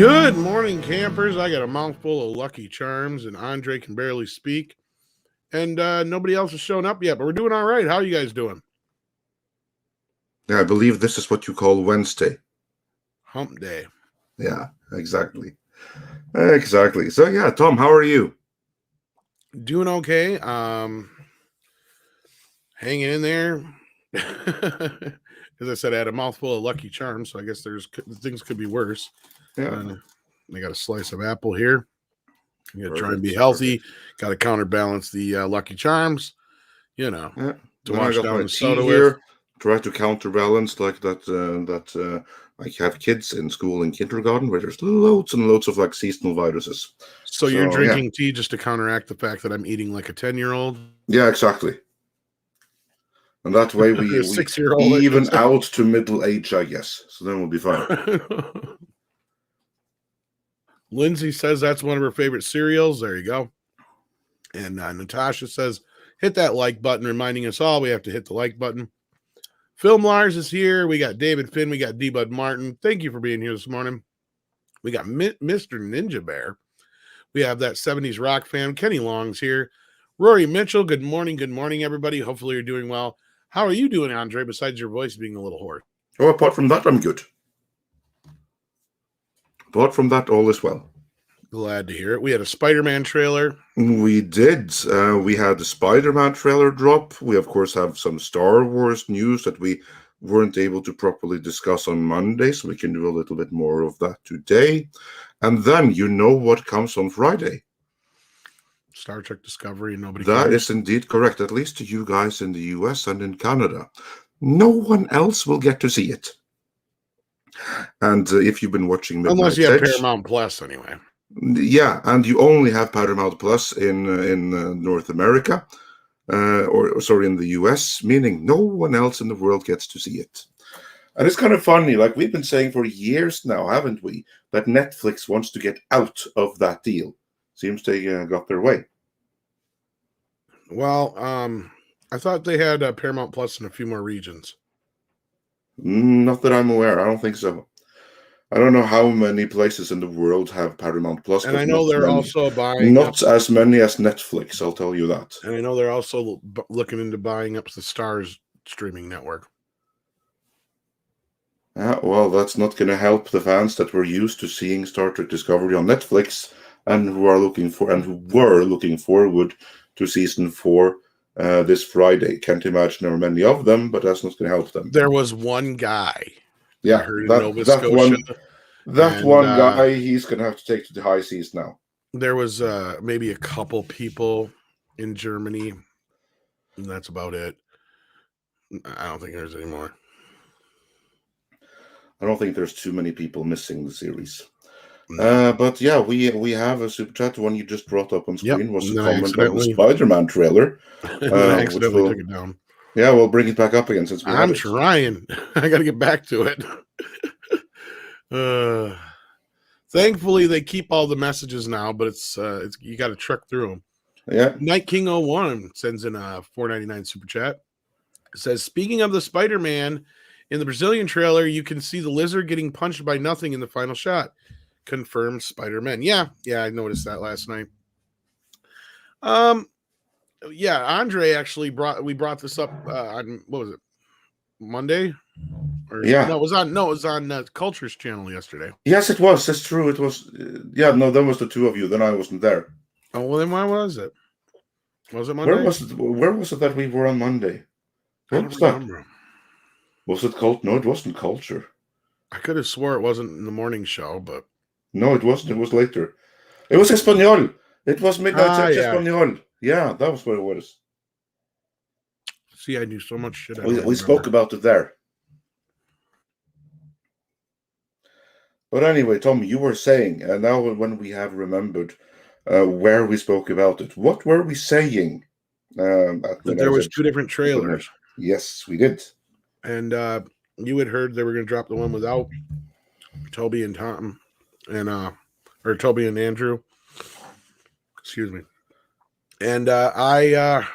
Good morning, campers. I got a mouthful of Lucky Charms, and Andre can barely speak. And nobody else has shown up yet, but we're doing all right. How are you guys doing? Yeah, I believe this is what you call Wednesday. Hump day. Yeah, exactly. Exactly. So yeah, Tom, how are you? Doing okay. Hanging in there. As I said, I had a mouthful of Lucky Charms, so I guess things could be worse. Yeah. I got a slice of apple here. You got to try and be Perfect, healthy. perfect. Got to counterbalance the Lucky Charms. You know, Yeah. to Then I wash got down my the tea soda here. with. Try to counterbalance like that. I have kids in school in kindergarten where there's loads and loads of like seasonal viruses. So you're yeah. drinking tea just to counteract the fact that I'm eating like a 10-year-old? Yeah, exactly. And that way Or a we 6-year-old, I should even say. out to middle age, I guess. So then we'll be fine. Lindsay says that's one of her favorite cereals. There you go. And Natasha says, hit that like button, reminding us all we have to hit the like button. Film Lars is here. We got David Finn. We got D-Bud Martin. Thank you for being here this morning. We got Mr. Ninja Bear. We have that 70s rock fan. Kenny Long's here. Rory Mitchell, good morning, everybody. Hopefully you're doing well. How are you doing, Andre, besides your voice being a little hoarse? Oh, apart from that, I'm good. Apart from that, all is well. Glad to hear it. We had a Spider-Man trailer. We did. We had the Spider-Man trailer drop. We, of course, have some Star Wars news that we weren't able to properly discuss on Monday, so we can do a little bit more of that today. And then you know what comes on Friday. Star Trek Discovery, and nobody That cares. is indeed correct, at least to you guys in the US and in Canada. No one else will get to see it. And if you've been watching Midnight Unless you have Edge, Paramount Plus, anyway. yeah, and you only have Paramount Plus in North America, in the US, meaning no one else in the world gets to see it. And it's kind of funny, like we've been saying for years now, haven't we, that Netflix wants to get out of that deal. Seems they got their way. Well, I thought they had Paramount Plus in a few more regions. Not that I'm aware. I don't think so. I don't know how many places in the world have Paramount Plus, And but I know they're many. also buying Not as many as Netflix, I'll tell you that. And I know they're also looking into buying up the Stars streaming network. Well, that's not going to help the fans that were used to seeing Star Trek Discovery on Netflix and who were looking forward to season 4 this Friday. Can't imagine there are many of them, but that's not going to help them. There was one guy. Yeah, I heard in Nova Scotia. One guy, he's going to have to take to the high seas now. There was maybe a couple people in Germany, and that's about it. I don't think there's any more. I don't think there's too many people missing the series. No. But yeah, we have a super chat. The one you just brought up on screen was a comment on the Spider-Man trailer. I accidentally took it down. Yeah, we'll bring it back up again since I'm trying. I got to get back to it. Thankfully, they keep all the messages now, but it's you got to truck through them. Yeah. Night King 01 sends in a $4.99 super chat. It says, speaking of the Spider-Man, in the Brazilian trailer, you can see the lizard getting punched by nothing in the final shot. Confirmed Spider-Man. Yeah, I noticed that last night. Yeah, Andre actually brought this up on, what was it, Monday? No, it was on Culture's channel yesterday. Yes, it was. That's true. It was. That was the two of you. Then I wasn't there. Oh, well, then why was it? Was it Monday? Where was it that we were on Monday? What was that? Remember. Was it Culture? No, it wasn't Culture. I could have swore it wasn't in the morning show, but no, it wasn't. It was later. It was Espanol. It was Midnight Espanol. Yeah, that was what it was. See, I knew so much shit. We spoke about it there. But anyway, Tom, you were saying, and now when we have remembered where we spoke about it, what were we saying? There was two different trailers. Yes, we did. And you had heard they were going to drop the one without Toby and Tom, and or Toby and Andrew. Excuse me. And I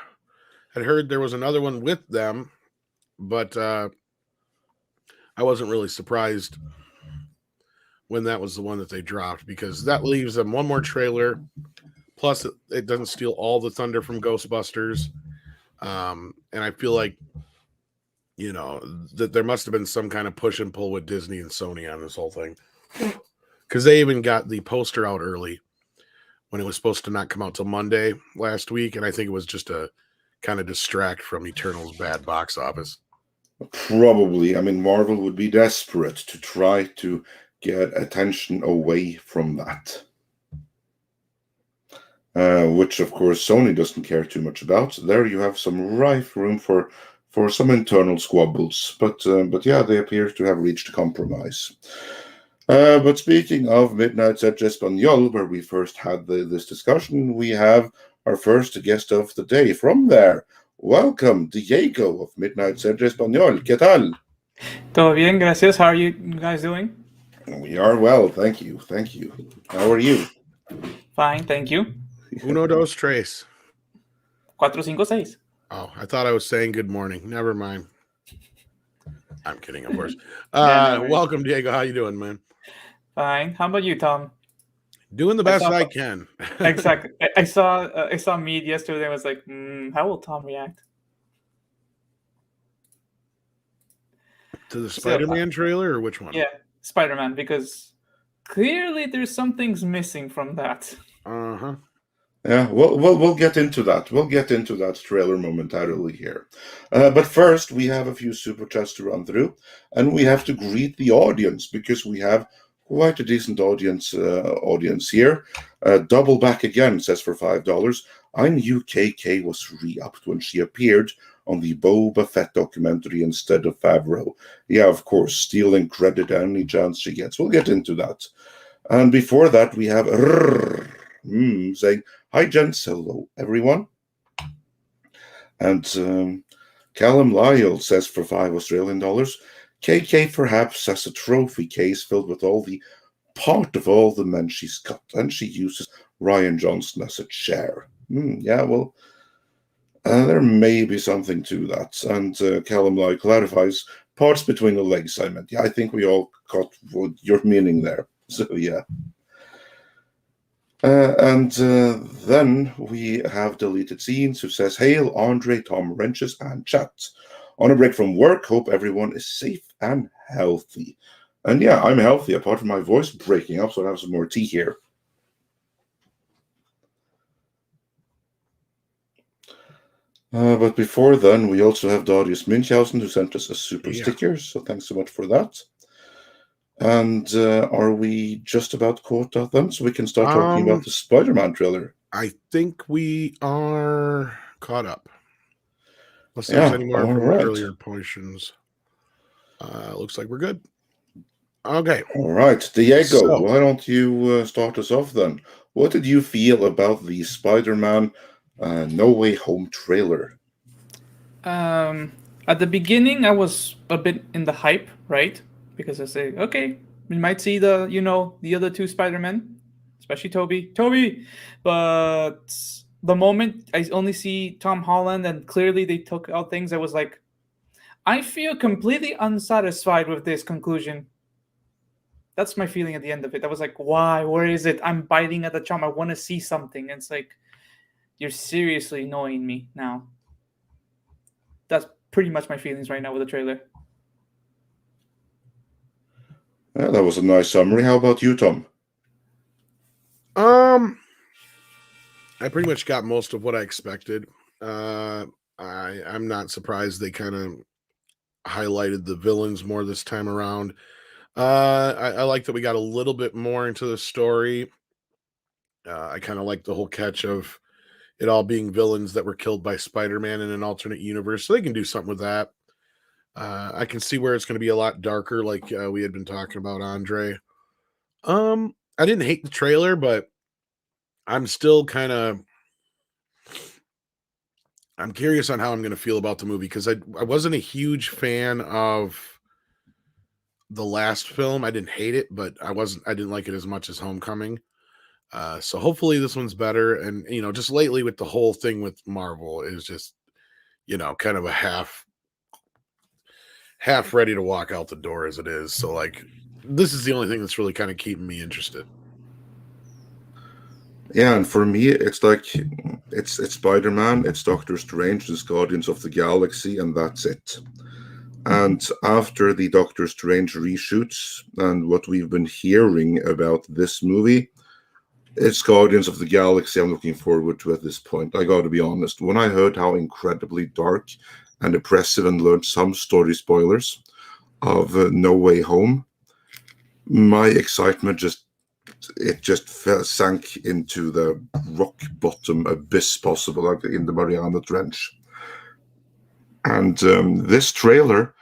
had heard there was another one with them, but I wasn't really surprised when that was the one that they dropped, because that leaves them one more trailer. Plus, it doesn't steal all the thunder from Ghostbusters. And I feel like, that there must have been some kind of push and pull with Disney and Sony on this whole thing. Because they even got the poster out early when it was supposed to not come out till Monday last week. And I think it was just to kind of distract from Eternal's bad box office. Probably. I mean, Marvel would be desperate to try to get attention away from that. Which, of course, Sony doesn't care too much about. There you have some rife room for some internal squabbles. But yeah, they appear to have reached a compromise. But speaking of Midnight Edge Espanol, where we first had this discussion, we have our first guest of the day from there. Welcome, Diego of Midnight Edge Espanol. ¿Qué tal? Todo bien, gracias. How are you guys doing? We are well, thank you. Thank you. How are you? Fine, thank you. Uno, dos, tres. 4, 5, 6. Oh, I thought I was saying good morning. Never mind. I'm kidding, of course. Yeah, no worries. Welcome, Diego. How you doing, man? Fine. How about you, Tom? Doing the best I can. Exactly. I saw Mead yesterday. I was like, how will Tom react to the Spider-Man trailer, or which one? Yeah, Spider-Man, because clearly there's some things missing from that. Uh-huh. Yeah, we'll get into that. We'll get into that trailer momentarily here. But first, we have a few super chats to run through, and we have to greet the audience because we have quite a decent audience here. Double Back Again says for $5, I knew KK was re-upped when she appeared on the Boba Fett documentary instead of Favreau. Yeah, of course, stealing credit any chance she gets. We'll get into that. And before that, we have saying, hi, gents. Hello, everyone. And Callum Lyle says for $5 KK perhaps has a trophy case filled with all the part of all the men she's got, and she uses Ryan Johnson as a chair. Yeah, well, there may be something to that. And Callum Lyle clarifies, parts between the legs, I meant. Yeah, I think we all got what your meaning there. So, yeah. And then we have Deleted Scenes who says, hail, Andre, Tom Wrenches, and chat. On a break from work, hope everyone is safe and healthy. And yeah, I'm healthy, apart from my voice breaking up, so I'll have some more tea here. But before then, we also have Darius Münchhausen, who sent us a super sticker, so thanks so much for that. And are we just about caught up then, so we can start talking about the Spider-Man trailer? I think we are caught up. Unless there's any more from earlier portions. Looks like we're good. Okay. All right. Diego, why don't you start us off then? What did you feel about the Spider-Man No Way Home trailer? At the beginning, I was a bit in the hype, right? Because I say, okay, we might see the other two Spider-Men, especially Toby. But the moment I only see Tom Holland and clearly they took out things, I was like, I feel completely unsatisfied with this conclusion. That's my feeling at the end of it. I was like, why? Where is it? I'm biting at the charm. I want to see something. And it's like, you're seriously annoying me now. That's pretty much my feelings right now with the trailer. Yeah, that was a nice summary. How about you, Tom? I pretty much got most of what I expected. I'm not surprised they kind of highlighted the villains more this time around. I like that we got a little bit more into the story. I kind of like the whole catch of it all being villains that were killed by Spider-Man in an alternate universe, so they can do something with that. I can see where it's going to be a lot darker, like we had been talking about, Andre. I didn't hate the trailer, but I'm still I'm curious on how I'm going to feel about the movie, because I wasn't a huge fan of the last film. I didn't hate it, but I didn't like it as much as Homecoming. So hopefully this one's better. And, just lately with the whole thing with Marvel is just, kind of a half ready to walk out the door as it is. So like, this is the only thing that's really kind of keeping me interested. Yeah, and for me, it's like it's Spider-Man, it's Doctor Strange, it's Guardians of the Galaxy, and that's it. And after the Doctor Strange reshoots and what we've been hearing about this movie, it's Guardians of the Galaxy I'm looking forward to at this point. I got to be honest. When I heard how incredibly dark and oppressive and learned some story spoilers of No Way Home, my excitement just sank into the rock bottom abyss possible, like in the Mariana Trench. And this trailer,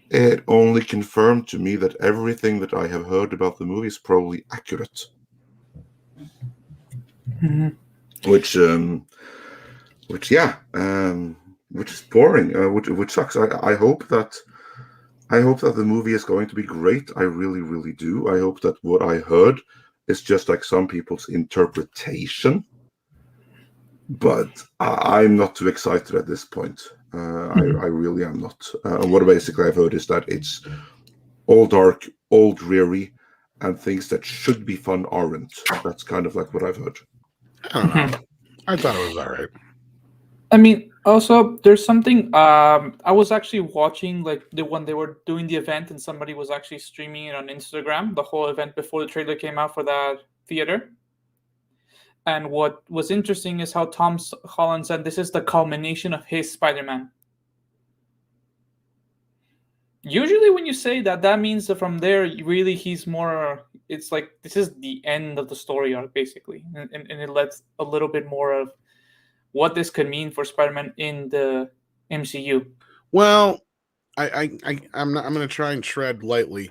it only confirmed to me that everything that I have heard about the movie is probably accurate. Mm-hmm. Which is boring, which sucks. I hope that the movie is going to be great. I really, really do. I hope that what I heard is just like some people's interpretation. But I'm not too excited at this point. I really am not. What basically I've heard is that it's all dark, all dreary, and things that should be fun aren't. That's kind of like what I've heard. I don't know. I thought it was all right. I mean, also there's something. I was actually watching like when they were doing the event, and somebody was actually streaming it on Instagram, the whole event before the trailer came out for that theater. And what was interesting is how Tom Holland said this is the culmination of his Spider-Man. Usually when you say that, that means that from there, really he's more, it's like this is the end of the story arc, basically. And it lets a little bit more of what this could mean for Spider-Man in the MCU. Well, I'm going to try and tread lightly.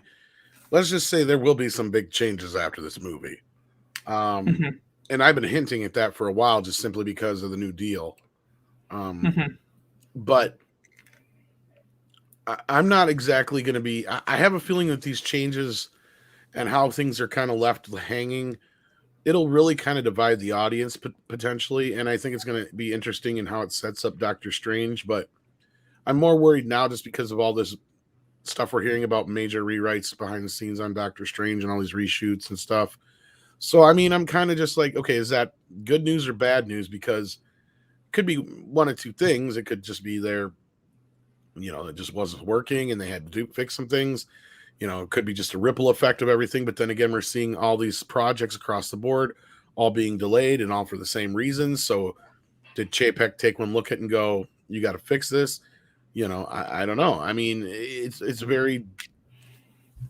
Let's just say there will be some big changes after this movie. And I've been hinting at that for a while, just simply because of the New Deal. But I'm not exactly going to be... I have a feeling that these changes and how things are kind of left hanging, it'll really kind of divide the audience potentially. And I think it's going to be interesting in how it sets up Doctor Strange. But I'm more worried now just because of all this stuff we're hearing about major rewrites behind the scenes on Doctor Strange and all these reshoots and stuff. So, I mean, I'm kind of just like, okay, is that good news or bad news? Because it could be one of two things. It could just be it just wasn't working and they had to fix some things. It could be just a ripple effect of everything. But then again, we're seeing all these projects across the board all being delayed and all for the same reasons. So did Chapek take one look at it and go, you got to fix this? I don't know. I mean, it's very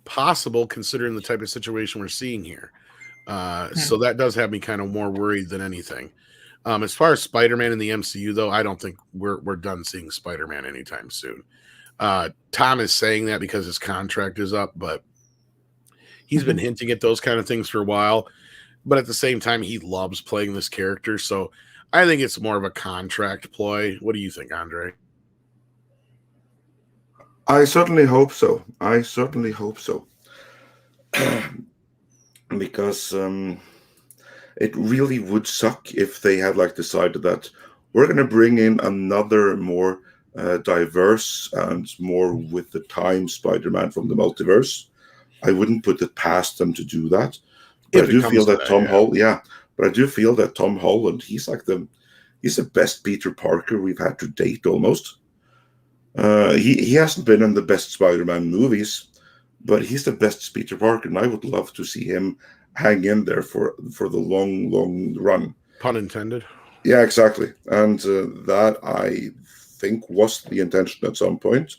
possible considering the type of situation we're seeing here. So that does have me kind of more worried than anything. As far as Spider-Man in the MCU, though, I don't think we're done seeing Spider-Man anytime soon. Tom is saying that because his contract is up, but he's been hinting at those kind of things for a while. But at the same time, he loves playing this character. So I think it's more of a contract ploy. What do you think, Andre? I certainly hope so. Because it really would suck if they had decided that we're going to bring in another more diverse and more with the time Spider-Man from the multiverse. I wouldn't put it past them to do that. But I do feel that Tom Holland, he's the best Peter Parker we've had to date almost. He hasn't been in the best Spider-Man movies, but he's the best Peter Parker, and I would love to see him hang in there for the long, long run. Pun intended. Yeah, exactly. And that, I think, was the intention at some point.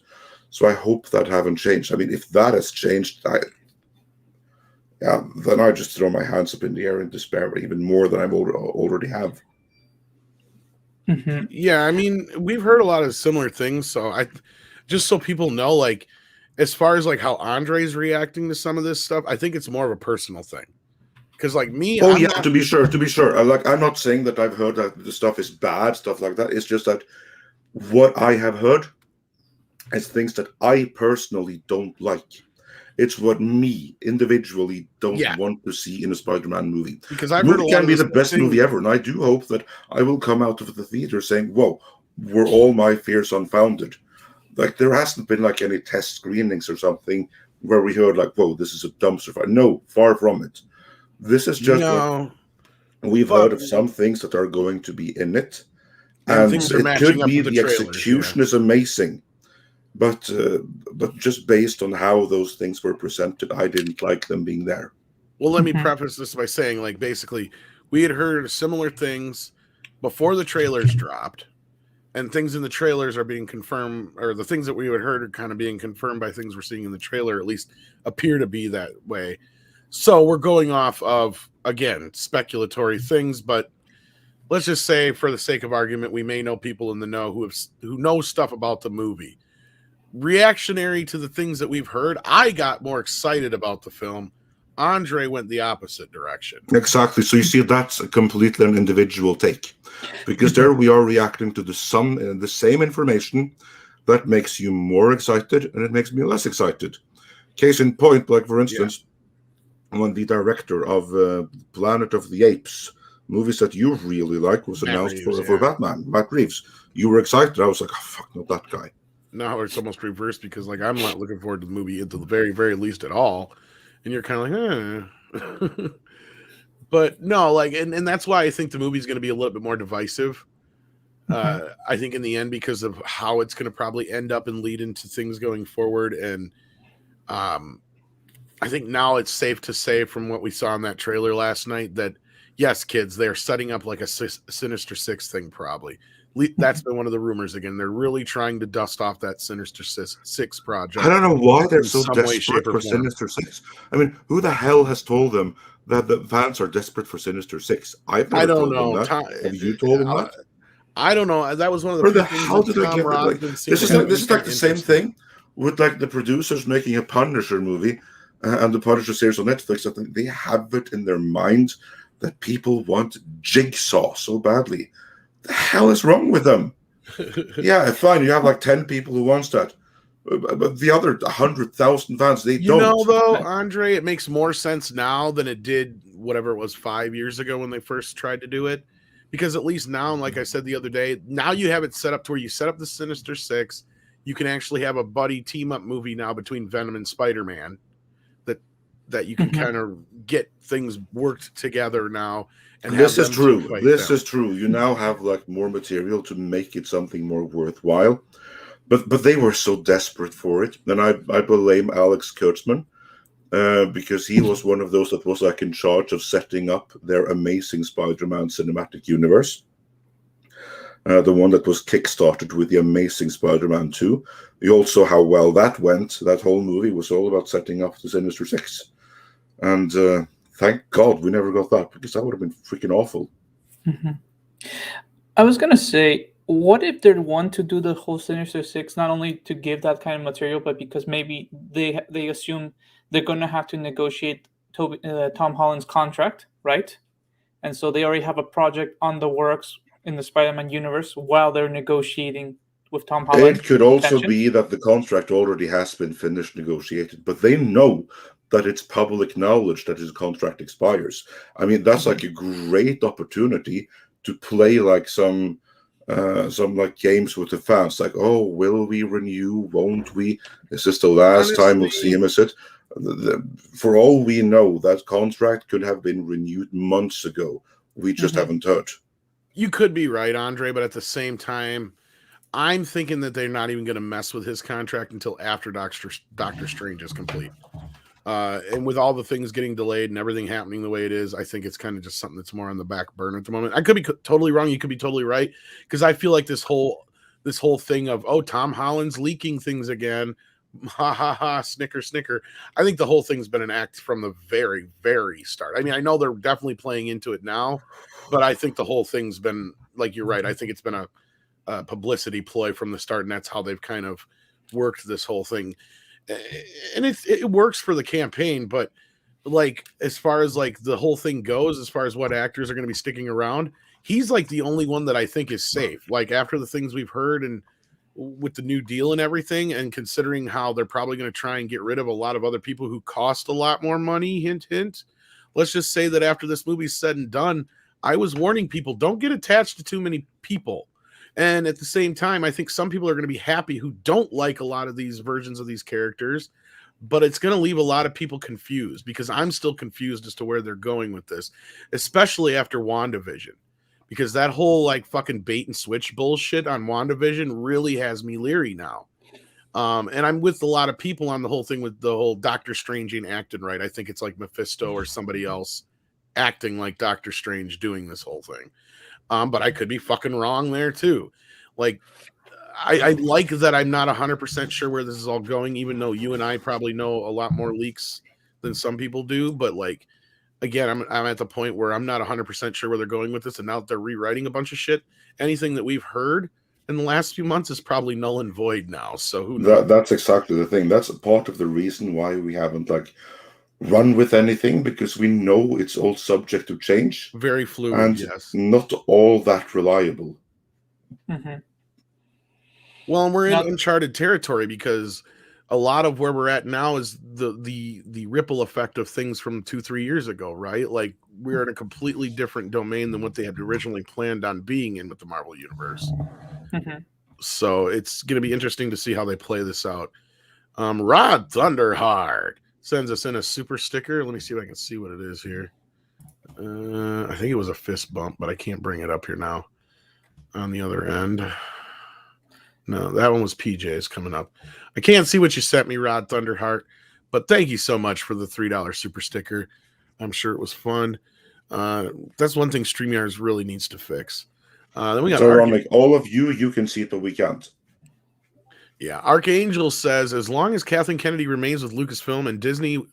So I hope that haven't changed. I mean, if that has changed, then I just throw my hands up in the air in despair, even more than I already have. Yeah, I mean, we've heard a lot of similar things. So just so people know, as far as how Andre's reacting to some of this stuff, I think it's more of a personal thing. Because me, to be sure. I'm not saying that I've heard that the stuff is bad, stuff like that. It's just that what I have heard is things that I personally don't like. It's what me individually don't want to see in a Spider-Man movie. Because I've heard a lot can be the best movie ever, and I do hope that I will come out of the theater saying, "Whoa, were all my fears unfounded?" There hasn't been any test screenings or something where we heard like, "Whoa, this is a dumpster fire." No, far from it. This is just No, we've but heard of some things that are going to be in it, and and things are it matching could up be with the the trailers. execution is amazing, but just based on how those things were presented, I didn't like them being there. Well, let me preface this by saying, like, basically, we had heard similar things before the trailers dropped, and things in the trailers are being confirmed, or the things that we had heard are kind of being confirmed by things we're seeing in the trailer, at least appear to be that way. So we're going off of, again, speculatory things, but let's just say, for the sake of argument, we may know people in the know who know stuff about the movie. Reactionary to the things that we've heard, I got more excited about the film. Andre went the opposite direction. Exactly. So you see, that's a completely an individual take, because there we are reacting to the same information that makes you more excited, and it makes me less excited. Case in point, like for instance, when the director of Planet of the Apes, movies that you really like, was announced for Batman, Matt Reeves, you were excited. I was like, oh, fuck, not that guy. Now it's almost reversed, because like I'm not looking forward to the movie at the very, very least at all. And you're kind of like, eh. But no, like, and that's why I think the movie's going to be a little bit more divisive. I think in the end, because of how it's going to probably end up and lead into things going forward. And I think now it's safe to say, from what we saw in that trailer last night, that yes, kids, they're setting up like a Sinister Six thing, probably. That's been one of the rumors again. They're really trying to dust off that Sinister Six project. I don't know why they're so desperate for Sinister Six. I mean, who the hell has told them that the fans are desperate for Sinister Six? I don't know. Have you told them that? I don't know. That was one of the things how did I get that? Like, this is like the same thing with like the producers making a Punisher movie and the Punisher series on Netflix. I think they have it in their mind that people want Jigsaw so badly. The hell is wrong with them? Yeah, fine. You have like 10 people who wants that, but the other 100,000 fans, they don't. You know, though, Andre, it makes more sense now than it did whatever it was 5 years ago when they first tried to do it, because at least now, like I said the other day, now you have it set up to where you set up the Sinister Six. You can actually have a buddy team up movie now between Venom and Spider-Man that you can kind of get things worked together now. And this is true. This is true. You now have like more material to make it something more worthwhile. But they were so desperate for it. And I blame Alex Kurtzman because he was one of those that was like in charge of setting up their Amazing Spider-Man cinematic universe. The one that was kickstarted with the Amazing Spider-Man 2. You also how well that went. That whole movie was all about setting up the Sinister Six. And thank God we never got that, because that would have been freaking awful. I was going to say, what if they want to do the whole Sinister Six, not only to give that kind of material, but because maybe they assume they're going to have to negotiate Tom Holland's contract, right? And so they already have a project on the works in the Spider-Man universe while they're negotiating with Tom Holland. It could also be that the contract already has been finished, negotiated, but they know that it's public knowledge that his contract expires. I mean, that's like a great opportunity to play like some like games with the fans, like, oh, will we renew? Won't we? Is this the last time we'll see him? Is it? For all we know, that contract could have been renewed months ago. We just haven't heard. You could be right, Andre, but at the same time, I'm thinking that they're not even going to mess with his contract until after Doctor Strange is complete. And with all the things getting delayed and everything happening the way it is, I think it's kind of just something that's more on the back burner at the moment. I could be totally wrong. You could be totally right, because I feel like this whole thing of, oh, Tom Holland's leaking things again, ha ha ha, snicker snicker. I think the whole thing's been an act from the very, very start. I mean, I know they're definitely playing into it now, but I think the whole thing's been, like, you're right. I think it's been a publicity ploy from the start, and that's how they've kind of worked this whole thing. And it works for the campaign, but like, as far as like the whole thing goes, as far as what actors are going to be sticking around, he's like the only one that I think is safe. Like, after the things we've heard and with the new deal and everything, and considering how they're probably going to try and get rid of a lot of other people who cost a lot more money, hint, hint. Let's just say that after this movie's said and done, I was warning people, don't get attached to too many people. And at the same time, I think some people are going to be happy who don't like a lot of these versions of these characters, but it's going to leave a lot of people confused, because I'm still confused as to where they're going with this, especially after WandaVision, because that whole like fucking bait and switch bullshit on WandaVision really has me leery now. And I'm with a lot of people on the whole thing with the whole Doctor Strange ain't acting right. I think it's like Mephisto or somebody else acting like Doctor Strange doing this whole thing. But I could be fucking wrong there too. Like, I like that I'm not 100% sure where this is all going, even though you and I probably know a lot more leaks than some people do. But like, again, I'm at the point where I'm not 100% sure where they're going with this. And now that they're rewriting a bunch of shit, anything that we've heard in the last few months is probably null and void now. So who knows? That's exactly the thing. That's a part of the reason why we haven't like run with anything, because we know it's all subject to change. Very fluid, and yes. not all that reliable. Mm-hmm. Well, and we're in uncharted territory, because a lot of where we're at now is the ripple effect of things from 2-3 years ago, right? Like, we're in a completely different domain than what they had originally planned on being in with the Marvel Universe. Mm-hmm. So it's going to be interesting to see how they play this out. Rod Thunderheart sends us in a super sticker. Let me see if I can see what it is here. I think it was a fist bump, but I can't bring it up here now. On the other end. No, that one was PJ's coming up. I can't see what you sent me, Rod Thunderheart, but thank you so much for the $3 super sticker. I'm sure it was fun. That's one thing StreamYards really needs to fix. Then we got ironic. All of you can see it, but we can't. Yeah, Archangel says, as long as Kathleen Kennedy remains with Lucasfilm and Disney,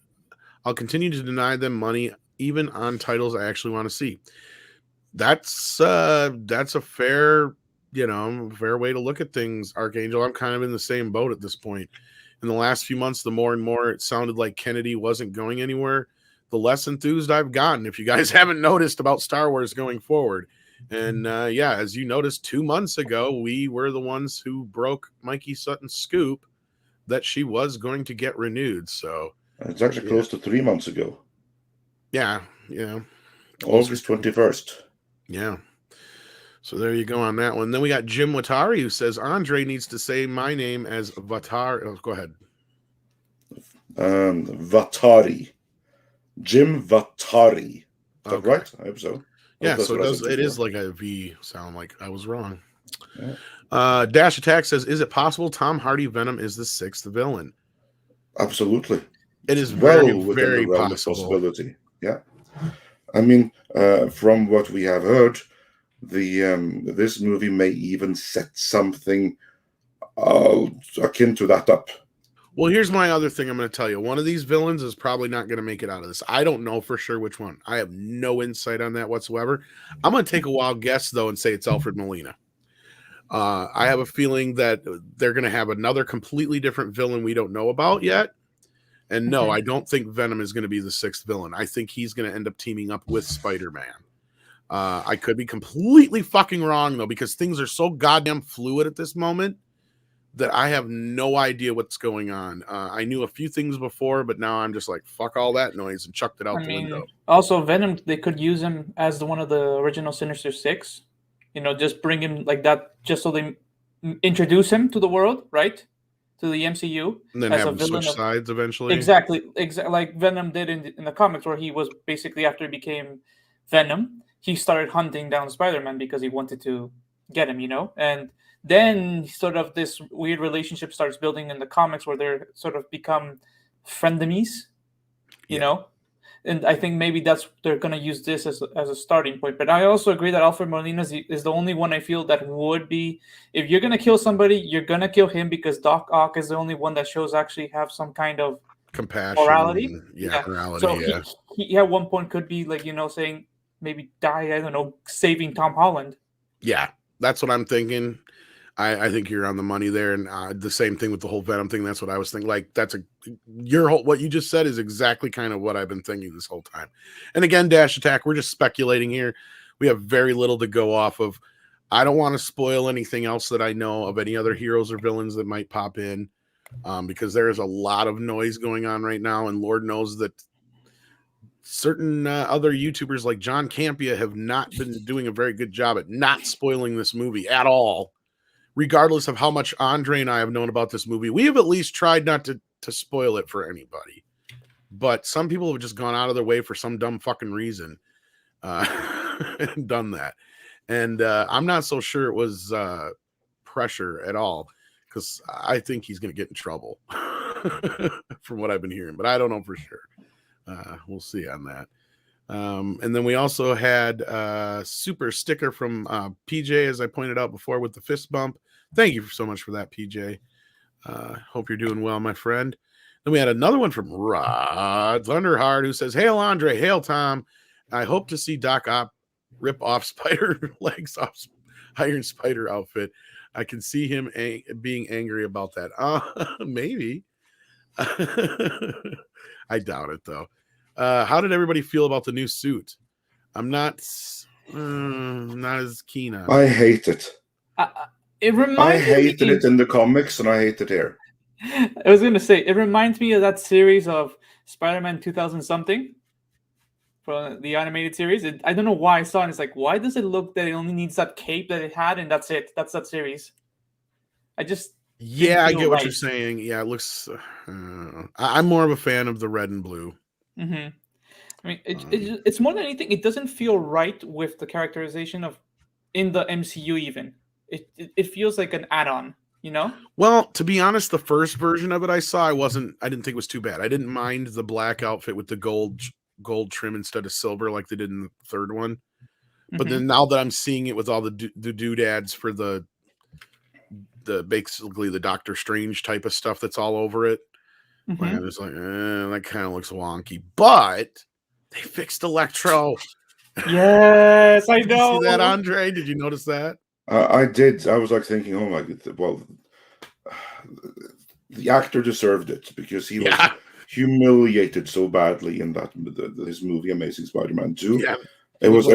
I'll continue to deny them money, even on titles I actually want to see. That's a fair way to look at things, Archangel. I'm kind of in the same boat at this point. In the last few months, the more and more it sounded like Kennedy wasn't going anywhere, the less enthused I've gotten, if you guys haven't noticed, about Star Wars going forward. And as you noticed 2 months ago, we were the ones who broke Mikey Sutton's scoop that she was going to get renewed. So it's actually close to 3 months ago. Yeah. August 21st. Yeah. So there you go on that one. Then we got Jim Watari, who says Andre needs to say my name as Vatari. Oh, go ahead. Vatari. Jim Vatari. Is that right? I hope so. Yeah, so it is like a V sound. Like I was wrong. Yeah. Dash Attack says, is it possible Tom Hardy Venom is the 6th villain? Absolutely. It is very, very the realm possible. Of possibility. Yeah. I mean, from what we have heard, this movie may even set something akin to that up. Well, here's my other thing I'm going to tell you. One of these villains is probably not going to make it out of this. I don't know for sure which one. I have no insight on that whatsoever. I'm going to take a wild guess, though, and say it's Alfred Molina. I have a feeling that they're going to have another completely different villain we don't know about yet. And no, I don't think Venom is going to be the 6th villain. I think he's going to end up teaming up with Spider-Man. I could be completely fucking wrong, though, because things are so goddamn fluid at this moment that I have no idea what's going on. I knew a few things before, but now I'm just like, fuck all that noise, and chucked it out the window. Also, Venom, they could use him as one of the original Sinister Six. Just bring him like that, just so they introduce him to the world, right? To the MCU. And then have him switch sides eventually. Exactly. Like Venom did in the comics, where he was basically, after he became Venom, he started hunting down Spider-Man because he wanted to get him, and then sort of this weird relationship starts building in the comics where they're sort of become frenemies, you know? And I think maybe they're going to use this as a starting point. But I also agree that Alfred Molina is the only one I feel that would be, if you're going to kill somebody, you're going to kill him, because Doc Ock is the only one that shows actually have some kind of compassion. Morality. Morality. So he at one point could be like, saying maybe die, I don't know, saving Tom Holland. Yeah, that's what I'm thinking. I think you're on the money there, and the same thing with the whole Venom thing. That's what I was thinking. Like, what you just said is exactly kind of what I've been thinking this whole time. And again, Dash Attack, we're just speculating here. We have very little to go off of. I don't want to spoil anything else that I know of any other heroes or villains that might pop in, because there is a lot of noise going on right now, and Lord knows that certain other YouTubers like John Campia have not been doing a very good job at not spoiling this movie at all. Regardless of how much Andre and I have known about this movie, we have at least tried not to to spoil it for anybody, but some people have just gone out of their way for some dumb fucking reason and done that. And I'm not so sure it was pressure at all, because I think he's going to get in trouble from what I've been hearing, but I don't know for sure. We'll see on that. And then we also had a super sticker from PJ, as I pointed out before, with the fist bump. Thank you so much for that, PJ. Hope you're doing well, my friend. Then we had another one from Rod Thunderhard, who says, "Hail Andre, hail Tom. I hope to see Doc Ock rip off spider legs off Iron Spider outfit. I can see him being angry about that." Maybe. I doubt it, though. How did everybody feel about the new suit? I'm not as keen on it. I hate it. It reminds I hated it in the comics, and I hate it here. I was going to say, it reminds me of that series of Spider-Man 2000 something from the animated series. I don't know why I saw it. And it's like, why does it look that it only needs that cape that it had, and that's it? That's that series. I just I get what you're saying. Yeah, it looks. I'm more of a fan of the red and blue. Mm-hmm. I mean, it's more than anything, it doesn't feel right with the characterization of in the MCU. Even it feels like an add-on. You know? Well, to be honest, the first version of it I saw, I didn't think it was too bad. I didn't mind the black outfit with the gold trim instead of silver like they did in the third one. But then now that I'm seeing it with all the doodads for the basically the Doctor Strange type of stuff that's all over it, I'm just like, that kind of looks wonky. But they fixed Electro. Yes, I know. Did you see that, Andre? Did you notice that? I did. I was like thinking, oh my god, well, the actor deserved it, because he was humiliated so badly in that his movie Amazing Spider-Man 2. Yeah. It was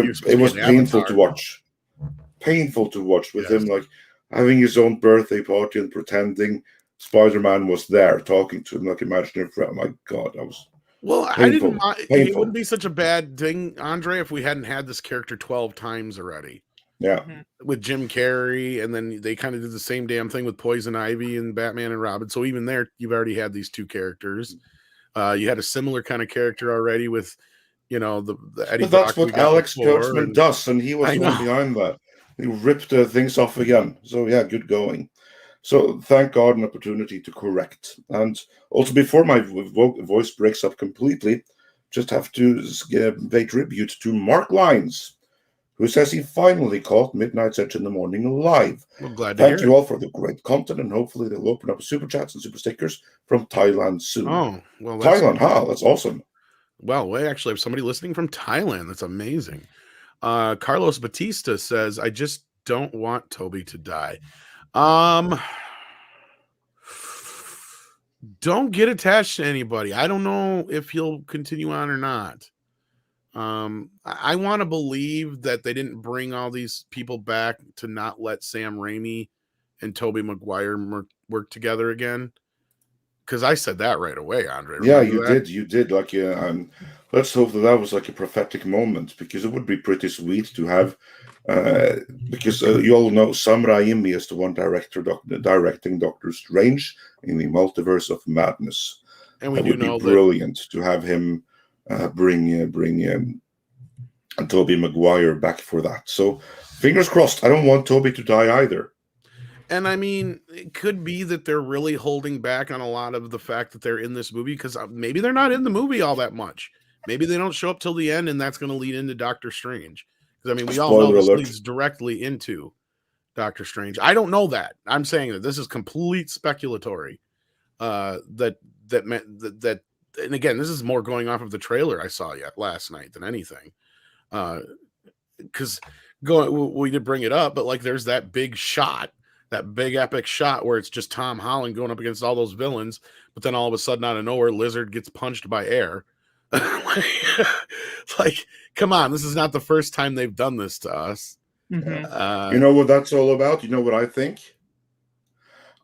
painful to watch. Painful to watch with him like having his own birthday party and pretending Spider-Man was there talking to him like imaginary friend. My God, I was. Well, painful. I didn't mind. It wouldn't be such a bad thing, Andre, if we hadn't had this character 12 times already. Yeah. With Jim Carrey, and then they kind of did the same damn thing with Poison Ivy and Batman and Robin. So even there, you've already had these two characters. You had a similar kind of character already with, the Eddie. But that's what Alex Kurtzman does, and he was the one behind that. He ripped things off again. So yeah, good going. So thank God an opportunity to correct. And also, before my voice breaks up completely, just have to pay tribute to Mark Lines, who says he finally caught Midnight's Edge in the Morning live. Well, glad to hear Thank you all for the great content, and hopefully they'll open up super chats and super stickers from Thailand soon. Oh, well, Thailand, that's awesome. Well, we actually have somebody listening from Thailand. That's amazing. Carlos Batista says, "I just don't want Toby to die." Don't get attached to anybody. I don't know if he'll continue on or not. I want to believe that they didn't bring all these people back to not let Sam Raimi and Tobey Maguire work together again. Because I said that right away, Andre. Yeah, you did. Like, let's hope that was like a prophetic moment, because it would be pretty sweet to have. Because you all know Sam Raimi is the one directing Doctor Strange in the Multiverse of Madness. And we it would be brilliant to have him. Bring Tobey Maguire back for that. So fingers crossed. I don't want Tobey to die either. And I mean, it could be that they're really holding back on a lot of the fact that they're in this movie, because maybe they're not in the movie all that much. Maybe they don't show up till the end, and that's going to lead into Doctor Strange. Because I mean, we all know this leads directly into Doctor Strange. I don't know that. I'm saying that this is complete speculatory. And again, this is more going off of the trailer I saw last night than anything. Because we did bring it up, but like there's that big shot, that big epic shot where it's just Tom Holland going up against all those villains, but then all of a sudden out of nowhere, Lizard gets punched by air. like, come on, this is not the first time they've done this to us. You know what that's all about? You know what I think?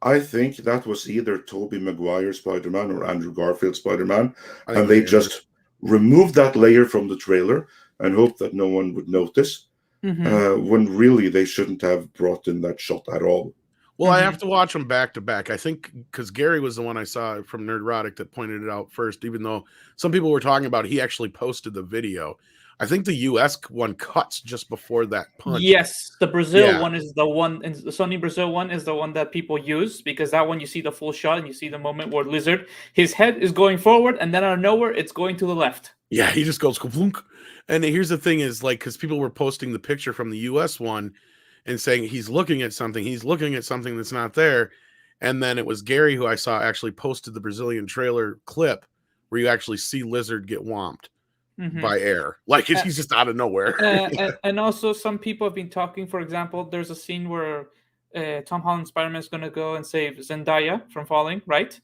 I think that was either Tobey Maguire Spider-Man or Andrew Garfield Spider-Man, and they just removed that layer from the trailer and hoped that no one would notice, when really they shouldn't have brought in that shot at all. Well, I have to watch them back to back. I think because Gary was the one I saw from Nerdrotic that pointed it out first, even though some people were talking about he actually posted the video. I think the US one cuts just before that punch. Yes, the Brazil one is the one, and the Sony Brazil one is the one that people use, because that one you see the full shot and you see the moment where Lizard, his head is going forward, and then out of nowhere it's going to the left. Yeah, he just goes kablunk. And here's the thing is, like, because people were posting the picture from the US one and saying he's looking at something that's not there. And then it was Gary who I saw actually posted the Brazilian trailer clip where you actually see Lizard get whomped by air. Like he's just out of nowhere. And also some people have been talking, for example, there's a scene where Tom Holland Spider-Man is going to go and save Zendaya from falling, right?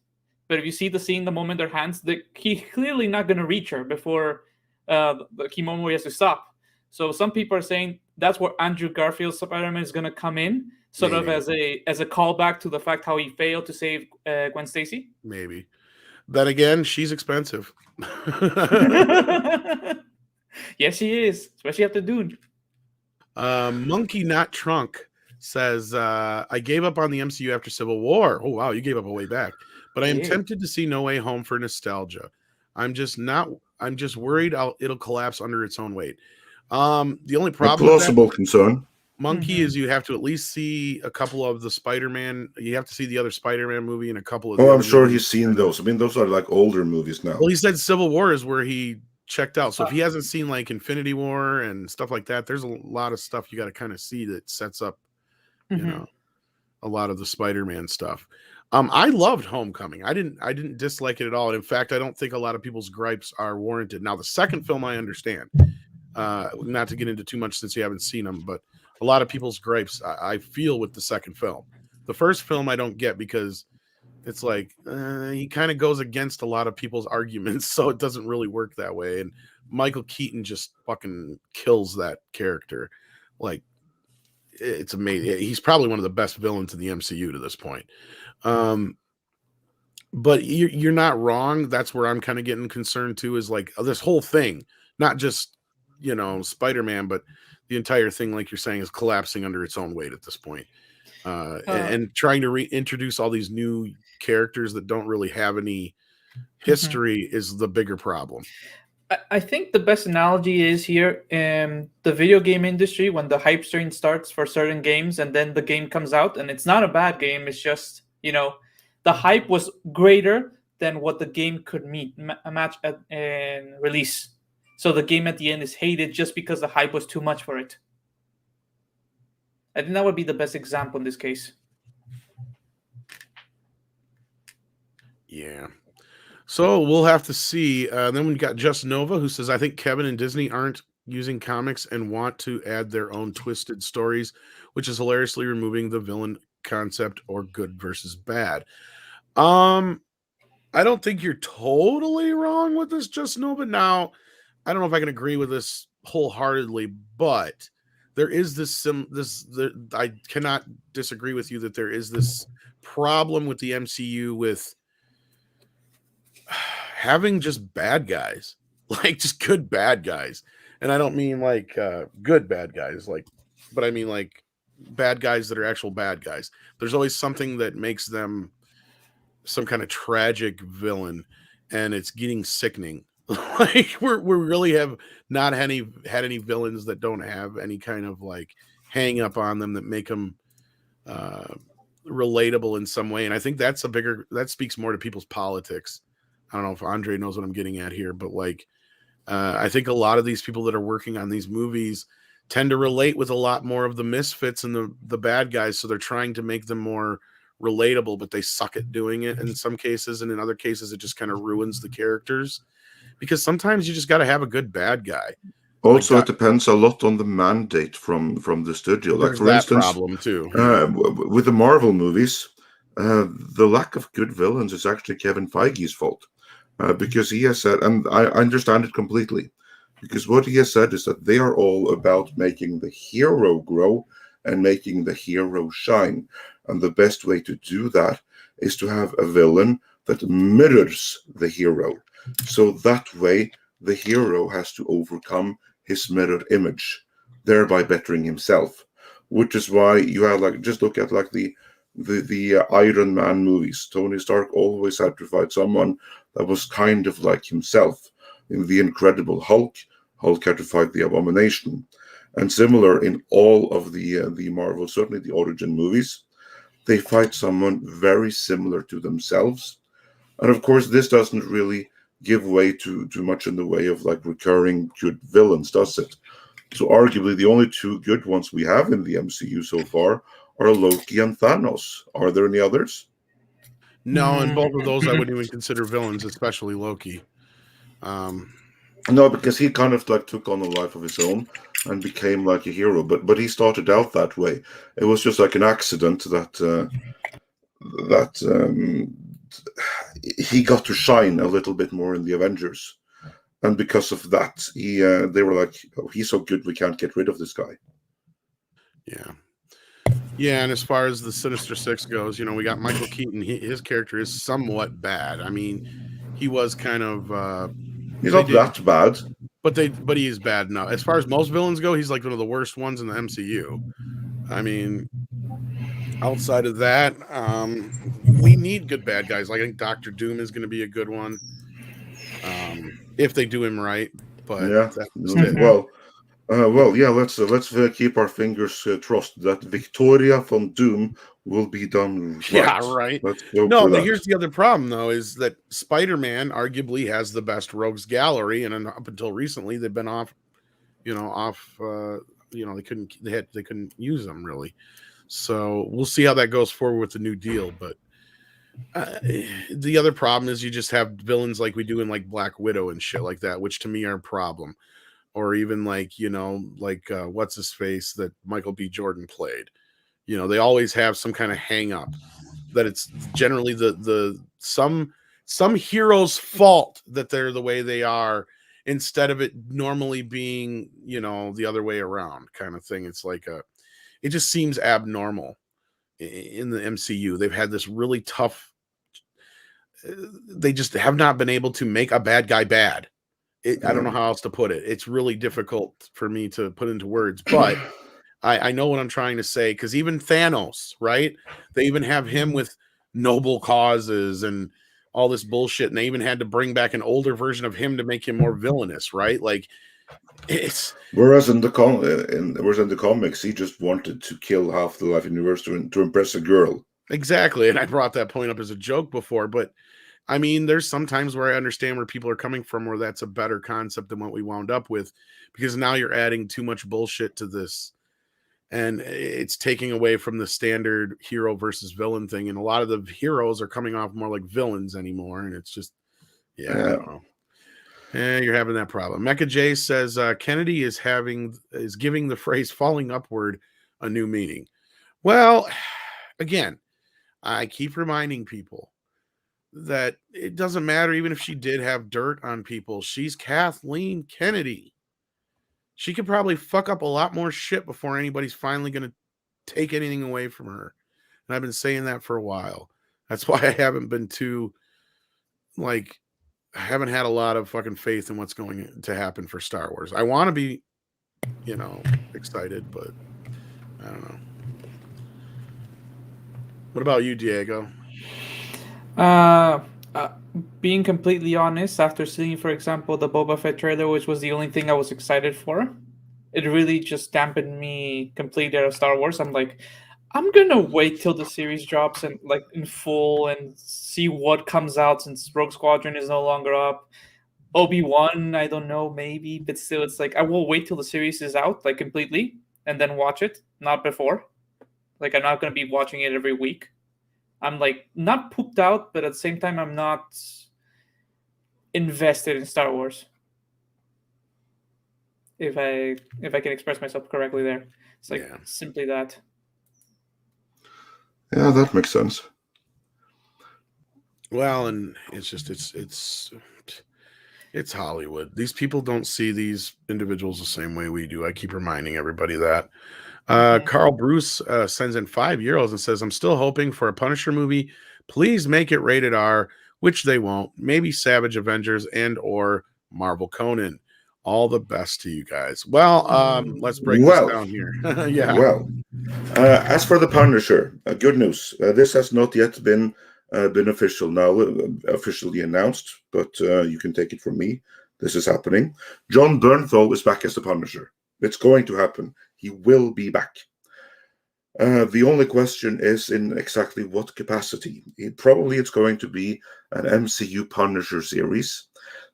But if you see the scene, the moment their hands, he's clearly not going to reach her before the key moment where he has to stop. So some people are saying that's where Andrew Garfield's Spider-Man is going to come in, sort of as a callback to the fact how he failed to save Gwen Stacy. Maybe. Then again, she's expensive. Yes, she is, especially after Dune. Monkey Not Trunk says, I gave up on the MCU after Civil War. Oh, wow, you gave up a way back. But I am tempted to see No Way Home for nostalgia. I'm just worried it'll collapse under its own weight. The only problem, a plausible concern, Monkey, is you have to at least see a couple of the Spider-Man. You have to see the other Spider-Man movie and a couple of. I'm sure he's seen those. I mean, those are like older movies now. Well, he said Civil War is where he checked out. So if he hasn't seen like Infinity War and stuff like that, there's a lot of stuff you got to kind of see that sets up, you know, a lot of the Spider-Man stuff. I loved Homecoming. I didn't dislike it at all. And in fact, I don't think a lot of people's gripes are warranted. Now, the second film I understand. Not to get into too much since you haven't seen them, but a lot of people's gripes I feel with the second film. The first film I don't get because it's like he kind of goes against a lot of people's arguments, so it doesn't really work that way. And Michael Keaton just fucking kills that character. Like, it's amazing. He's probably one of the best villains in the MCU to this point. But you're not wrong. That's where I'm kind of getting concerned too, is like this whole thing, not just, you know, Spider-Man, but the entire thing, like you're saying, is collapsing under its own weight at this point. And trying to reintroduce all these new characters that don't really have any history is the bigger problem. I think the best analogy is here in the video game industry, when the hype train starts for certain games and then the game comes out and it's not a bad game. It's just, you know, the hype was greater than what the game could match at release. So the game at the end is hated just because the hype was too much for it. I think that would be the best example in this case. Yeah. So we'll have to see. Then we got Just Nova, who says, I think Kevin and Disney aren't using comics and want to add their own twisted stories, which is hilariously removing the villain concept or good versus bad. I don't think you're totally wrong with this, Just Nova. Now, I don't know if I can agree with this wholeheartedly, but there is I cannot disagree with you that there is this problem with the MCU with having just bad guys, like just good bad guys. And I don't mean like good bad guys, but I mean like bad guys that are actual bad guys. There's always something that makes them some kind of tragic villain, and it's getting sickening. Like we really have not had any villains that don't have any kind of like hang up on them that make them relatable in some way. And I think that speaks more to people's politics. I don't know if Andre knows what I'm getting at here, but like I think a lot of these people that are working on these movies tend to relate with a lot more of the misfits and the bad guys, so they're trying to make them more relatable, but they suck at doing it in some cases, and in other cases it just kind of ruins the characters. Because sometimes you just got to have a good bad guy. Also, it depends a lot on the mandate from the studio. Like, for instance, problem too. With the Marvel movies, the lack of good villains is actually Kevin Feige's fault, because he has said, and I understand it completely, because what he has said is that they are all about making the hero grow and making the hero shine. And the best way to do that is to have a villain that mirrors the hero. So that way, the hero has to overcome his mirror image, thereby bettering himself. Which is why you have, like, just look at like the the Iron Man movies. Tony Stark always had to fight someone that was kind of like himself. In The Incredible Hulk, Hulk had to fight the Abomination. And similar in all of the Marvel, certainly the origin movies, they fight someone very similar to themselves. And of course, this doesn't really give way to much in the way of like recurring good villains, does it? So arguably the only two good ones we have in the MCU so far are Loki and Thanos. Are there any others? No, and both of those I wouldn't even consider villains, especially Loki. No, because he kind of like took on a life of his own and became like a hero. But he started out that way. It was just like an accident that he got to shine a little bit more in the Avengers, and because of that, they were like, "Oh, he's so good, we can't get rid of this guy." Yeah, and as far as the Sinister Six goes, we got Michael Keaton. His character is somewhat bad. I mean, he was kind of he's not that bad, but he is bad now. As far as most villains go, he's like one of the worst ones in the MCU. I mean, outside of that, we need good bad guys. Like I think Doctor Doom is going to be a good one, if they do him right. But yeah, that's it. Well, yeah. Let's keep our fingers crossed that Victoria von Doom will be done right. Yeah, right. Let's go no, for but that. here's the other problem, though, is that Spider-Man arguably has the best rogues gallery, and up until recently, they've been off. They couldn't use them really. So we'll see how that goes forward with the new deal. But the other problem is you just have villains like we do in like Black Widow and shit like that, which to me are a problem. Or even like, what's his face that Michael B. Jordan played. They always have some kind of hang up that it's generally some hero's fault that they're the way they are, instead of it normally being, the other way around kind of thing. It's like it just seems abnormal in the MCU. They've had this really tough, they just have not been able to make a bad guy bad. I don't know how else to put it. It's really difficult for me to put into words, but I know what I'm trying to say, because even Thanos, right? They even have him with noble causes and all this bullshit, and they even had to bring back an older version of him to make him more villainous, right? Like it's whereas in the comics, he just wanted to kill half the life universe to impress a girl. Exactly, and I brought that point up as a joke before, but I mean, there's sometimes where I understand where people are coming from, where that's a better concept than what we wound up with, because now you're adding too much bullshit to this, and it's taking away from the standard hero versus villain thing. And a lot of the heroes are coming off more like villains anymore, and it's just, I don't know. You're having that problem. Mecha J says Kennedy is giving the phrase "falling upward" a new meaning. Well, again, I keep reminding people that it doesn't matter even if she did have dirt on people. She's Kathleen Kennedy. She could probably fuck up a lot more shit before anybody's finally going to take anything away from her. And I've been saying that for a while. That's why I haven't been I haven't had a lot of fucking faith in what's going to happen for Star Wars. I want to be, excited, but I don't know. What about you, Diego? Being completely honest, after seeing, for example, the Boba Fett trailer, which was the only thing I was excited for, it really just dampened me completely out of Star Wars. I'm like, I'm gonna wait till the series drops and like in full and see what comes out, since Rogue Squadron is no longer up. Obi-Wan, I don't know, maybe, but still, it's like I will wait till the series is out, like completely, and then watch it, not before. Like I'm not gonna be watching it every week. I'm like not pooped out, but at the same time, I'm not invested in Star Wars. If I can express myself correctly, there, it's like simply that. Yeah, that makes sense. Well, and it's just it's Hollywood. These people don't see these individuals the same way we do. I keep reminding everybody that. Carl Bruce sends in €5 and says, I'm still hoping for a Punisher movie. Please make it rated R, which they won't. Maybe Savage Avengers and or Marvel Conan. All the best to you guys. Well, let's break this down here. Yeah. Well, as for the Punisher, good news. This has not yet been officially announced, but you can take it from me. This is happening. Jon Bernthal is back as the Punisher. It's going to happen. He will be back. The only question is in exactly what capacity. It's going to be an MCU Punisher series.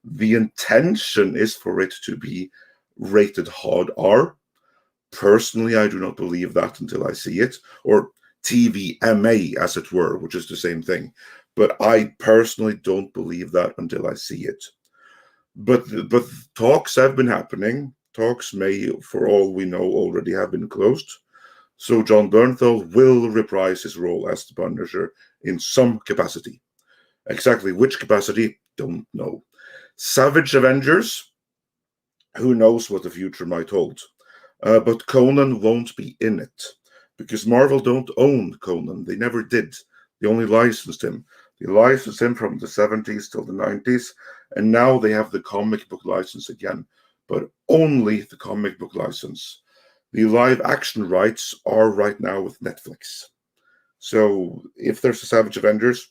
The intention is for it to be rated hard R. Personally, I do not believe that until I see it, or TVMA, as it were, which is the same thing. But I personally don't believe that until I see it. But talks have been happening. Talks may, for all we know, already have been closed. So Jon Bernthal will reprise his role as the Punisher in some capacity. Exactly which capacity, don't know. Savage Avengers, who knows what the future might hold. But Conan won't be in it, because Marvel don't own Conan. They never did. They only licensed him. They licensed him from the 70s till the 90s, and now they have the comic book license again, but only the comic book license. The live action rights are right now with Netflix. So if there's a Savage Avengers,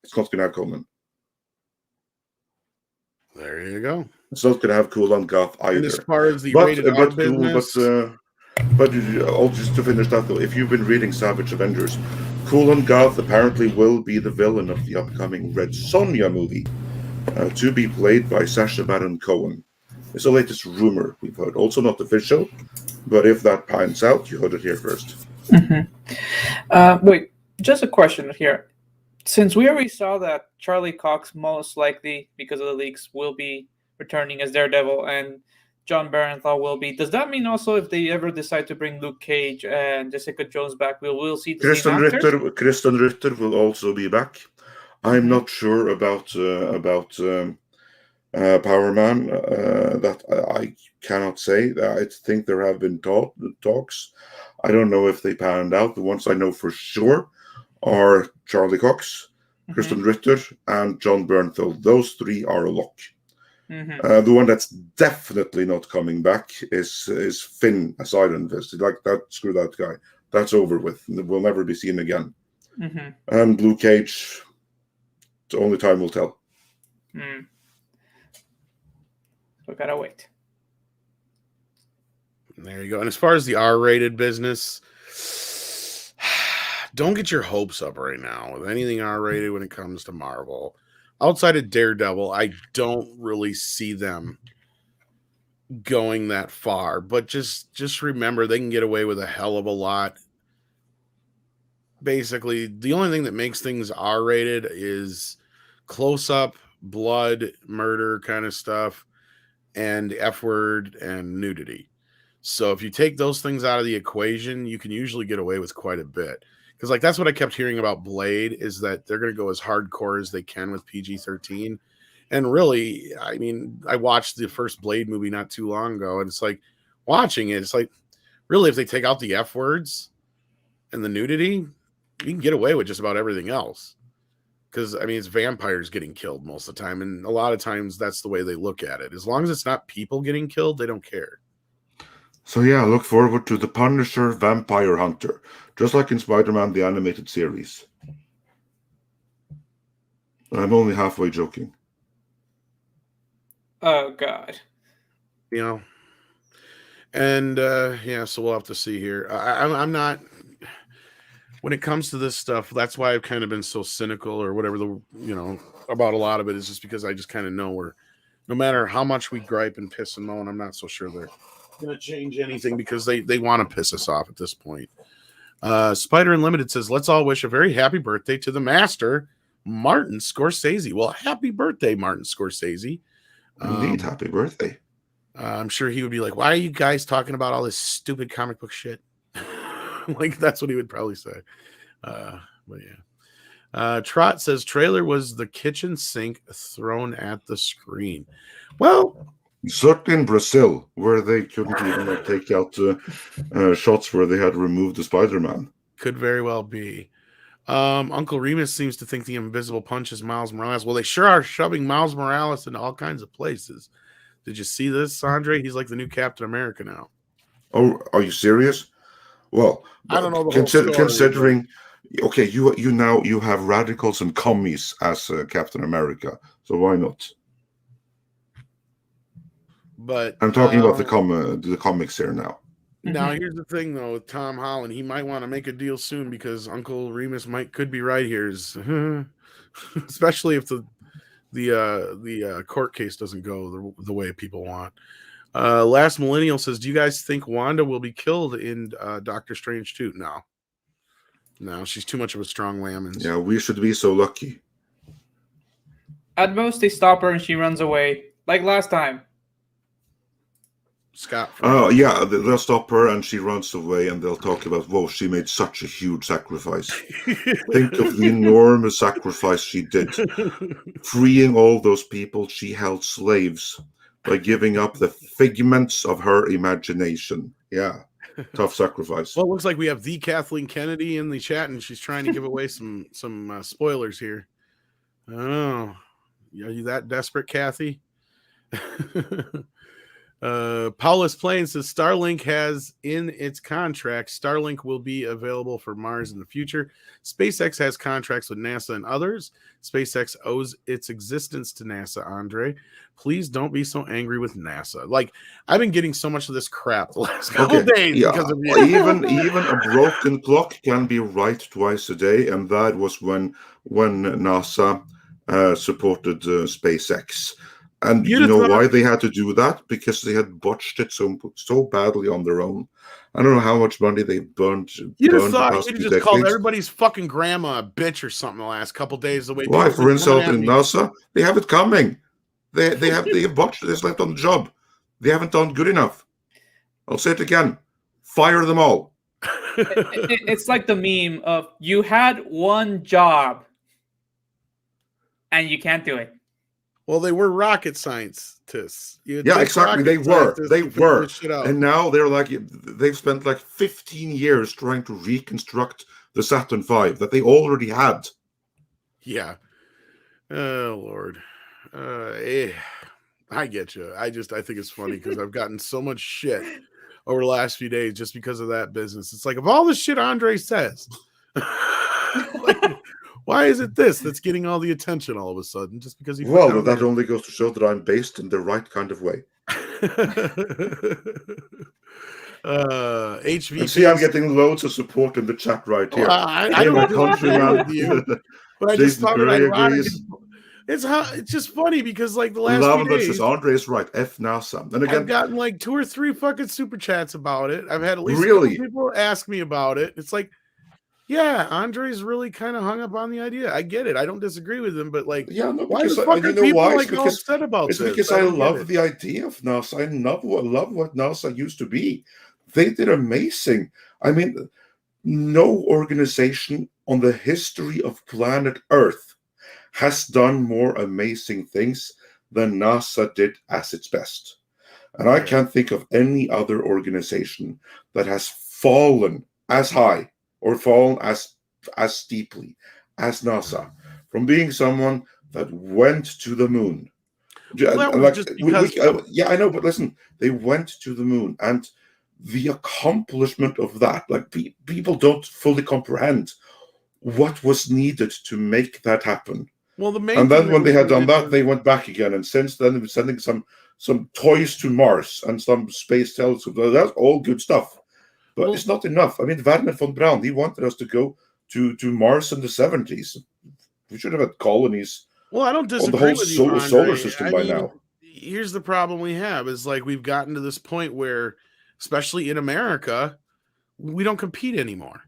it's not going to have Conan. There you go. It's not going to have Kulan Goth either. And as far as the rated R business, but just to finish that though, if you've been reading Savage Avengers, Kulan Goth apparently will be the villain of the upcoming Red Sonja movie, to be played by Sacha Baron Cohen. It's the latest rumor we've heard. Also not official, but if that pans out, you heard it here first. Mm-hmm. Wait, just a question here. Since we already saw that Charlie Cox most likely, because of the leaks, will be returning as Daredevil and Jon Bernthal will be, does that mean also if they ever decide to bring Luke Cage and Jessica Jones back, we'll see the same actors? Kristen Ritter will also be back. I'm not sure about Power Man. That I cannot say. I think there have been talks. I don't know if they panned out. The ones I know for sure are Charlie Cox, Kristen Ritter, and Jon Bernthal. Those three are a lock. The one that's definitely not coming back is Finn as Iron Fist. Like that, screw that guy. That's over with. Will never be seen again. And Luke Cage, the only time will tell. We gotta wait. There you go. And as far as the R-rated business, don't get your hopes up right now with anything R-rated when it comes to Marvel. Outside of Daredevil, I don't really see them going that far. But just remember, they can get away with a hell of a lot. Basically, the only thing that makes things R-rated is close-up, blood, murder kind of stuff, and F-word and nudity. So if you take those things out of the equation, you can usually get away with quite a bit. Because like that's what I kept hearing about Blade, is that they're going to go as hardcore as they can with PG-13. And really, I mean, I watched the first Blade movie not too long ago, and it's like watching it, it's like, really, if they take out the F words and the nudity, you can get away with just about everything else. Because, I mean, it's vampires getting killed most of the time, and a lot of times that's the way they look at it. As long as it's not people getting killed, they don't care. So yeah, look forward to the Punisher Vampire Hunter, just like in Spider-Man the Animated Series. I'm only halfway joking. Oh, God. You know? And, yeah, so we'll have to see here. I'm not... When it comes to this stuff, that's why I've kind of been so cynical or whatever, about a lot of it, is just because I just kind of know where no matter how much we gripe and piss and moan, I'm not so sure they're going to change anything because they want to piss us off at this point. Spider Unlimited says, let's all wish a very happy birthday to the master, Martin Scorsese. Well, happy birthday, Martin Scorsese. Indeed, happy birthday. I'm sure he would be like, why are you guys talking about all this stupid comic book shit? Like, that's what he would probably say. But yeah. Trot says, trailer was the kitchen sink thrown at the screen. Well, certainly in Brazil, where they couldn't even take out shots where they had removed the Spider-Man. Could very well be. Uncle Remus seems to think the invisible punch is Miles Morales. Well, they sure are shoving Miles Morales into all kinds of places. Did you see this, Andre? He's like the new Captain America now. Oh, are you serious? Well, I don't know the whole story, considering, okay, you have radicals and commies as Captain America, so why not? But I'm talking about the comics here now. Now, here's the thing, though, with Tom Holland, he might want to make a deal soon because Uncle Remus could be right here, especially if the court case doesn't go the way people want. Last Millennial says, do you guys think Wanda will be killed in Doctor Strange 2? No, she's too much of a strong lamb. Yeah, we should be so lucky. At most, they stop her and she runs away, like last time. Scott. Oh, yeah, they'll stop her and she runs away and they'll talk about, whoa, she made such a huge sacrifice. Think of the enormous sacrifice she did. Freeing all those people she held slaves by giving up the figments of her imagination. Yeah, tough sacrifice. Well, it looks like we have the Kathleen Kennedy in the chat and she's trying to give away some spoilers here. Oh, are you that desperate, Kathy? Paulus Plain says Starlink has in its contract Starlink will be available for Mars in the future. SpaceX has contracts with NASA and others. SpaceX owes its existence to NASA, Andre. Please don't be so angry with NASA. Like, I've been getting so much of this crap the last couple of days because of you. Even a broken clock can be right twice a day, and that was when NASA supported SpaceX. And you know why they had to do that? Because they had botched it so badly on their own. I don't know how much money they burned. You'd have thought you just called everybody's fucking grandma a bitch or something the last couple of days. The way why for insulting NASA? They have it coming. They have botched it. They slept on the job. They haven't done good enough. I'll say it again. Fire them all. It's like the meme of you had one job and you can't do it. Well, they were rocket scientists. Yeah, exactly. They were. And now they're like, they've spent like 15 years trying to reconstruct the Saturn V that they already had. Yeah. Oh, Lord. I get you. I think it's funny because I've gotten so much shit over the last few days just because of that business. It's like, of all the shit Andre says, like, why is it this that's getting all the attention all of a sudden? Just because he that only goes to show that I'm based in the right kind of way. HV. And see, I'm getting loads of support in the chat right here. Well, I don't know with you, but I just thought it's just funny because like the last few days, says Andre is right. F NASA. And again, I've gotten like 2 or 3 fucking super chats about it. I've had at least a couple people ask me about it. It's like, yeah, Andre's really kind of hung up on the idea. I get it. I don't disagree with him, but like, why the fuck are people all upset about this? It's because I love the idea of NASA. I love what NASA used to be. They did amazing. I mean, no organization on the history of planet Earth has done more amazing things than NASA did as its best. And I can't think of any other organization that has fallen as high or fallen as steeply as NASA, from being someone that went to the moon. Well, yeah, I know, but listen, they went to the moon, and the accomplishment of that, like people don't fully comprehend what was needed to make that happen. Well, and then when they had done that, they went back again, and since then, they've been sending some toys to Mars and some space telescopes. That's all good stuff. But it's not enough. I mean, Werner von Braun, he wanted us to go to Mars in the 70s. We should have had colonies. Well, I don't disagree on the whole solar system by now. Here's the problem we have is like we've gotten to this point where, especially in America, we don't compete anymore.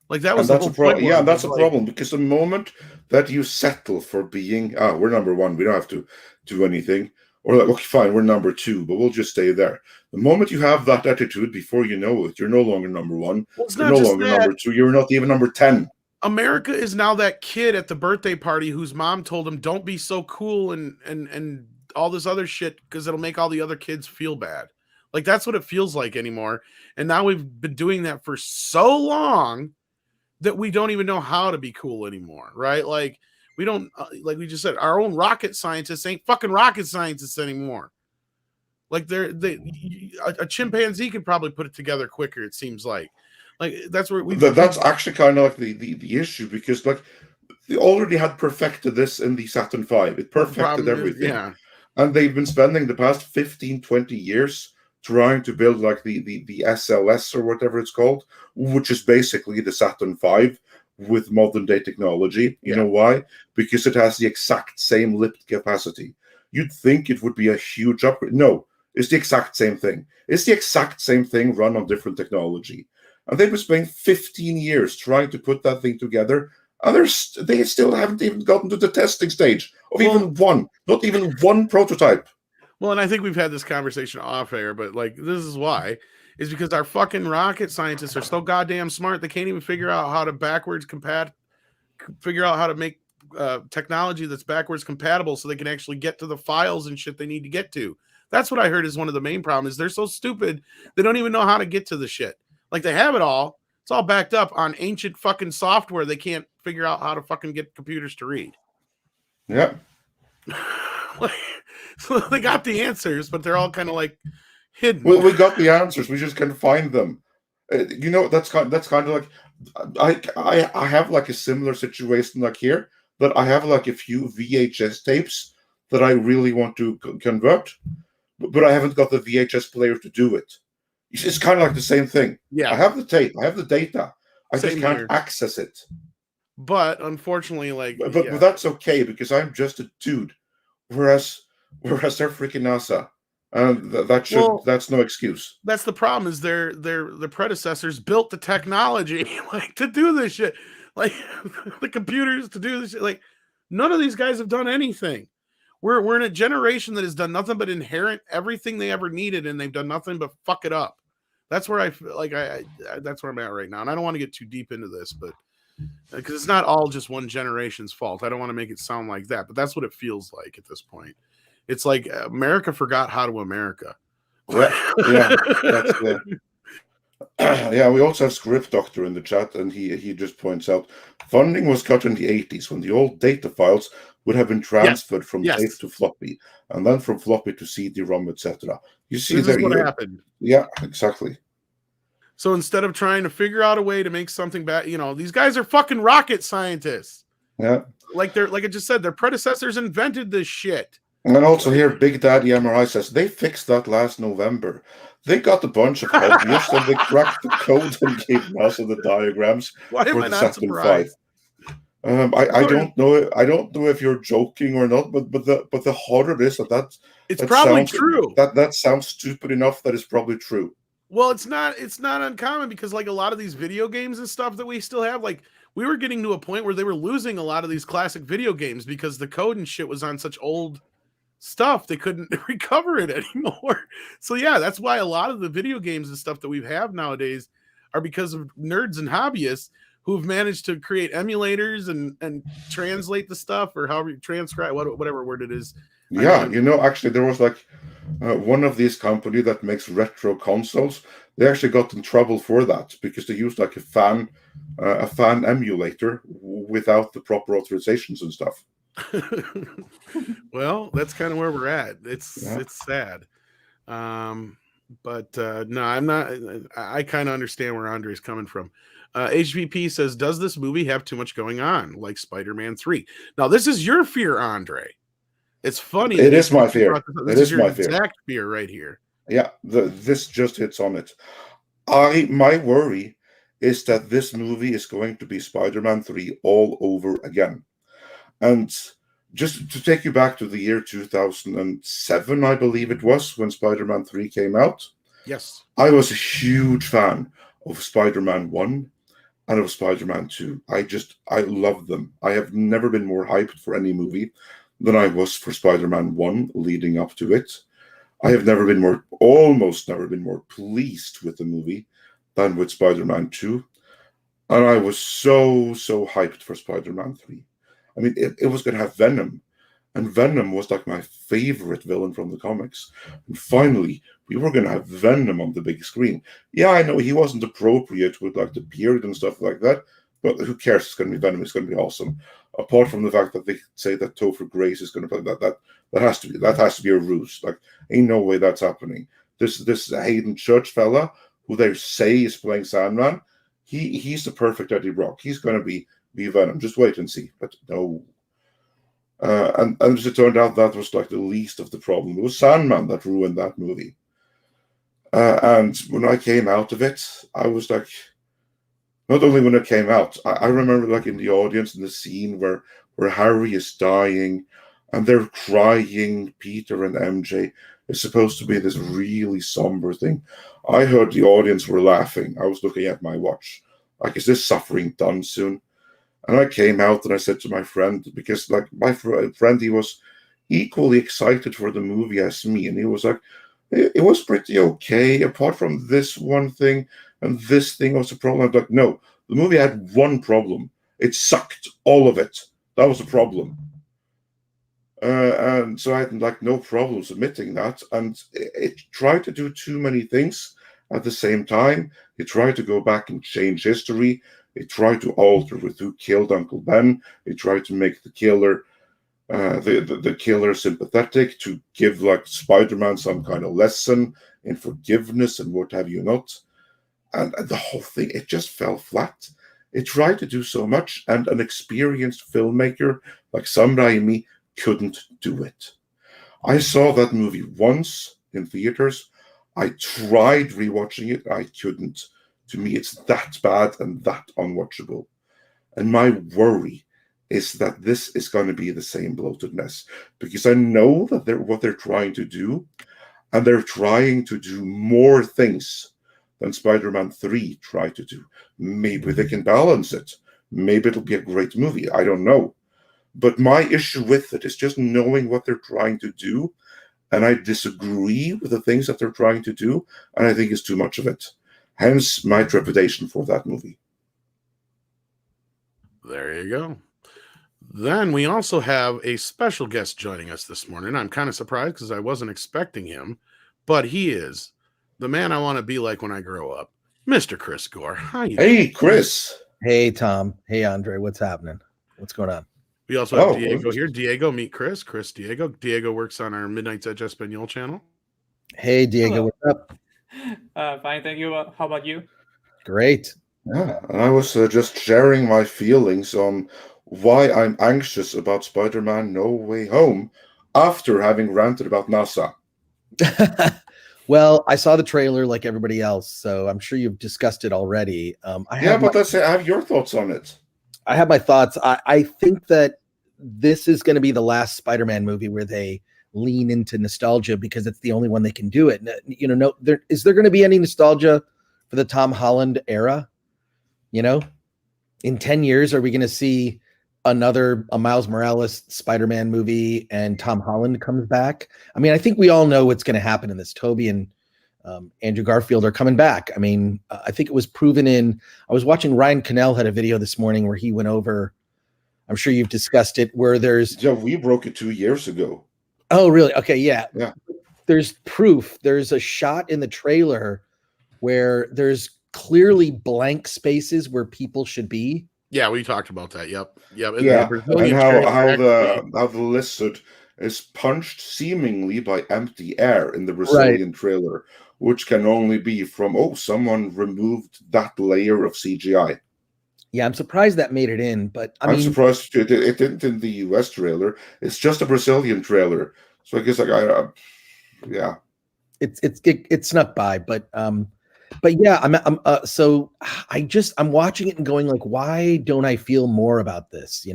Like that was a problem. Yeah, that's a problem because the moment that you settle for being, we're number one, we don't have to do anything. Or like, okay, fine, we're number 2, but we'll just stay there. The moment you have that attitude, before you know it, you're no longer number 1. You're no longer number 2. You're not even number 10. America is now that kid at the birthday party whose mom told him, "Don't be so cool," and all this other shit because it'll make all the other kids feel bad. Like that's what it feels like anymore. And now we've been doing that for so long that we don't even know how to be cool anymore, right? Like. We don't, like we just said, our own rocket scientists ain't fucking rocket scientists anymore. Like a chimpanzee could probably put it together quicker. It seems like that's where That's actually kind of like the issue, because like they already had perfected this in the Saturn V. It But the perfected problem is, everything. yeah. And they've been spending the past 15, 20 years trying to build like the SLS or whatever it's called, which is basically the Saturn V with modern day technology. You Yeah. know why? Because it has the exact same lift capacity. You'd think it would be a huge upgrade. No, it's the exact same thing. It's the exact same thing run on different technology. And they've been spending 15 years trying to put that thing together. And they still haven't even gotten to the testing stage of not even one prototype. Well, and I think we've had this conversation off air, but like this is why, is because our fucking rocket scientists are so goddamn smart they can't even figure out how to figure out how to make technology that's backwards compatible so they can actually get to the files and shit they need to get to. That's what I heard is one of the main problems. Is they're so stupid they don't even know how to get to the shit. Like they have it all. It's all backed up on ancient fucking software they can't figure out how to fucking get computers to read. Yeah. So they got the answers, but they're all kind of like hidden. Well, we got the answers. We just can't find them. That's kind of like I have like a similar situation like here, that I have like a few VHS tapes that I really want to convert, but I haven't got the VHS player to do it. It's kind of like the same thing. Yeah, I have the tape, I have the data, I Same just can't here. access it. But unfortunately, like, But that's okay, because I'm just a dude, whereas they're freaking NASA, and that's no excuse. That's the problem. Is their predecessors built the technology like to do this shit, like the computers to do this shit. Like none of these guys have done anything. We're in a generation that has done nothing but inherit everything they ever needed, and they've done nothing but fuck it up. That's where I feel like that's where I'm at right now, and I don't want to get too deep into this, but because it's not all just one generation's fault. I don't want to make it sound like that, but that's what it feels like at this point. It's like America forgot how to America. Yeah, that's the. Yeah, we also have Script Doctor in the chat, and he just points out funding was cut in the 80s when the old data files would have been transferred from tape to floppy, and then from floppy to CD-ROM, etc. You see, this is what happened. Yeah, exactly. So instead of trying to figure out a way to make something bad, these guys are fucking rocket scientists. Yeah, like I just said, their predecessors invented this shit. And also here, Big Daddy MRI says they fixed that last November. They got a bunch of hobbyists and they cracked the code and gave NASA the diagrams Why am for I the not Saturn surprised? V. I don't know. I don't know if you're joking or not, but the horror is that it's probably sounds, true. That sounds stupid enough that it's probably true. Well, it's not uncommon, because like a lot of these video games and stuff that we still have, like we were getting to a point where they were losing a lot of these classic video games because the code and shit was on such old stuff they couldn't recover it anymore. So yeah, that's why a lot of the video games and stuff that we have nowadays are because of nerds and hobbyists who've managed to create emulators and translate the stuff, or however you transcribe whatever word it is. Yeah, actually there was like one of these companies that makes retro consoles. They actually got in trouble for that because they used like a fan emulator without the proper authorizations and stuff. Well, that's kind of where we're at. It's sad. But no, I'm not. I kind of understand where Andre's coming from. HVP says, does this movie have too much going on, like Spider-Man 3? Now, this is your fear, Andre. It's funny. It is my fear. This is your exact fear right here. Yeah, this just hits on it. My worry is that this movie is going to be Spider-Man 3 all over again. And just to take you back to the year 2007, I believe it was, when Spider-Man 3 came out. Yes. I was a huge fan of Spider-Man 1 and of Spider-Man 2. I love them. I have never been more hyped for any movie than I was for Spider-Man 1 leading up to it. I have almost never been more pleased with the movie than with Spider-Man 2. And I was so hyped for Spider-Man 3. I mean, it was going to have Venom. And Venom was like my favorite villain from the comics. And finally, we were going to have Venom on the big screen. Yeah, I know he wasn't appropriate with like the beard and stuff like that. But who cares? It's going to be Venom. It's going to be awesome. apart from the fact that they say that Topher Grace is going to play that has to be a ruse. Like, ain't no way that's happening. This Hayden Church fella who they say is playing Sandman, he's the perfect Eddie Brock. He's going to be Venom. Just wait and see. But no. And as it turned out, that was like the least of the problem. It was Sandman that ruined that movie. And when I came out of it, I was like, not only when it came out, I remember like in the audience in the scene where Harry is dying and they're crying, Peter and MJ. It's supposed to be this really somber thing. I heard the audience were laughing. I was looking at my watch. Like, is this suffering done soon? And I came out and I said to my friend, because like my friend, he was equally excited for the movie as me. And he was like, it was pretty okay, apart from this one thing. And this thing was a problem. I'm like, no, the movie had one problem. It sucked, all of it. That was the problem. And so I had like no problems admitting that. And it tried to do too many things at the same time. It tried to go back and change history. It tried to alter with who killed Uncle Ben. It tried to make the killer, the killer sympathetic, to give like Spider-Man some kind of lesson in forgiveness and what have you not. And the whole thing, it just fell flat. It tried to do so much, and an experienced filmmaker like Sam Raimi couldn't do it. I saw that movie once in theaters. I tried rewatching it. I couldn't. To me, it's that bad and that unwatchable. And my worry is that this is going to be the same bloated mess, because I know that what they're trying to do, and they're trying to do more things than Spider-Man 3 tried to do. Maybe they can balance it. Maybe it'll be a great movie. I don't know. But my issue with it is just knowing what they're trying to do, and I disagree with the things that they're trying to do, and I think it's too much of it. Hence my trepidation for that movie. There you go. Then we also have a special guest joining us this morning. I'm kind of surprised because I wasn't expecting him, but he is the man I want to be like when I grow up, Mr. Chris Gore. Hi. Hey, Chris. Hey, Tom. Hey, Andre. What's happening? What's going on? We also have Diego here. Diego, meet Chris. Chris Diego. Diego works on our Midnight's Edge Espanol channel. Hey, Diego. Hello. What's up? Fine, thank you. How about you? Great. Yeah, and I was just sharing my feelings on why I'm anxious about Spider-Man No Way Home after having ranted about NASA. Well, I saw the trailer like everybody else, so I'm sure you've discussed it already. I have your thoughts on it. I have my thoughts. I think that this is going to be the last Spider-Man movie where they lean into nostalgia, because it's the only one they can do it. Is there going to be any nostalgia for the Tom Holland era? In 10 years, are we going to see a Miles Morales Spider-Man movie and Tom Holland comes back? I mean, I think we all know what's going to happen in this. Tobey and Andrew Garfield are coming back. I mean, I think it was proven I was watching Ryan Cannell had a video this morning where he went over, I'm sure you've discussed it, where we broke it 2 years ago. Oh, really? Okay. Yeah. There's proof. There's a shot in the trailer where there's clearly blank spaces where people should be. Yeah, we talked about that. Yep. And how the lizard is punched seemingly by empty air in the Brazilian trailer, which can only be from, someone removed that layer of CGI. Yeah, I'm surprised that made it in, but I'm surprised it didn't in the US trailer. It's just a Brazilian trailer, so I guess it snuck by, but yeah, I'm watching it and going like, why don't I feel more about this?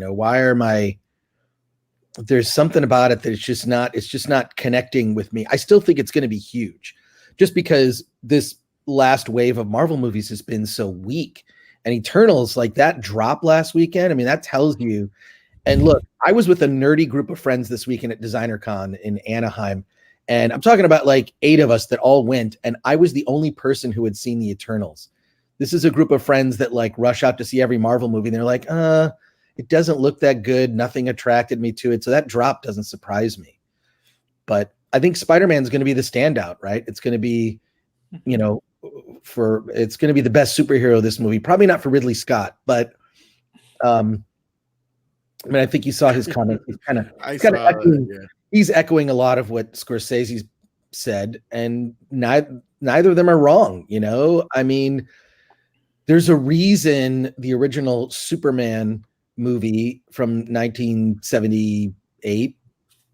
There's something about it that it's just not connecting with me. I still think it's going to be huge, just because this last wave of Marvel movies has been so weak. And Eternals, like that drop last weekend, I mean, that tells you. And look, I was with a nerdy group of friends this weekend at Designer Con in Anaheim, and I'm talking about like 8 of us that all went, and I was the only person who had seen the Eternals. This is a group of friends that like rush out to see every Marvel movie, and they're like, it doesn't look that good. Nothing attracted me to it. So that drop doesn't surprise me. But I think Spider-Man is going to be the standout, right? It's going to be, it's going to be the best superhero of this movie. Probably not for Ridley Scott, but I mean, I think you saw his comment. He's kind of I saw echoing, yeah. he's echoing a lot of what Scorsese's said, and neither of them are wrong. You know, I mean, there's a reason the original Superman movie from 1978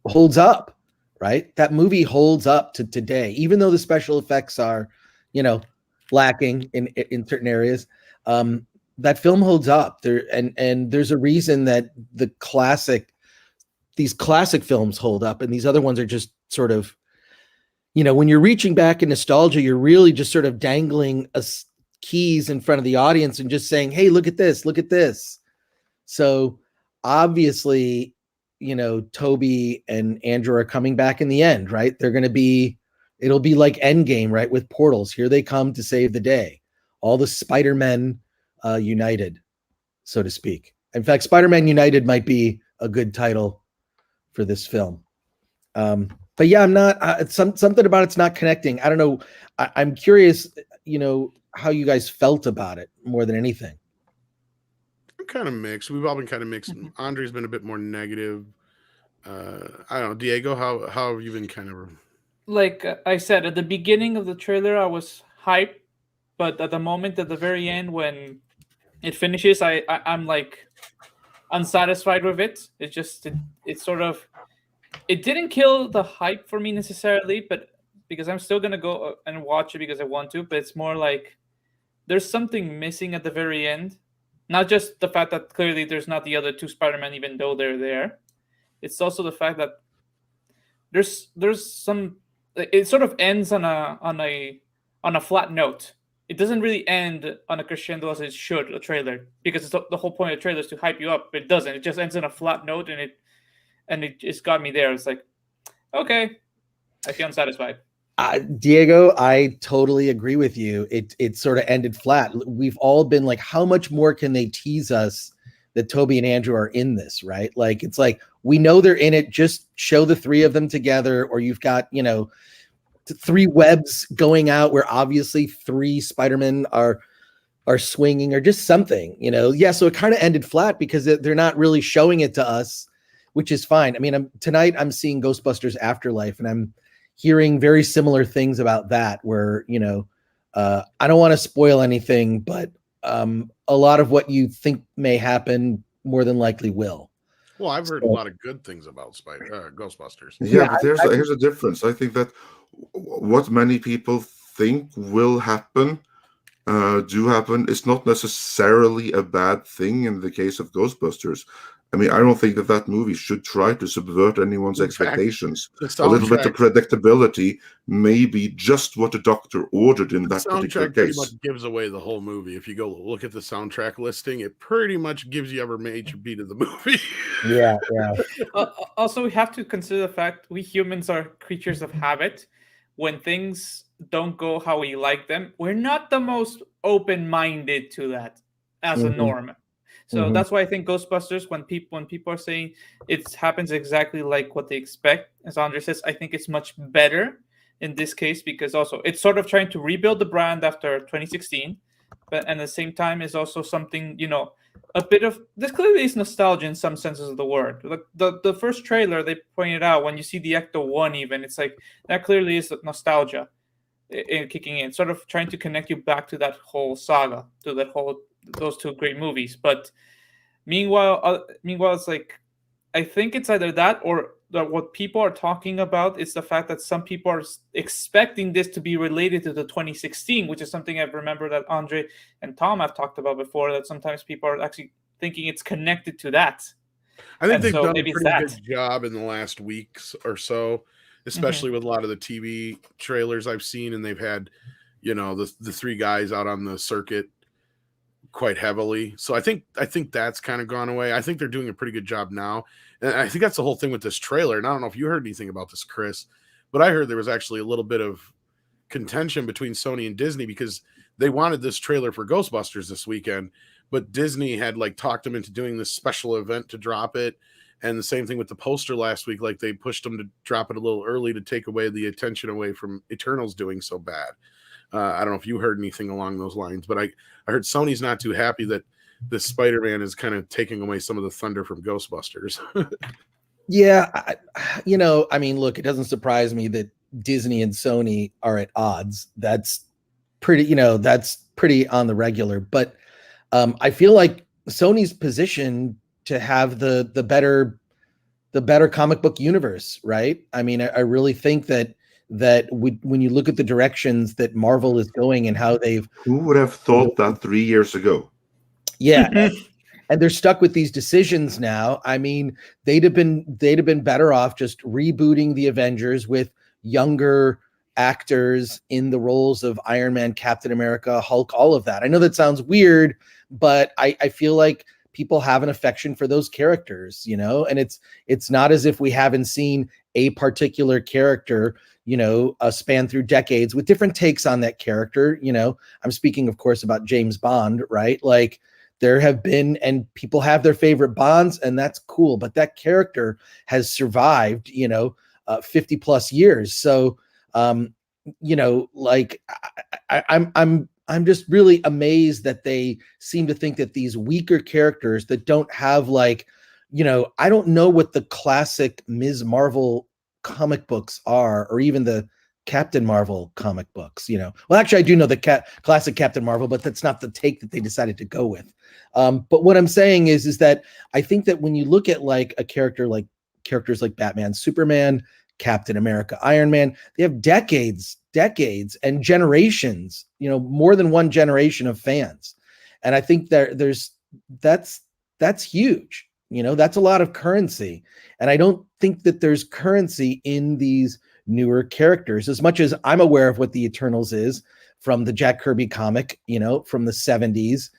holds up, right? That movie holds up to today, even though the special effects are, you know, lacking in certain areas. That film holds up there, and there's a reason that these classic films hold up, and these other ones are just sort of, you know, when you're reaching back in nostalgia, you're really just sort of dangling keys in front of the audience and just saying, hey, look at this, look at this. So obviously, you know, Toby and Andrew are coming back in the end, right? It'll be like Endgame, right? With portals. Here they come to save the day. All the Spider-Men united, so to speak. In fact, Spider-Man United might be a good title for this film. But yeah, I'm not, something about it's not connecting. I don't know. I'm curious, you know, how you guys felt about it more than anything. I'm kind of mixed. We've all been kind of mixed. Andre's been a bit more negative. I don't know, Diego, how have you been kind of? Like I said at the beginning of the trailer, I was hyped, but at the moment, at the very end, when it finishes, I'm like unsatisfied with it. It just it sort of, it didn't kill the hype for me necessarily, but because I'm still gonna go and watch it because I want to. But it's more like there's something missing at the very end. Not just the fact that clearly there's not the other two Spider-Man, even though they're there. It's also the fact that there's some. It sort of ends on a flat note. It doesn't really end on a crescendo as it should, a trailer, because it's the whole point of the trailer is to hype you up. But it doesn't. It just ends on a flat note, and it just got me there. It's like, okay, I feel unsatisfied. Diego, I totally agree with you. It sort of ended flat. We've all been like, how much more can they tease us that Toby and Andrew are in this, right? Like, it's like, we know they're in it. Just show the three of them together, or you've got, you know, three webs going out where obviously three Spider-Men are swinging, or just something, you know? Yeah, so it kind of ended flat because they're not really showing it to us, which is fine. I mean, tonight I'm seeing Ghostbusters Afterlife, and I'm hearing very similar things about that, where, you know, I don't want to spoil anything, but a lot of what you think may happen more than likely will. Well, I've heard a lot of good things about Ghostbusters. Yeah, but here's a difference. I think that what many people think will happen, do happen, is not necessarily a bad thing in the case of Ghostbusters. I mean, I don't think that movie should try to subvert anyone's expectations. A little bit of predictability may be just what the doctor ordered in that particular case. Pretty much case. gives away the whole movie. If you go look at the soundtrack listing, it pretty much gives you every major beat of the movie. Yeah. Also, we have to consider the fact we humans are creatures of habit. When things don't go how we like them, we're not the most open-minded to that as a norm. So that's why I think Ghostbusters, when people are saying it happens exactly like what they expect, as Andre says, I think it's much better in this case, because also it's sort of trying to rebuild the brand after 2016, but at the same time is also something, you know, a bit of, this clearly is nostalgia in some senses of the word. Like the first trailer, they pointed out, when you see the Ecto 1 even, it's like, that clearly is nostalgia kicking in, sort of trying to connect you back to that whole saga, to those two great movies. But meanwhile, it's like, I think it's either that or what people are talking about is the fact that some people are expecting this to be related to the 2016, which is something I've remembered that Andre and Tom have talked about before, that sometimes people are actually thinking it's connected to that. I think they've done a pretty good job in the last weeks or so, especially with a lot of the TV trailers I've seen, and they've had, you know, the three guys out on the circuit quite heavily. So I think that's kind of gone away. I think they're doing a pretty good job now. And I think that's the whole thing with this trailer. And I don't know if you heard anything about this, Chris, but I heard there was actually a little bit of contention between Sony and Disney because they wanted this trailer for Ghostbusters this weekend, but Disney had like talked them into doing this special event to drop it. And the same thing with the poster last week. Like they pushed them to drop it a little early to take away the attention away from Eternals doing so bad. I don't know if you heard anything along those lines, but I heard Sony's not too happy that this Spider-Man is kind of taking away some of the thunder from Ghostbusters. Yeah, I mean, look, it doesn't surprise me that Disney and Sony are at odds. That's pretty, that's pretty on the regular. But I feel like Sony's position to have the better comic book universe, right? I mean, I really think that when you look at the directions that Marvel is going and how they've, Who would have thought that 3 years ago? yeah. And they're stuck with these decisions now. I mean, they'd have been better off just rebooting the Avengers with younger actors in the roles of Iron Man, Captain America, Hulk, all of that. I know that sounds weird, but I feel like people have an affection for those characters, and it's not as if we haven't seen a particular character, span through decades with different takes on that character. I'm speaking, of course, about James Bond, right? Like, there have been, and people have their favorite Bonds, and that's cool. But that character has survived, 50 plus years. So, like I'm just really amazed that they seem to think that these weaker characters that don't have I don't know what the classic Ms. Marvel comic books are, or even the Captain Marvel comic books, Well, actually, I do know the classic Captain Marvel, but that's not the take that they decided to go with. But what I'm saying is that I think that when you look at like a character like characters like Batman, Superman, Captain America, Iron Man, they have decades and generations, more than one generation of fans. And I think that's huge. That's a lot of currency. And I don't think that there's currency in these newer characters as much as I'm aware of what the Eternals is from the Jack Kirby comic, from the 70s.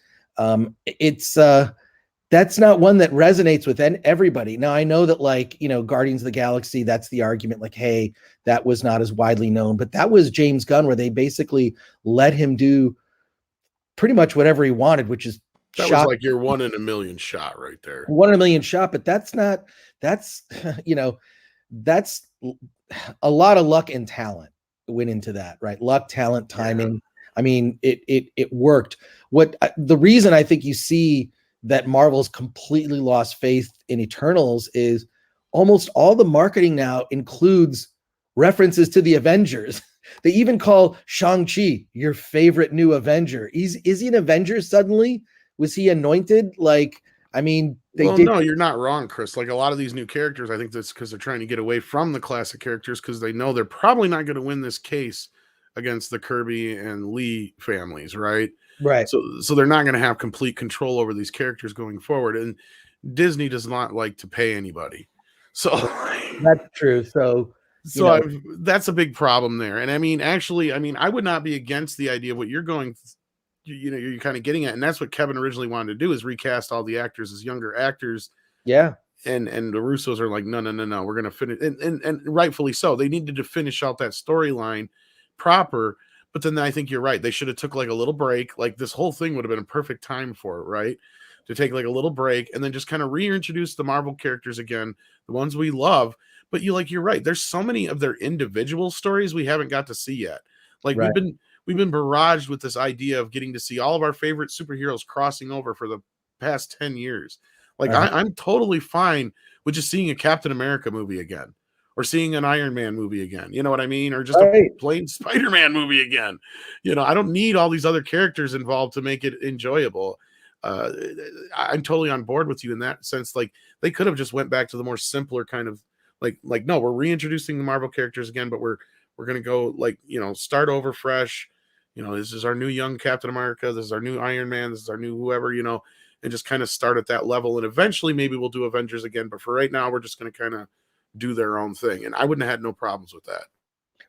That's not one that resonates with everybody. Now, I know that Guardians of the Galaxy, that's the argument, like, hey, that was not as widely known, but that was James Gunn, where they basically let him do pretty much whatever he wanted, which is That was like your 1 in a million shot right there. 1 in a million shot, but that's that's a lot of luck and talent went into that, right? Luck, talent, timing. Yeah. I mean, it worked. The reason I think you see that Marvel's completely lost faith in Eternals is almost all the marketing now includes references to the Avengers. They even call Shang-Chi your favorite new Avenger. Is he an Avenger suddenly? Was he anointed? No, you're not wrong, Chris. Like, a lot of these new characters, I think that's because they're trying to get away from the classic characters because they know they're probably not going to win this case against the Kirby and Lee families, right? Right. So they're not going to have complete control over these characters going forward. And Disney does not like to pay anybody. So that's true. So that's a big problem there. And I mean, I would not be against the idea of what you're going, you're kind of getting at. And that's what Kevin originally wanted to do, is recast all the actors as younger actors. Yeah. And the Russos are like, no, we're going to finish. And rightfully so. They needed to finish out that storyline proper. But then I think you're right. They should have took like a little break. Like, this whole thing would have been a perfect time for it, right? To take like a little break and then just kind of reintroduce the Marvel characters again, the ones we love. But you're right. There's so many of their individual stories we haven't got to see yet. Like, right. We've been barraged with this idea of getting to see all of our favorite superheroes crossing over for the past 10 years. Like, I'm totally fine with just seeing a Captain America movie again, or seeing an Iron Man movie again. You know what I mean? Or just a plain Spider-Man movie again. I don't need all these other characters involved to make it enjoyable. I'm totally on board with you in that sense. Like, they could have just went back to the more simpler kind of like, no, we're reintroducing the Marvel characters again, but we're going to go start over fresh. This is our new young Captain America. This is our new Iron Man. This is our new whoever, and just kind of start at that level. And eventually maybe we'll do Avengers again. But for right now, we're just going to kind of do their own thing. And I wouldn't have had no problems with that.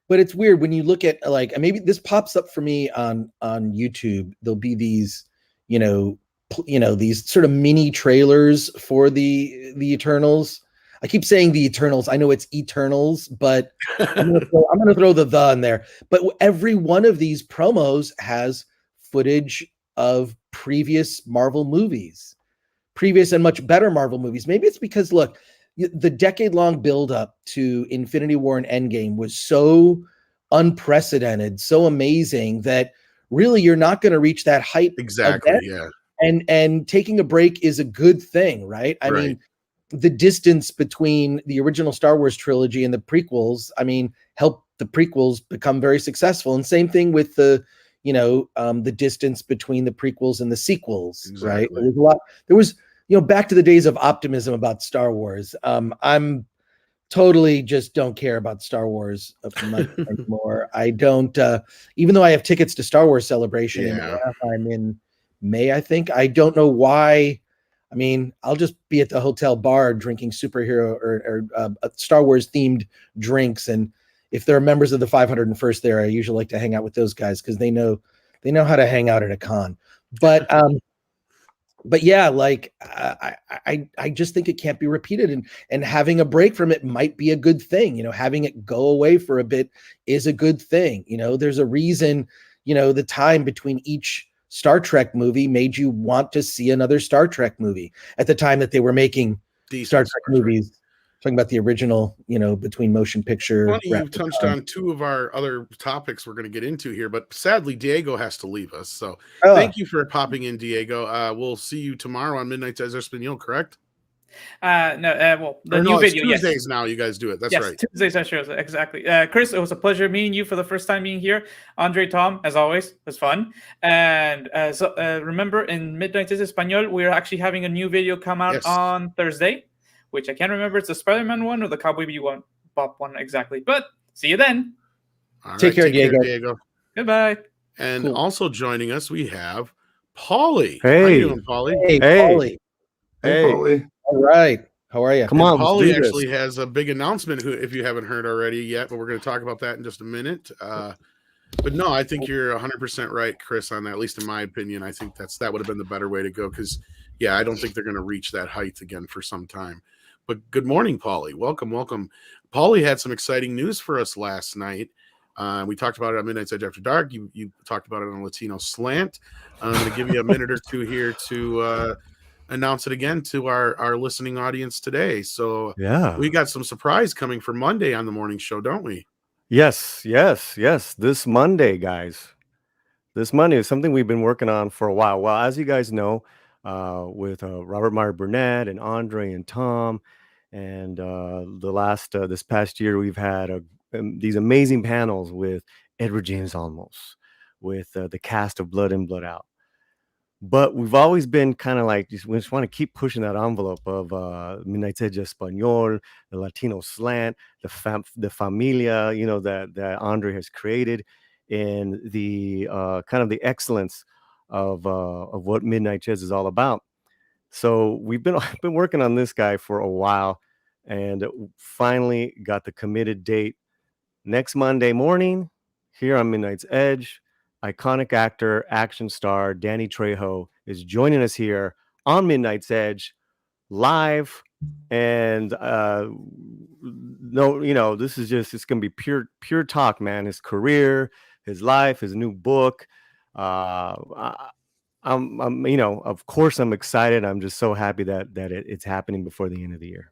But it's weird when you look at, maybe this pops up for me on YouTube. There'll be these, these sort of mini trailers for the Eternals. I keep saying the Eternals. I know it's Eternals, but I'm going to throw the in there. But every one of these promos has footage of previous Marvel movies, previous and much better Marvel movies. Maybe it's because, look, the decade-long build-up to Infinity War and Endgame was so unprecedented, so amazing that really you're not going to reach that hype. Exactly, again. yeah. and taking a break is a good thing, right? I Right. mean, the distance between the original Star Wars trilogy and the prequels, I mean, helped the prequels become very successful. And same thing with the, the distance between the prequels and the sequels, right? Exactly. There was, back to the days of optimism about Star Wars. I'm totally just don't care about Star Wars much anymore. I don't, even though I have tickets to Star Wars Celebration in Yeah. Anaheim in May, I think. I don't know why. I mean, I'll just be at the hotel bar drinking superhero or Star Wars themed drinks, and if there are members of the 501st there, I usually like to hang out with those guys because they know how to hang out at a con. But yeah, like I just think it can't be repeated, and having a break from it might be a good thing. Having it go away for a bit is a good thing. There's a reason. The time between each Star Trek movie made you want to see another Star Trek movie at the time that they were making Star Trek movies. Talking about the original, between motion picture. Funny, you've touched on two of our other topics we're going to get into here, but sadly, Diego has to leave us. So thank you for popping in, Diego. We'll see you tomorrow on Midnight's Espanol, correct? Well, the new video, Tuesdays yes. Now you guys do it. That's yes, right. Tuesdays I shows exactly. Chris, it was a pleasure meeting you for the first time being here. Andre, Tom, as always, it was fun. And remember, in Midnight's Espanol, we're actually having a new video come out on Thursday, which I can't remember. It's the Spider-Man one or the Cowboy Bebop one exactly. But see you then. All Take right, care, Diego. Goodbye. And also joining us, we have Paulie. Hey. How you doing, Paulie? Hey, Paulie. Hey, Paulie. All right. How are you? Come on, let's Paulie do this. actually has a big announcement, if you haven't heard already yet, but we're going to talk about that in just a minute. But no, I think you're 100% right, Chris, on that, at least in my opinion. I think that would have been the better way to go because, yeah, I don't think they're going to reach that height again for some time. But good morning, Paulie. Welcome. Paulie had some exciting news for us last night. We talked about it on Midnight's Edge After Dark. You talked about it on Latino Slant. I'm going to give you a minute or two here to announce it again to our listening audience today. So Yeah, we got some surprise coming for Monday on the morning show, don't we? yes. This Monday, guys. This Monday is something we've been working on for a while. Well, as you guys know, with Robert Meyer Burnett and Andre and Tom, and this past year we've had these amazing panels with Edward James Olmos, with the cast of Blood In, Blood Out. But we've always been kind of like, we just want to keep pushing that envelope of Midnight's Edge Espanol, the Latino Slant, the Familia, that Andre has created, and the kind of the excellence of what Midnight Edge is all about. So we've been working on this guy for a while, and finally got the committed date next Monday morning here on Midnight's Edge. Iconic actor, action star Danny Trejo is joining us here on Midnight's Edge live. And this is it's gonna be pure talk, man. His career, his life, his new book. I'm of course I'm excited. I'm just so happy that it's happening before the end of the year.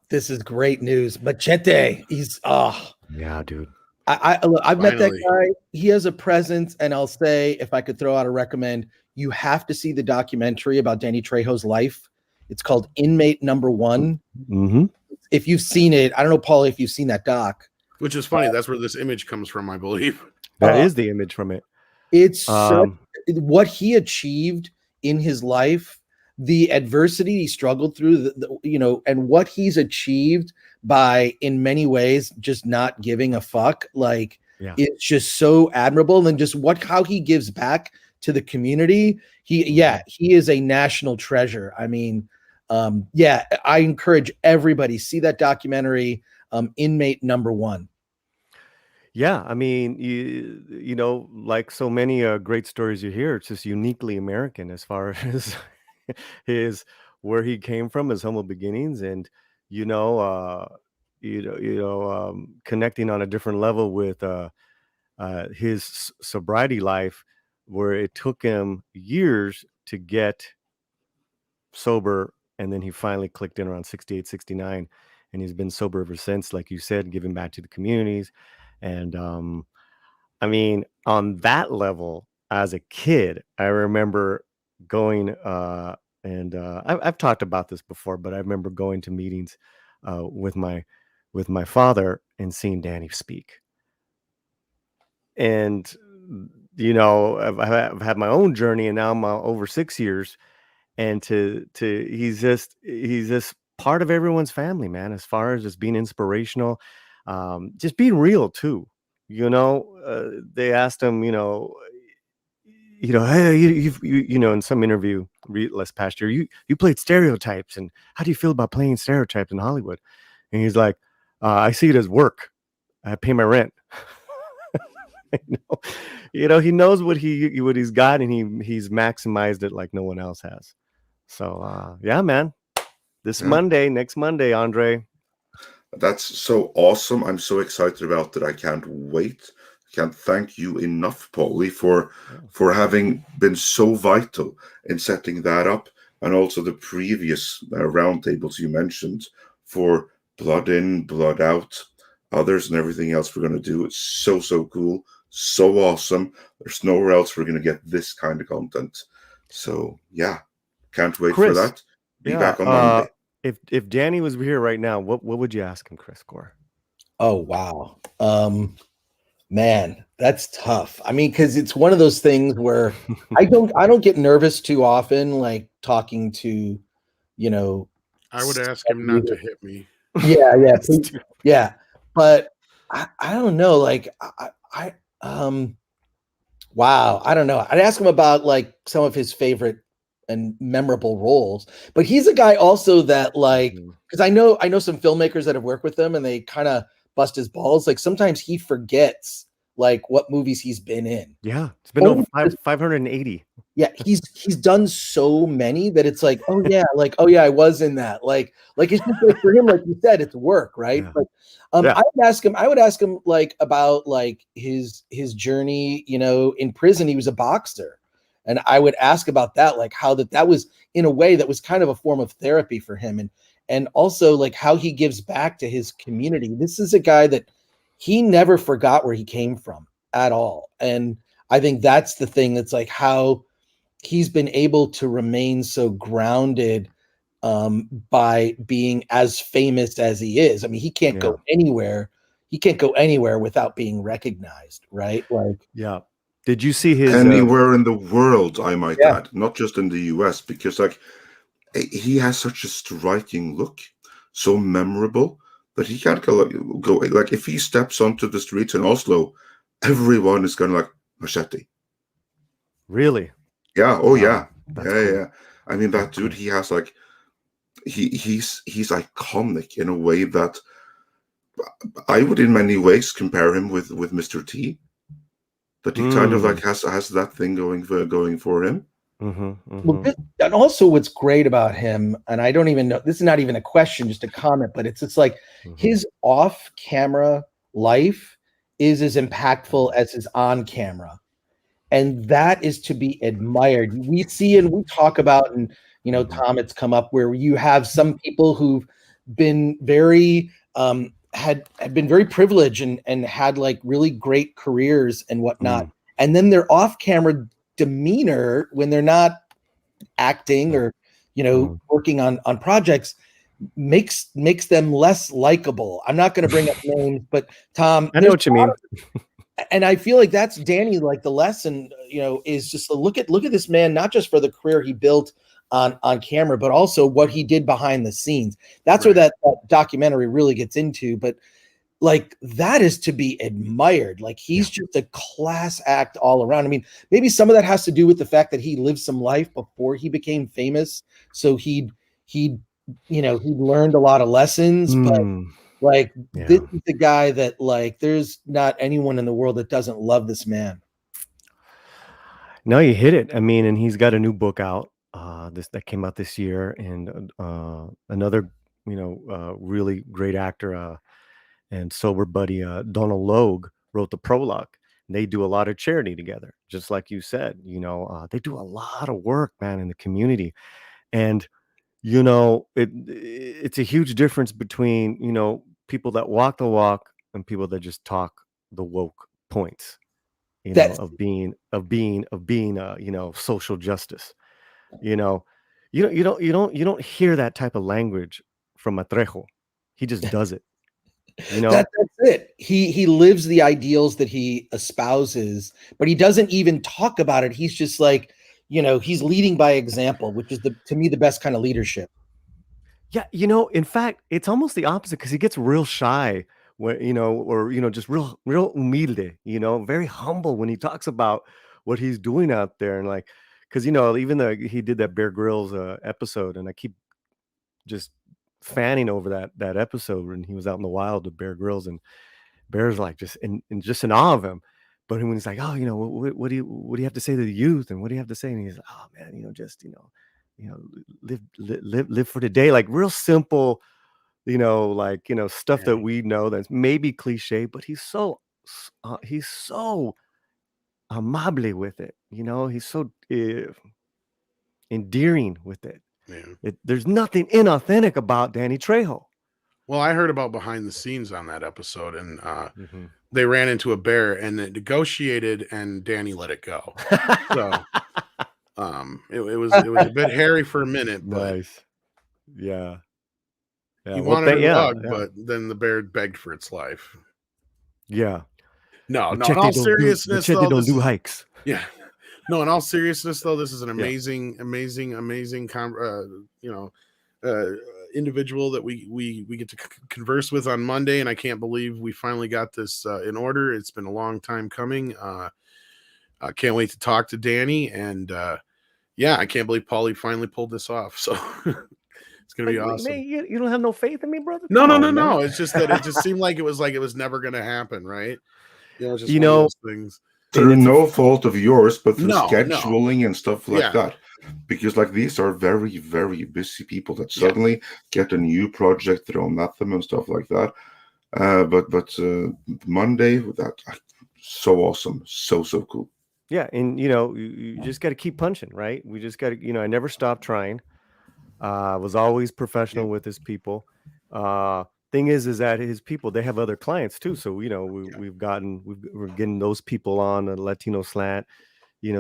This is great news. Machete, he's yeah, dude. I've met that guy. He has a presence, and I'll say, if I could throw out a recommend, you have to see the documentary about Danny Trejo's life. It's called Inmate Number One. Mm-hmm. If you've seen it, I don't know, Paul, if you've seen that doc. Which is funny. That's where this image comes from, I believe. That is the image from it. It's what he achieved in his life, the adversity he struggled through, and what he's achieved by, in many ways, just not giving a fuck. Like, it's just so admirable. And just how he gives back to the community. He is a national treasure. I mean, I encourage everybody, see that documentary, Inmate Number One. Yeah, I mean, like so many great stories you hear, it's just uniquely American as far as where he came from, his humble beginnings, and connecting on a different level with his sobriety life, where it took him years to get sober, and then he finally clicked in around 68, 69, and he's been sober ever since, like you said, giving back to the communities. And I mean, on that level, as a kid, I remember going I've talked about this before, but I remember going to meetings with my father and seeing Danny speak. And I've had my own journey, and now I'm over 6 years, and he's just part of everyone's family, man, as far as just being inspirational, just being real too. They asked him, hey, in some interview last past year, you played stereotypes, and how do you feel about playing stereotypes in Hollywood? And he's like, I see it as work. I pay my rent. He knows what he's got, and he's maximized it like no one else has. So yeah, man, next Monday, Andre. That's so awesome. I'm so excited about it. I can't wait. I can't thank you enough, Paulie, for having been so vital in setting that up, and also the previous roundtables you mentioned for Blood In, Blood Out, others, and everything else we're going to do. It's so cool, so awesome. There's nowhere else we're going to get this kind of content. So yeah, can't wait Chris, for that. Be back on Monday. If Danny was here right now, what would you ask him, Chris Gore? Oh wow, man, that's tough. I mean, because it's one of those things where I don't get nervous too often, like talking to, I would ask him not to hit me. Yeah, yeah. But I don't know. Like wow, I don't know. I'd ask him about like some of his favorite and memorable roles. But he's a guy also that like, because I know some filmmakers that have worked with him, and they kind of bust his balls. Like sometimes he forgets like what movies he's been in. Yeah, it's been over 580. Yeah, he's done so many that it's like, oh yeah, I was in that. Like it's just like for him, like you said, it's work, right? Yeah. But I would ask him like about like his journey, in prison. He was a boxer. And I would ask about that, like how that was in a way that was kind of a form of therapy for him. And also like how he gives back to his community. This is a guy that he never forgot where he came from at all. And I think that's the thing, that's like how he's been able to remain so grounded by being as famous as he is. I mean, he can't go anywhere. He can't go anywhere without being recognized, right? Like, yeah. Did you see his anywhere in the world? I might add, not just in the US, because like he has such a striking look, so memorable that he can't go like if he steps onto the streets in Oslo, everyone is going like Machete. Really? Yeah. Oh yeah. That's Yeah. cool. Yeah. I mean, that dude, he has like he's iconic in a way that I would in many ways compare him with Mr. T. But he kind of like has that thing going for him. Well, and also what's great about him, and I don't even know, this is not even a question, just a comment, but it's like his off-camera life is as impactful as his on-camera, and that is to be admired. We see and we talk about, and Tom, it's come up where you have some people who've been very had been very privileged and had like really great careers and whatnot, and then their off-camera demeanor when they're not acting or working on projects makes them less likable. I'm not going to bring up names, but Tom, I know what you mean. And I feel like that's Danny. Like the lesson, is just to look at this man, not just for the career he built on camera, but also what he did behind the scenes. That's where that documentary really gets into. But like that is to be admired. Like he's just a class act all around. I mean, maybe some of that has to do with the fact that he lived some life before he became famous. So he learned a lot of lessons, but like this is the guy that like there's not anyone in the world that doesn't love this man. No, you hit it. I mean, and he's got a new book out that came out this year, and another really great actor and sober buddy Donald Logue wrote the prologue. They do a lot of charity together, just like you said. They do a lot of work, man, in the community, and it's a huge difference between people that walk the walk and people that just talk the woke points, of being social justice. You know, you don't hear that type of language from Matrejo. He just does it. You know, That's it. He lives the ideals that he espouses, but he doesn't even talk about it. He's just like, he's leading by example, which is to me the best kind of leadership. yeah, in fact, it's almost the opposite because he gets real shy when, or just real humilde, very humble when he talks about what he's doing out there. And like, because even though he did that Bear Grylls episode, and I keep just fanning over that episode when he was out in the wild with Bear Grylls, and Bear's like just in awe of him. But when he's like, oh, what do you have to say to the youth, and what do you have to say? And he's like, oh man, just live for today, like real simple, stuff that we know that's maybe cliche, but he's so amable with it. He's so endearing with it. Yeah. There's nothing inauthentic about Danny Trejo. Well, I heard about behind the scenes on that episode, and they ran into a bear and it negotiated, and Danny let it go. So it was a bit hairy for a minute, but Nice. Yeah. he wanted a dog, but then the bear begged for its life. Yeah. No, in all seriousness, though, don't do hikes. Yeah. No, in all seriousness, though, this is an amazing, individual that we get to converse with on Monday, and I can't believe we finally got this in order. It's been a long time coming. I can't wait to talk to Danny, and I can't believe Paulie finally pulled this off. So it's gonna be awesome. Man, you don't have no faith in me, brother? No. It's just that it just seemed like it was never gonna happen, right? It's just one of those things. Through no fault of yours, but through No. scheduling and stuff like that. Because like these are very, very busy people that suddenly get a new project thrown at them and stuff like that. But Monday, that so awesome, so cool. Yeah, and you just got to keep punching, right? We just got to, I never stopped trying. Was always professional with his people. Thing is that his people, they have other clients too. So we're getting those people on a Latino slant.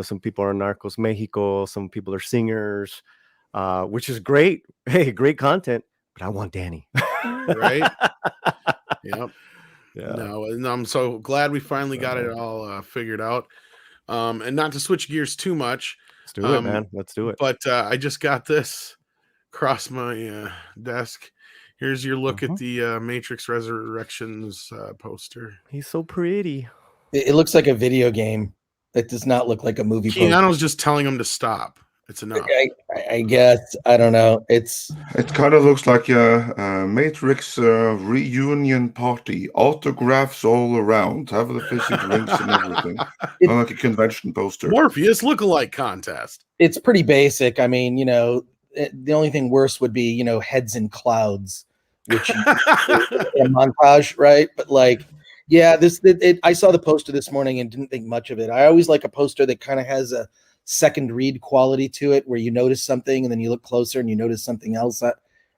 Some people are Narcos Mexico, some people are singers, which is great. Hey, great content. But I want Danny. Right? Yep. Yeah. No, and I'm so glad we finally got it all figured out. And not to switch gears too much. Let's do it, man. Let's do it. But I just got this across my desk. Here's your look at the Matrix Resurrections poster. He's so pretty. It looks like a video game. It does not look like a movie. Keanu's just telling him to stop. It's enough. I guess. I don't know. It kind of looks like a Matrix reunion party. Autographs all around. Have the fizzy drinks and everything. Like a convention poster. Morpheus lookalike contest. It's pretty basic. I mean, the only thing worse would be, heads in clouds, which a montage, right? But like, yeah, I saw the poster this morning and didn't think much of it. I always like a poster that kind of has a second read quality to it, where you notice something and then you look closer and you notice something else. I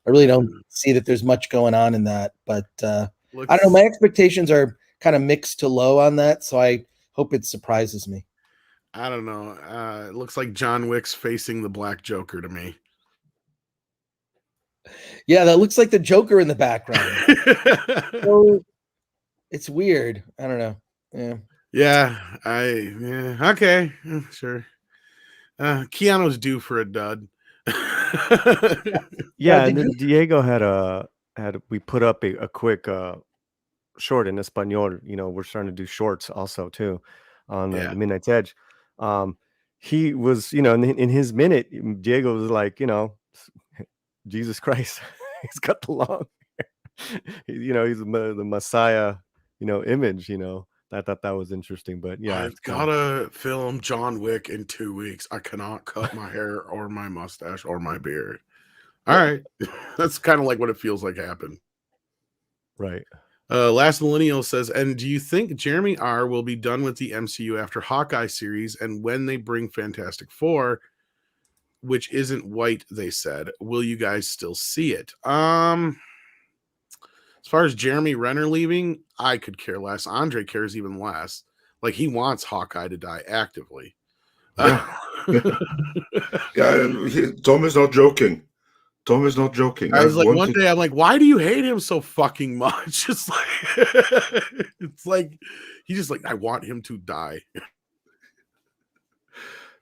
really don't see that there's much going on in that, but I don't know. My expectations are kind of mixed to low on that, so I hope it surprises me. I don't know. It looks like John Wick's facing the Black Joker to me. Yeah, that looks like the Joker in the background. So it's weird. I don't know. Okay, sure. Keanu's due for a dud. Yeah, and then Diego had we put up a quick short in Espanol. We're starting to do shorts also too on the Midnight's Edge. He was, in his minute, Diego was like, Jesus Christ, he's got the long hair. He's the Messiah, image, I thought that was interesting, but yeah. I've got to film John Wick in 2 weeks. I cannot cut my hair or my mustache or my beard. All right. That's kind of like what it feels like happened. Right. Last Millennial says, and do you think Jeremy R will be done with the MCU after Hawkeye series, and when they bring Fantastic Four, which isn't white, they said, will you guys still see it? As far as Jeremy Renner leaving, I could care less. Andre cares even less. Like, he wants Hawkeye to die actively. Yeah. Yeah, Tom is not joking. Tom is not joking. I was like, one day I'm like, why do you hate him so fucking much? It's like he's just like, I want him to die.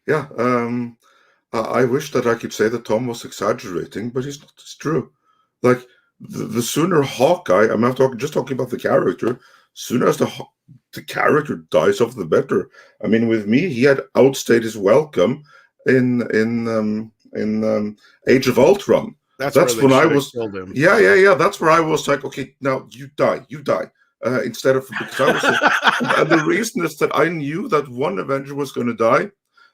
Yeah, I wish that I could say that Tom was exaggerating, but he's not. It's true. Like the sooner Hawkeye, I'm not just talking about the character. Sooner as the character dies off, the better. I mean, with me, he had outstayed his welcome in Age of Ultron. That's when I was. Killed him. Yeah. That's where I was like, okay, now you die. Instead of, because I was, and the reason is that I knew that one Avenger was going to die,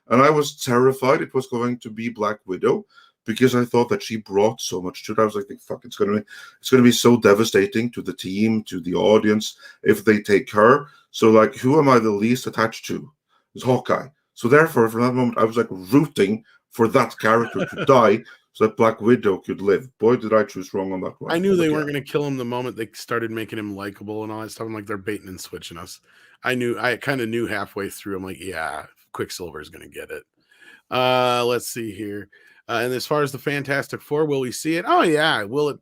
and I was terrified it was going to be Black Widow, because I thought that she brought so much to it. I was like, fuck, it's going to be so devastating to the team, to the audience, if they take her. So, like, who am I the least attached to? It's Hawkeye. So therefore, from that moment, I was like rooting for that character to die, so that Black Widow could live. Boy, did I choose wrong on that one. I knew they weren't going to kill him the moment they started making him likable and all that stuff. I'm like, they're baiting and switching us. I kind of knew halfway through. I'm like, yeah, Quicksilver is going to get it. Let's see here. And as far as the Fantastic Four, will we see it? Oh, yeah. Will it?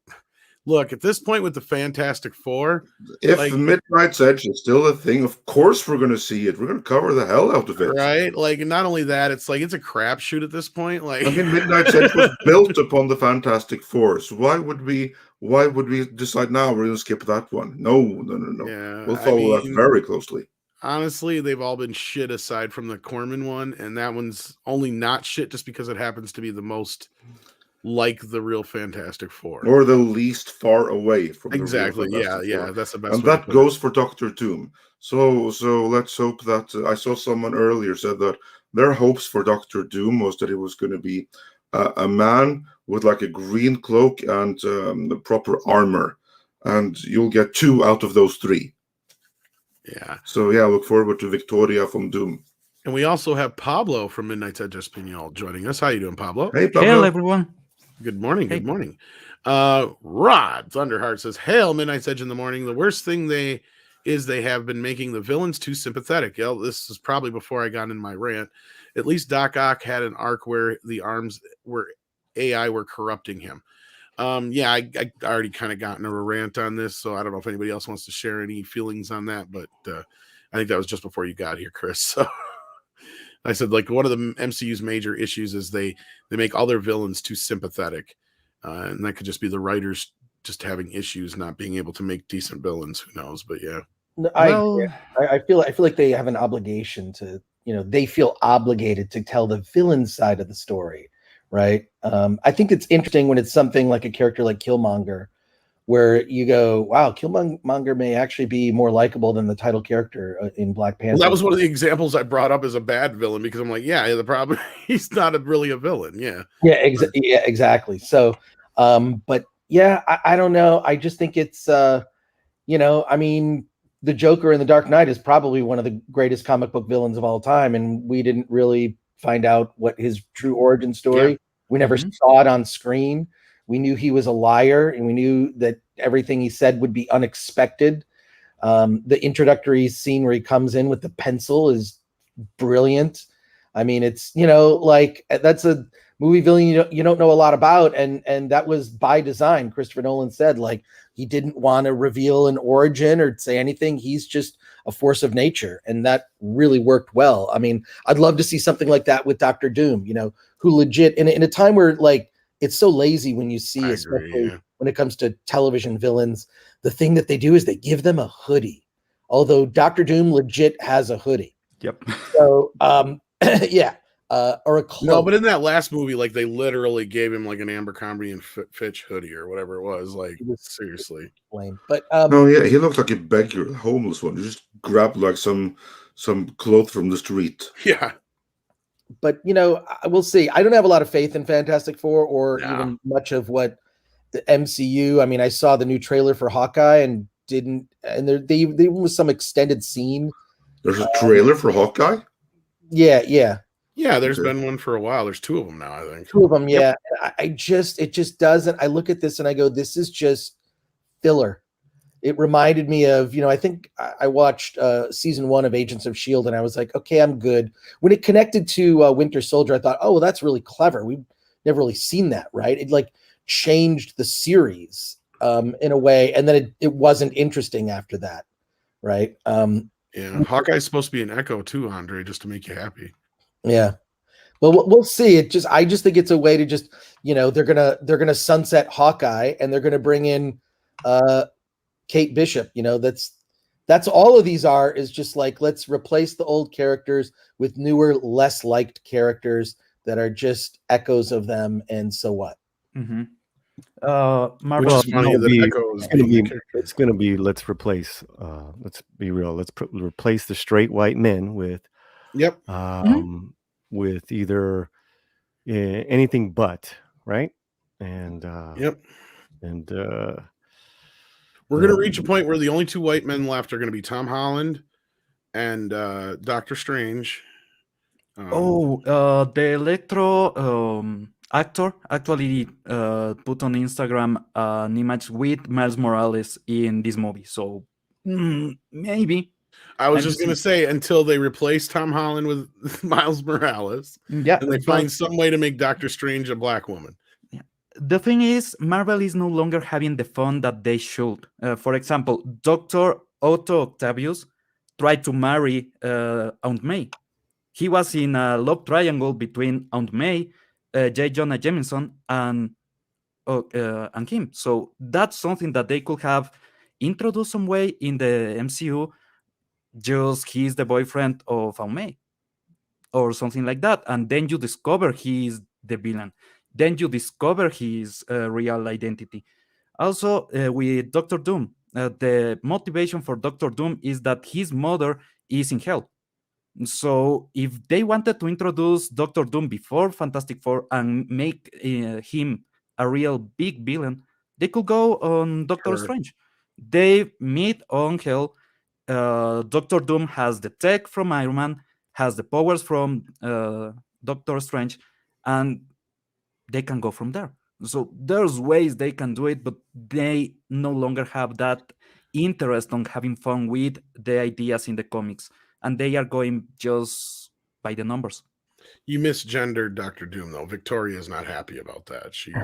Look, at this point with the Fantastic Four, if Midnight's Edge is still a thing, of course we're going to see it. We're going to cover the hell out of it. Right? Like, not only that, it's like it's a crapshoot at this point. Like, I mean, Midnight's Edge was built upon the Fantastic Four. So why would we decide now we're going to skip that one? No. Yeah, we'll follow that very closely. Honestly, they've all been shit aside from the Corman one, and that one's only not shit just because it happens to be the most like the real Fantastic Four, or the least far away from exactly. The real yeah, that's the best. And that goes for Doctor Doom. So let's hope that I saw someone earlier said that their hopes for Doctor Doom was that it was going to be a man with like a green cloak and the proper armor, and you'll get 2 out of those 3. Yeah. So yeah, look forward to Victoria from Doom. And we also have Pablo from Midnight's Edge Espanol joining us. How you doing, Pablo? Hey, Pablo. Hello, everyone. Good morning. Hey. Good morning. Rod Thunderheart says, "Hail Midnight's Edge in the morning. The worst thing they have been making the villains too sympathetic." Yeah, this is probably before I got in my rant. At least Doc Ock had an arc where the arms were AI were corrupting him. Yeah, I already kind of got into a rant on this, so I don't know if anybody else wants to share any feelings on that, but I think that was just before you got here, Chris. So I said, like, one of the MCU's major issues is they make all their villains too sympathetic, and that could just be the writers just having issues not being able to make decent villains. Who knows? But yeah, I feel like they have an obligation to, they feel obligated to tell the villain side of the story, right? I think it's interesting when it's something like a character like Killmonger, where you go, wow, Killmonger may actually be more likable than the title character in Black Panther. Well, that was one of the examples I brought up as a bad villain, because I'm like, yeah, the problem, he's not really a villain. Yeah. Yeah, exactly. So, but yeah, I don't know. I just think it's, I mean, the Joker in The Dark Knight is probably one of the greatest comic book villains of all time. And we didn't really find out what his true origin story. Yeah. We never saw it on screen. We knew he was a liar, and we knew that everything he said would be unexpected. The introductory scene where he comes in with the pencil is brilliant. I mean, it's, like, that's a movie villain you don't know a lot about, and that was by design. Christopher Nolan said, like, he didn't want to reveal an origin or say anything. He's just a force of nature, and that really worked well. I mean, I'd love to see something like that with Doctor Doom, who legit in a time where, like, it's so lazy when you see, especially when it comes to television villains, the thing that they do is they give them a hoodie. Although Doctor Doom legit has a hoodie. Yep. So, yeah. Or a cloak. No, but in that last movie, like, they literally gave him like an Abercrombie and Fitch hoodie or whatever it was. Like, seriously. Lame. But oh yeah, he looked like a beggar, a homeless one. He just grabbed like some clothes from the street. Yeah. But we'll see. I don't have a lot of faith in Fantastic Four or even much of what the MCU. I mean, I saw the new trailer for Hawkeye and there was some extended scene. There's a trailer for Hawkeye? Yeah. Yeah, there's been one for a while. There's 2 of them now, I think. 2 of them, yeah. Yep. It just doesn't. I look at this and I go, this is just filler. It reminded me of, I think I watched season 1 of Agents of S.H.I.E.L.D. and I was like, okay, I'm good. When it connected to Winter Soldier, I thought, oh, well, that's really clever. We've never really seen that, right? It like changed the series in a way, and then it wasn't interesting after that, right? Yeah, Hawkeye's supposed to be an Echo too, Andre, just to make you happy. Yeah. Well, we'll see. I just think it's a way to just, they're gonna sunset Hawkeye and they're gonna bring in Kate Bishop. That's all of these are, is just like, let's replace the old characters with newer, less liked characters that are just echoes of them. And so what? Mm-hmm. Which Marvel. is funny no, that Echo is being the character. It's gonna be let's replace. Let's be real. Let's replace the straight white men with Yep. with either anything but, right? And Yep. and We're going to reach a point where the only 2 white men left are going to be Tom Holland and Doctor Strange. The Electro actor actually put on Instagram an image with Miles Morales in this movie. So maybe. I was I'm just going to say, until they replace Tom Holland with Miles Morales, Yeah. and they find some way to make Doctor Strange a black woman. The thing is, Marvel is no longer having the fun that they should. For example, Dr. Otto Octavius tried to marry Aunt May. He was in a love triangle between Aunt May, J. Jonah Jameson, and him. So that's something that they could have introduced some way in the MCU. Just he's the boyfriend of Aunt May, or something like that, and then you discover he's the villain. Then you discover his real identity. Also, with Doctor Doom, the motivation for Doctor Doom is that his mother is in hell. So if they wanted to introduce Doctor Doom before Fantastic Four and make him a real big villain, they could go on Doctor Strange. They meet on hell. Doctor Doom has the tech from Iron Man, has the powers from Doctor Strange, and they can go from there. So there's ways they can do it, but they no longer have that interest on having fun with the ideas in the comics, and they are going just by the numbers. You misgendered Doctor Doom, though. Victoria is not happy about that. She's.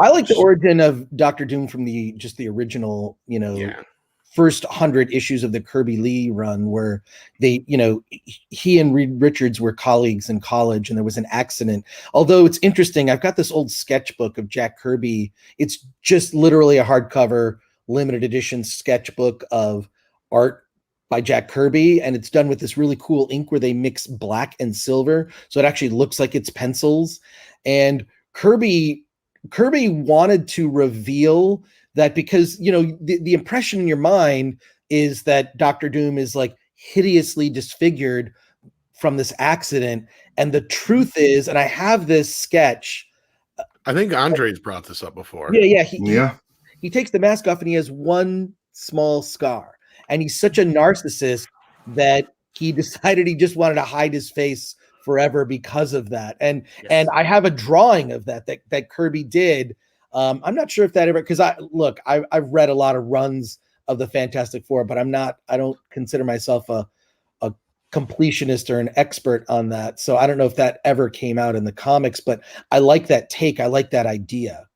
I like the origin of Doctor Doom from the original, first 100 issues of the Kirby Lee run, where they, he and Reed Richards were colleagues in college, and there was an accident. Although it's interesting, I've got this old sketchbook of Jack Kirby. It's just literally a hardcover limited edition sketchbook of art by Jack Kirby, and it's done with this really cool ink where they mix black and silver, so it actually looks like it's pencils. And Kirby wanted to reveal that, because the impression in your mind is that Doctor Doom is like hideously disfigured from this accident, and the truth is, and I have this sketch. I think Andre's brought this up before. He takes the mask off and he has one small scar, and he's such a narcissist that he decided he just wanted to hide his face forever because of that. And I have a drawing of that Kirby did. I'm not sure if that ever, because I've read a lot of runs of the Fantastic Four, but I don't consider myself a completionist or an expert on that. So I don't know if that ever came out in the comics, but I like that take. I like that idea.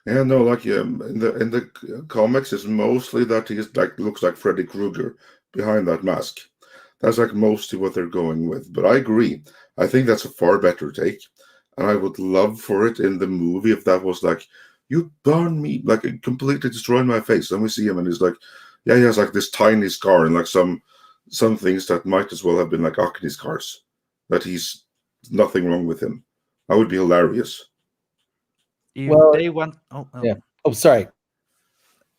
Yeah, no, in the comics, it's mostly that he's looks like Freddy Krueger behind that mask. That's mostly what they're going with. But I agree. I think that's a far better take. And I would love for it in the movie if that was you burned me, it completely destroyed my face. And we see him and he's he has this tiny scar and some things that might as well have been acne scars. That he's nothing wrong with him. That would be hilarious. If they want, sorry.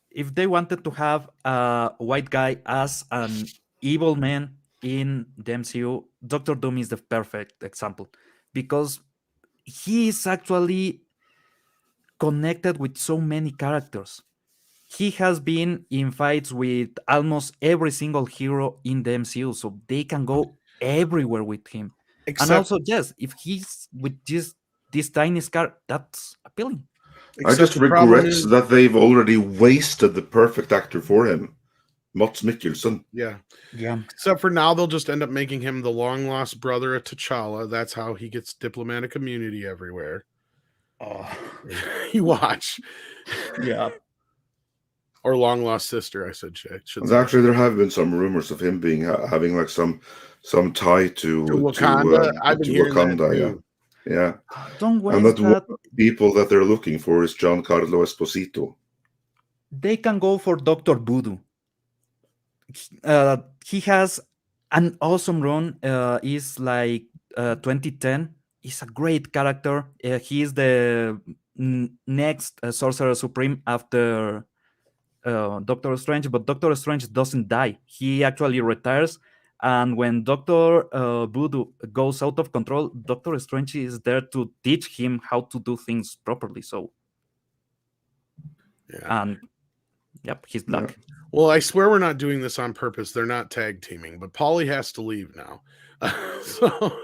If they wanted to have a white guy as an evil man in the MCU, Doctor Doom is the perfect example, because he is actually connected with so many characters. He has been in fights with almost every single hero in the MCU, so they can go everywhere with him. And also, yes, if he's with this tiny scar, that's appealing. I just the problem regret is- that they've already wasted the perfect actor for him, Mats Mikkelsen. Yeah. Yeah. Except for now, they'll just end up making him the long lost brother of T'Challa. That's how he gets diplomatic immunity everywhere. You watch. Yeah. Or long lost sister, I should And say. actually, there have been some rumors of him being having like some tie to Wakanda. I've been to hearing that Wakanda. too. Yeah. Don't And waste that one that. of the people that they're looking for is Giancarlo Esposito. They can go for Dr. Voodoo. He has an awesome run. Is like 2010. He's a great character. He is the next Sorcerer Supreme after Doctor Strange, but Doctor Strange doesn't die. He actually retires. And when Dr. Voodoo goes out of control, Doctor Strange is there to teach him how to do things properly. So, and yep, he's black. Yeah. Well, I swear we're not doing this on purpose. They're not tag teaming, but Paulie has to leave now. So,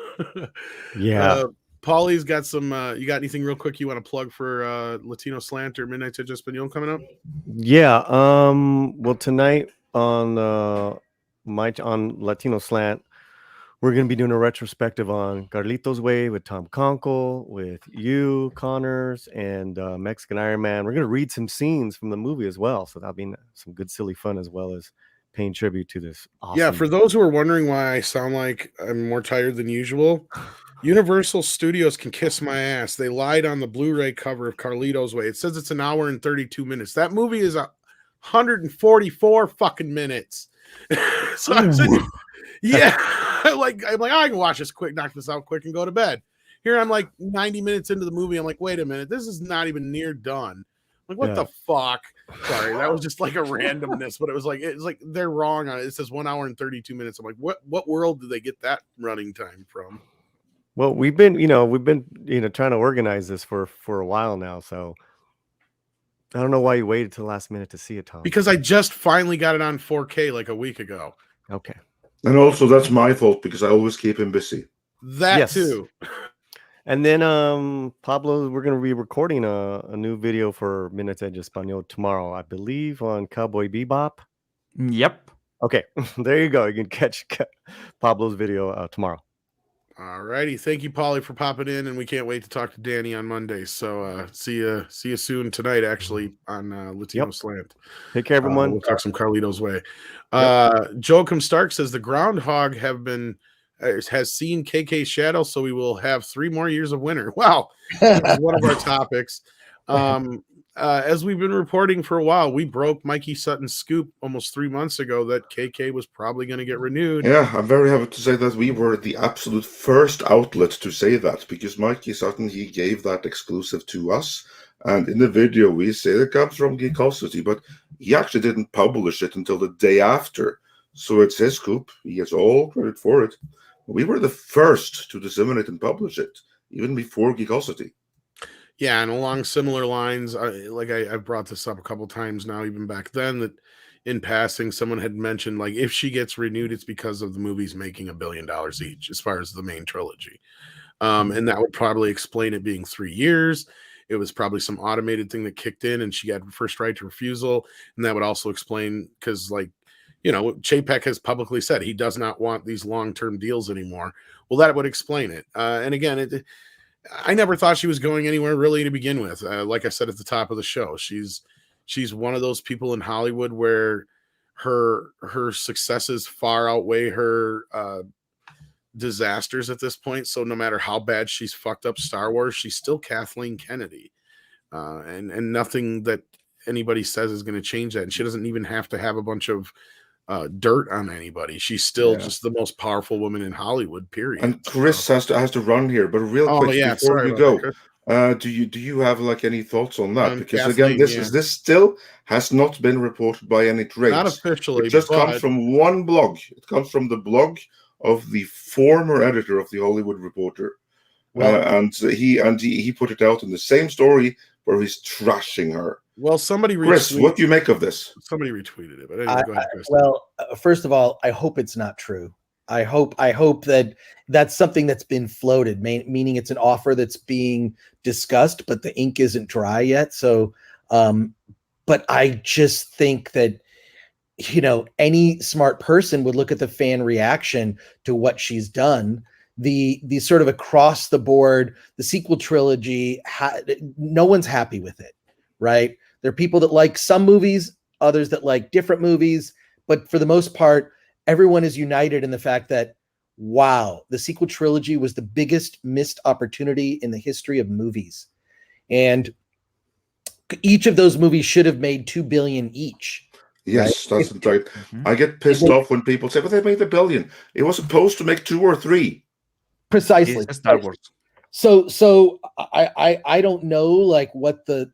Yeah. Paulie's got some. You got anything real quick you want to plug for Latino Slant or Midnight to Espanol coming up? Yeah. Well, tonight on on Latino Slant, we're going to be doing a retrospective on Carlitos Way with Tom Conkle, with you, Connors, and Mexican Iron Man. We're going to read some scenes from the movie as well. So that'll be some good, silly fun, as well as paying tribute to this awesome. Yeah, for those who are wondering why I sound like I'm more tired than usual, Universal Studios can kiss my ass. They lied on the Blu-ray cover of Carlitos Way. It says it's an hour and 32 minutes. That movie is 144 fucking minutes. So I'm saying, yeah, I'm like, I can watch this quick, knock this out quick, and go to bed. Here I'm like 90 minutes into the movie. I'm like, wait a minute, this is not even near done. I'm like, what the fuck? Sorry, that was just like a randomness, but it's like they're wrong on it. It says 1 hour and 32 minutes. I'm like, what world did they get that running time from? Well, we've been trying to organize this for a while now, so I don't know why you waited till the last minute to see it, Tom. Because I just finally got it on 4K like a week ago. Okay. And also, that's my fault because I always keep him busy. That too. And then, Pablo, we're going to be recording a new video for Minutes Edge Espanol tomorrow, I believe, on Cowboy Bebop. Yep. Okay, there you go. You can catch Pablo's video tomorrow. All righty. Thank you, Paulie, for popping in, and we can't wait to talk to Danny on Monday. So see you soon tonight, actually, on Latino Slant. Take care, everyone. We'll talk some Carlitos Way. Joachim Stark says the groundhog has seen KK's shadow, so we will have 3 more years of winter. Wow, that's one of our topics. As we've been reporting for a while, we broke Mikey Sutton's scoop almost 3 months ago that KK was probably going to get renewed. Yeah, I'm very happy to say that we were the absolute first outlet to say that, because Mikey Sutton, he gave that exclusive to us. And in the video, we say it comes from Geekosity, but he actually didn't publish it until the day after. So it's his scoop. He gets all credit for it. We were the first to disseminate and publish it, even before Geekosity. Yeah, and along similar lines, I've brought this up a couple times now, even back then, that in passing, someone had mentioned, like, if she gets renewed, it's because of the movies making $1 billion each, as far as the main trilogy. And that would probably explain it being 3 years. It was probably some automated thing that kicked in, and she had first right to refusal. And that would also explain, because, like, Chapek has publicly said he does not want these long-term deals anymore. Well, that would explain it. And again, I never thought she was going anywhere really to begin with. Like I said at the top of the show, she's one of those people in Hollywood where her successes far outweigh her disasters at this point. So no matter how bad she's fucked up Star Wars, she's still Kathleen Kennedy, and nothing that anybody says is going to change that. And she doesn't even have to have a bunch of dirt on anybody. She's still just the most powerful woman in Hollywood, period. And Chris has to run here, but real quick before you go, do you have like any thoughts on that? Because Kathleen, again, this still has not been reported by any trades. Not officially. It just comes from one blog. It comes from the blog of the former editor of the Hollywood Reporter. And he put it out in the same story where he's trashing her. Well, somebody Chris, what do you make of this? Somebody retweeted it, but anyway, go ahead, Chris. Well, first of all, I hope it's not true. I hope that that's something that's been floated, meaning it's an offer that's being discussed, but the ink isn't dry yet. So, but I just think that, you know, any smart person would look at the fan reaction to what she's done. The sort of across the board, the sequel trilogy, no one's happy with it, right? There are people that like some movies, others that like different movies, but for the most part, everyone is united in the fact that, wow, the sequel trilogy was the biggest missed opportunity in the history of movies. And each of those movies should have made $2 billion each. Yes, right? that's right. I get pissed off when people say, "But they made $1 billion. It was supposed to make 2 or 3." Precisely. It's Star Wars. So I don't know like what the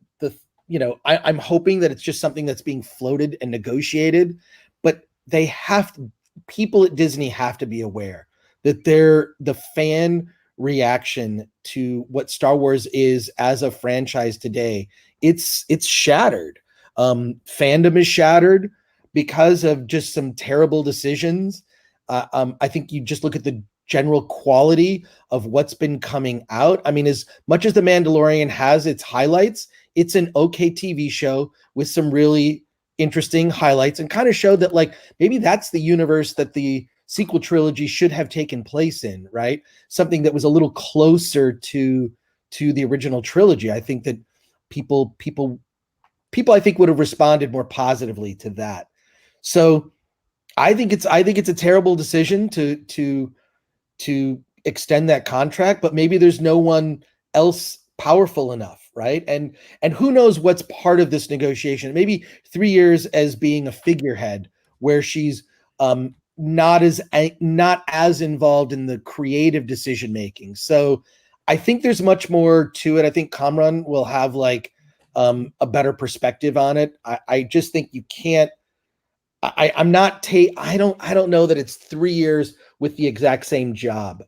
you know, I'm hoping that it's just something that's being floated and negotiated, but they have to, people at Disney have to be aware that the fan reaction to what Star Wars is as a franchise today, it's shattered. Fandom is shattered because of just some terrible decisions. I think you just look at the general quality of what's been coming out. I mean, as much as The Mandalorian has its highlights, it's an okay TV show with some really interesting highlights, and kind of showed that like maybe that's the universe that the sequel trilogy should have taken place in, right? Something that was a little closer to the original trilogy. I think that people I think would have responded more positively to that. So I think it's a terrible decision to extend that contract, but maybe there's no one else powerful enough, right? And who knows what's part of this negotiation? Maybe 3 years as being a figurehead, where she's not as involved in the creative decision making. So I think there's much more to it. I think Kamran will have like a better perspective on it. I just think you can't. I don't know that it's 3 years with the exact same job.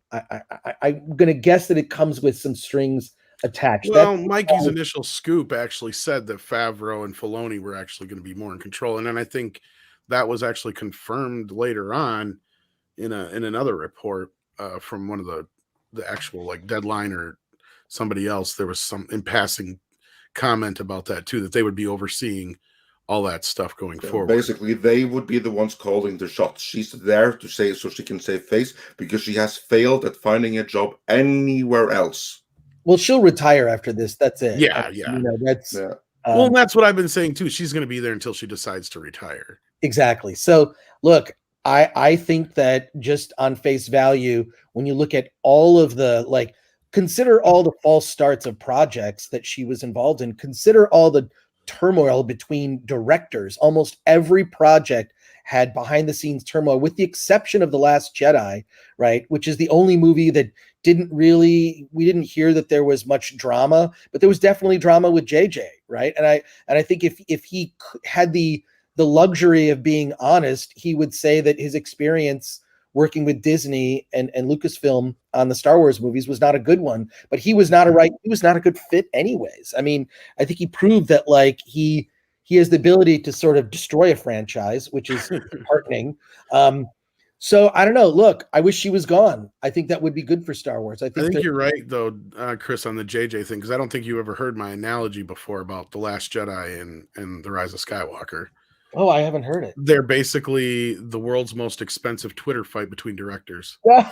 I'm gonna guess that it comes with some strings attached. Well, Mikey's initial scoop actually said that Favreau and Filoni were actually going to be more in control, and then I think that was actually confirmed later on in another report from one of the actual like Deadline or somebody else. There was some in passing comment about that too, that they would be overseeing all that stuff going forward. Basically, they would be the ones calling the shots. She's there to say so she can save face because she has failed at finding a job anywhere else. Well, she'll retire after this. That's it. Yeah. You know, that's Well, and that's what I've been saying too. She's going to be there until she decides to retire. exactly. So look, I think that just on face value, when you look at all of the like, consider all the false starts of projects that she was involved in, consider all the turmoil between directors. Almost every project had behind the scenes turmoil, with the exception of The Last Jedi, right? Which is the only movie that we didn't hear that there was much drama, but there was definitely drama with JJ, right? And I think if he had the luxury of being honest, he would say that his experience working with Disney and Lucasfilm on the Star Wars movies was not a good one, but he was not a good fit anyways. I mean, I think he proved that like he has the ability to sort of destroy a franchise, which is heartening. So I don't know. Look, I wish she was gone. I think that would be good for Star Wars. I think you're right though, Chris, on the JJ thing, because I don't think you ever heard my analogy before about The Last Jedi and The Rise of Skywalker. Oh, I haven't heard it. They're basically the world's most expensive Twitter fight between directors. Yeah,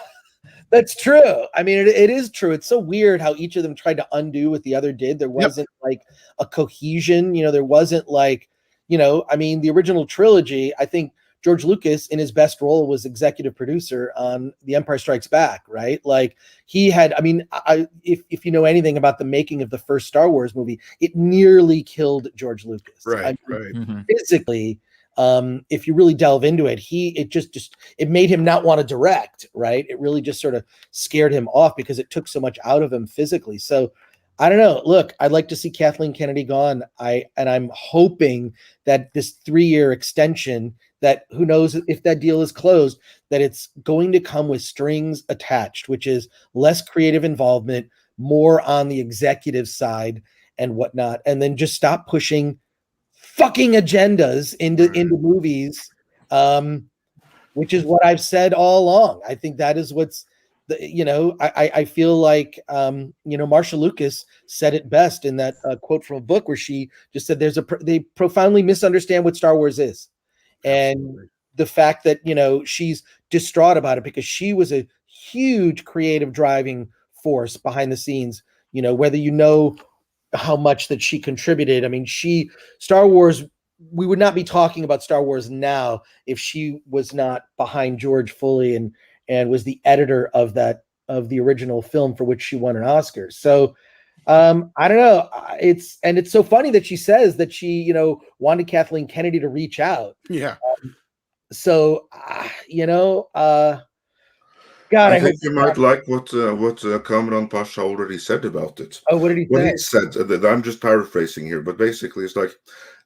that's true. I mean, it is true. It's so weird how each of them tried to undo what the other did. There wasn't like a cohesion, you know, there wasn't like, you know, I mean, the original trilogy, I think George Lucas in his best role was executive producer on The Empire Strikes Back, right? Like he had, I mean, if you know anything about the making of the first Star Wars movie, it nearly killed George Lucas. Right, I mean, right. Mm-hmm. Physically, if you really delve into it, it made him not want to direct, right? It really just sort of scared him off because it took so much out of him physically. So I don't know. Look, I'd like to see Kathleen Kennedy gone. I'm hoping that this 3-year extension, that who knows if that deal is closed, that it's going to come with strings attached, which is less creative involvement, more on the executive side and whatnot, and then just stop pushing fucking agendas into movies. which is what I've said all along. I think that is what's I feel like Marsha Lucas said it best in that quote from a book where she just said they profoundly misunderstand what Star Wars is. And Absolutely. the fact that she's distraught about it because she was a huge creative driving force behind the scenes, whether how much that she contributed. I mean, Star Wars, we would not be talking about Star Wars now if she was not behind George fully and was the editor of the original film for which she won an Oscar. So I don't know. It's so funny that she says that she, wanted Kathleen Kennedy to reach out. Yeah. God, I think you might like what Kamran Pasha already said about it. Oh, what did he say? What he said, I'm just paraphrasing here, but basically it's like,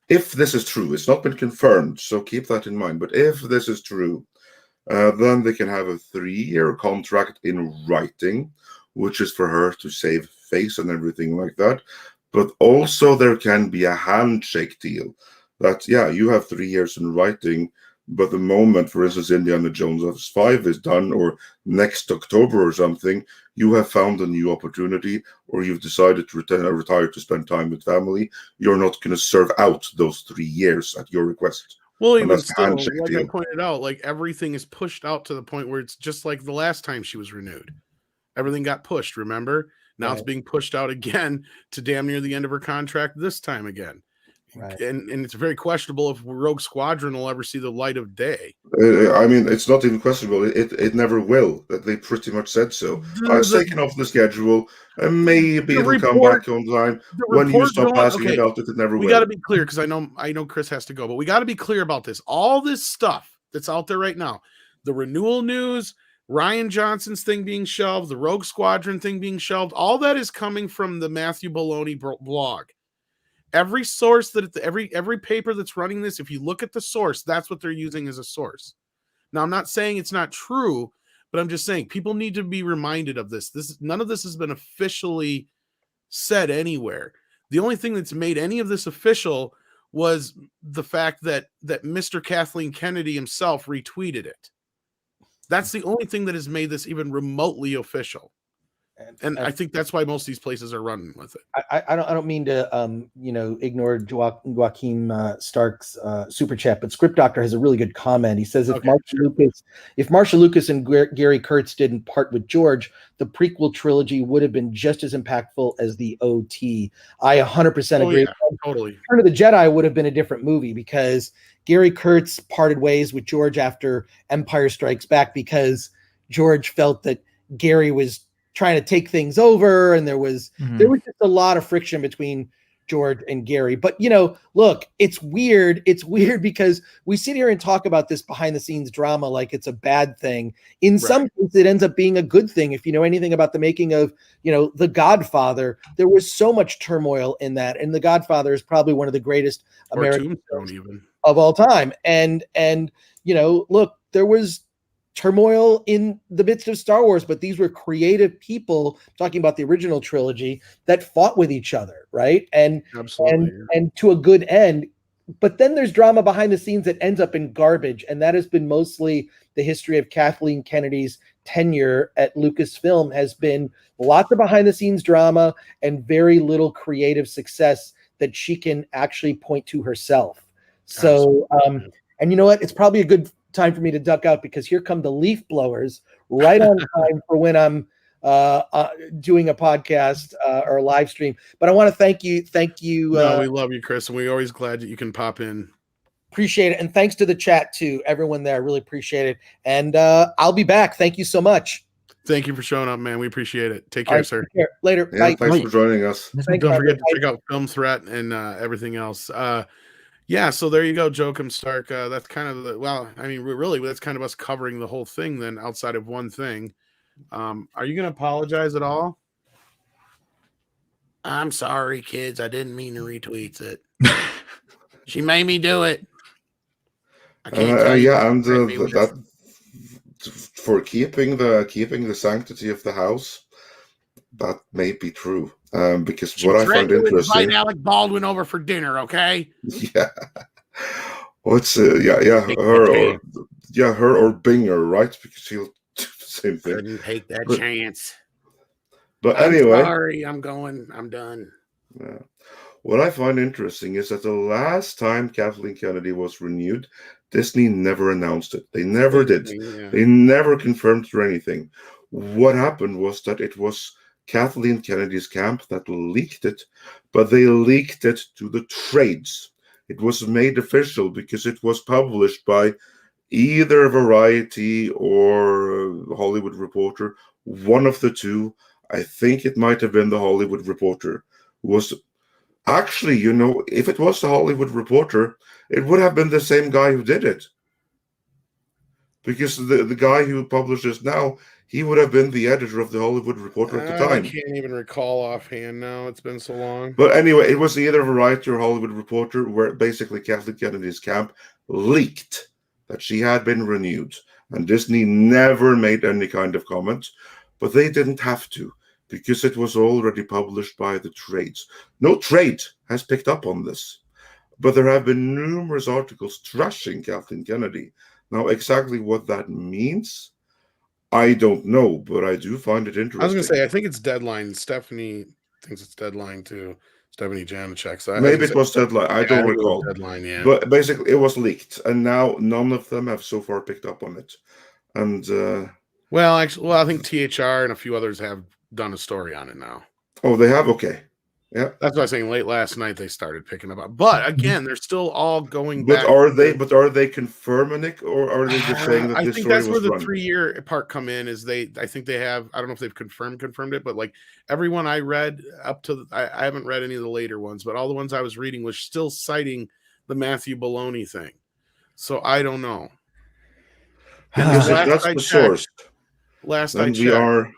if this is true, it's not been confirmed, so keep that in mind. But if this is true, then they can have a 3-year contract in writing, which is for her to save face and everything like that. But also there can be a handshake deal that, you have 3 years in writing, but the moment, for instance, Indiana Jones 5 is done, or next October or something, you have found a new opportunity, or you've decided to retire to spend time with family, you're not going to serve out those 3 years at your request. Well, even still, like I pointed out, like everything is pushed out to the point where it's just like the last time she was renewed. Everything got pushed, remember? Now It's being pushed out again to damn near the end of her contract this time again. Right. And it's very questionable if Rogue Squadron will ever see the light of day. I mean, it's not even questionable. It never will. They pretty much said so. It's taken off the schedule, and maybe it'll come back on time. When you stop passing it out, it never will. We got to be clear, because I know Chris has to go, but we got to be clear about this. All this stuff that's out there right now, the renewal news, Rian Johnson's thing being shelved, the Rogue Squadron thing being shelved, all that is coming from the Matthew Bologna blog. Every source every paper that's running this, if you look at the source, that's what they're using as a source. Now, I'm not saying it's not true, but I'm just saying people need to be reminded of this. None of this has been officially said anywhere. The only thing that's made any of this official was the fact that Mr. Kathleen Kennedy himself retweeted it. That's the only thing that has made this even remotely official. And I think that's why most of these places are running with it. I don't mean to ignore Joaquin Stark's super chat, but Script Doctor has a really good comment. He says if Marsha Lucas and Gary Kurtz didn't part with George, the prequel trilogy would have been just as impactful as the OT. I 100% agree. Yeah, totally. Return of the Jedi would have been a different movie because Gary Kurtz parted ways with George after Empire Strikes Back because George felt that Gary was trying to take things over, and there was just a lot of friction between George and Gary. But look, it's weird. It's weird because we sit here and talk about this behind the scenes drama like it's a bad thing. In some cases, it ends up being a good thing. If you know anything about the making of The Godfather, there was so much turmoil in that, and The Godfather is probably one of the greatest American films of all time. And look, there was turmoil in the midst of Star Wars, but these were creative people, talking about the original trilogy, that fought with each other, right? And to a good end. But then there's drama behind the scenes that ends up in garbage, and that has been mostly the history of Kathleen Kennedy's tenure at Lucasfilm. Has been lots of behind the scenes drama and very little creative success that she can actually point to herself. So and you know what, it's probably a good time for me to duck out because here come the leaf blowers right on time for when I'm doing a podcast or a live stream. But I want to thank you. No, we love you, Chris, and we're always glad that you can pop in. Appreciate it. And thanks to the chat too, everyone there. Really appreciate it. And I'll be back. Thank you so much. Thank you for showing up, man. We appreciate it. Take care, sir. Take care. Later. Yeah, thanks for joining us. Don't forget to check out Film Threat and everything else. Yeah, so there you go, Joachim Stark. That's kind of really, that's kind of us covering the whole thing then, outside of one thing. Are you going to apologize at all? I'm sorry, kids. I didn't mean to retweet it. She made me do it. I can't tell you. And that for keeping the sanctity of the house, that may be true. Because what I find interesting, invite Alec Baldwin over for dinner, okay? Yeah. What's her? Yeah, her or Binger, right? Because she'll do the same thing. Couldn't take that But- chance. But I'm anyway, sorry, I'm done. yeah. What I find interesting is that the last time Kathleen Kennedy was renewed, Disney never announced it. They never did. Yeah. They never confirmed or anything. What happened was that it was Kathleen Kennedy's camp that leaked it, but they leaked it to the trades. It was made official because it was published by either Variety or Hollywood Reporter, one of the two. I think it might have been the Hollywood Reporter. Was actually, if it was the Hollywood Reporter, it would have been the same guy who did it. Because the guy who publishes now, he would have been the editor of the Hollywood Reporter at the I time. can't even recall offhand now. It's been so long. But anyway, it was either Variety or Hollywood Reporter where basically Kathleen Kennedy's camp leaked that she had been renewed. And Disney never made any kind of comment. But they didn't have to, because it was already published by the trades. No trade has picked up on this. But there have been numerous articles trashing Kathleen Kennedy. Now, exactly what that means, I don't know, but I do find it interesting. I was going to say, I think it's Deadline. Stephanie thinks it's Deadline too. Stephanie Janicek. So maybe it was Deadline. I don't think it was recall. Deadline, yeah. But basically, it was leaked, and now none of them have so far picked up on it. And Well, actually, I think THR and a few others have done a story on it now. oh, they have. Okay, yeah. That's what I was saying. Late last night they started picking up. But again, they're still all going But back. are they confirming it, or are they just saying that I this think story that's where was the run? 3-year part come in. Is I think they have. I don't know if they've confirmed it, but like everyone I read up to, I haven't read any of the later ones, but all the ones I was reading was still citing the Matthew Baloney thing. So I don't know. Because if last that's I the checked- source, Last I then checked, we are.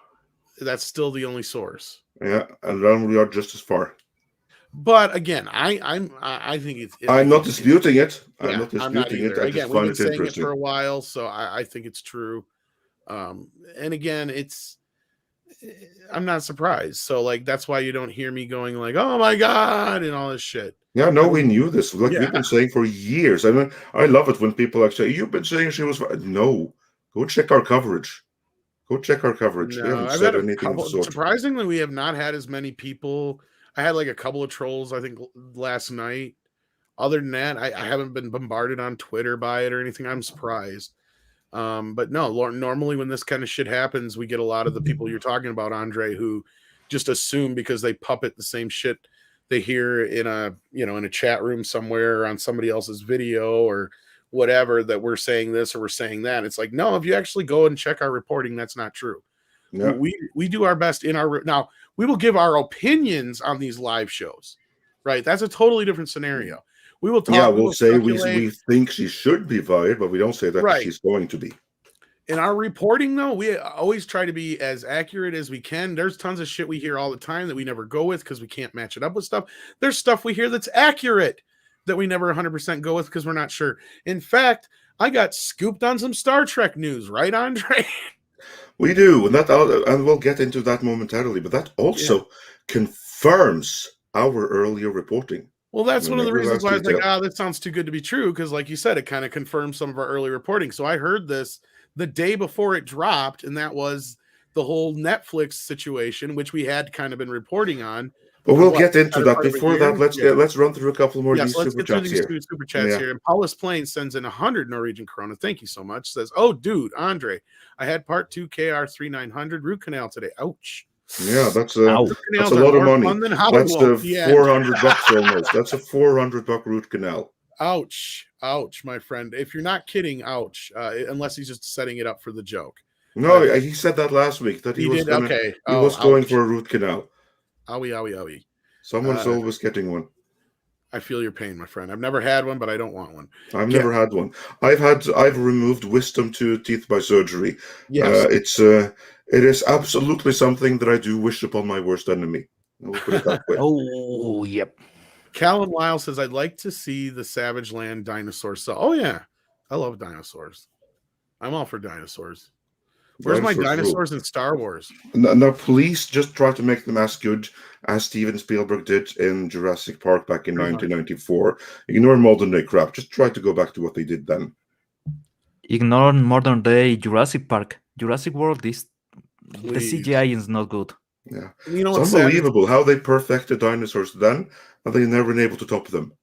that's still the only source. Yeah, and then we are just as far. But again, I think it's. I'm not disputing it. Yeah, I'm not disputing it. either. I Again, just we've find been it saying it interesting. for a while, so I think it's true. And again, I'm not surprised. So like that's why you don't hear me going like, "Oh my god," and all this shit. Yeah, no, we knew this. Like Yeah. we've been saying for years. I mean, I love it when people like say, "You've been saying she was." No, go check our coverage. Go check our coverage. We No, haven't I've said had a anything of the couple. sort. Surprisingly, we have not had as many people. I had like a couple of trolls, I think, last night. Other than that, I haven't been bombarded on Twitter by it or anything. I'm surprised. But no, normally when this kind of shit happens, we get a lot of the people you're talking about, Andre, who just assume because they puppet the same shit they hear in a chat room somewhere or on somebody else's video or whatever that we're saying this or we're saying that. It's like, no, if you actually go and check our reporting, that's not true. Yeah. We do our best in our now. We will give our opinions on these live shows, right? That's a totally different scenario. We will talk. Yeah, we'll say we speculate. think she should be fired, but we don't say that Right. she's going to be. In our reporting, though, we always try to be as accurate as we can. There's tons of shit we hear all the time that we never go with because we can't match it up with stuff. There's stuff we hear that's accurate that we never 100% go with because we're not sure. In fact, I got scooped on some Star Trek news, right, Andre? We do, and we'll get into that momentarily. But that also confirms our earlier reporting. Well, that's one of the Maybe reasons that's why I was like, detail. that sounds too good to be true. Because, like you said, it kind of confirms some of our early reporting. So I heard this the day before it dropped, and that was the whole Netflix situation, which we had kind of been reporting on. But we'll What, get into better that. part of a Before year? that, Yeah. let's run through a couple more of these So let's super get through chats these here. two super chats Yeah. here. And Paulus Plain sends in 100 Norwegian krona. Thank you so much. Says, "Oh, dude, Andre, I had part 2 KR3900 root canal today. Ouch. Yeah, that's Ow. Root that's canals a are lot of more money. fun than Hollywood. That's Yeah. $400 almost. That's a $400 root canal. Ouch, my friend. If you're not kidding, ouch. Unless he's just setting it up for the joke. No, he said that last week that he was did. gonna, Okay. he was going ouch. for a root canal. Owie. Someone's always getting one. I feel your pain, my friend. I've never had one, but I don't want one. I've never had one. I've removed wisdom teeth by surgery. Yes. It is absolutely something that I do wish upon my worst enemy. We'll put it that way. Oh, yep. Callan Lyle says, "I'd like to see the Savage Land dinosaur cell." Oh yeah, I love dinosaurs. I'm all for dinosaurs. Where's my dinosaurs in Star Wars? Now, please just try to make them as good as Steven Spielberg did in Jurassic Park back in 1994. Ignore modern day crap. Just try to go back to what they did then. ignore modern day Jurassic Park. Jurassic World is the Please. CGI is not good. Yeah, You know it's what's sad? unbelievable how they perfected dinosaurs then, and they've never been able to top them.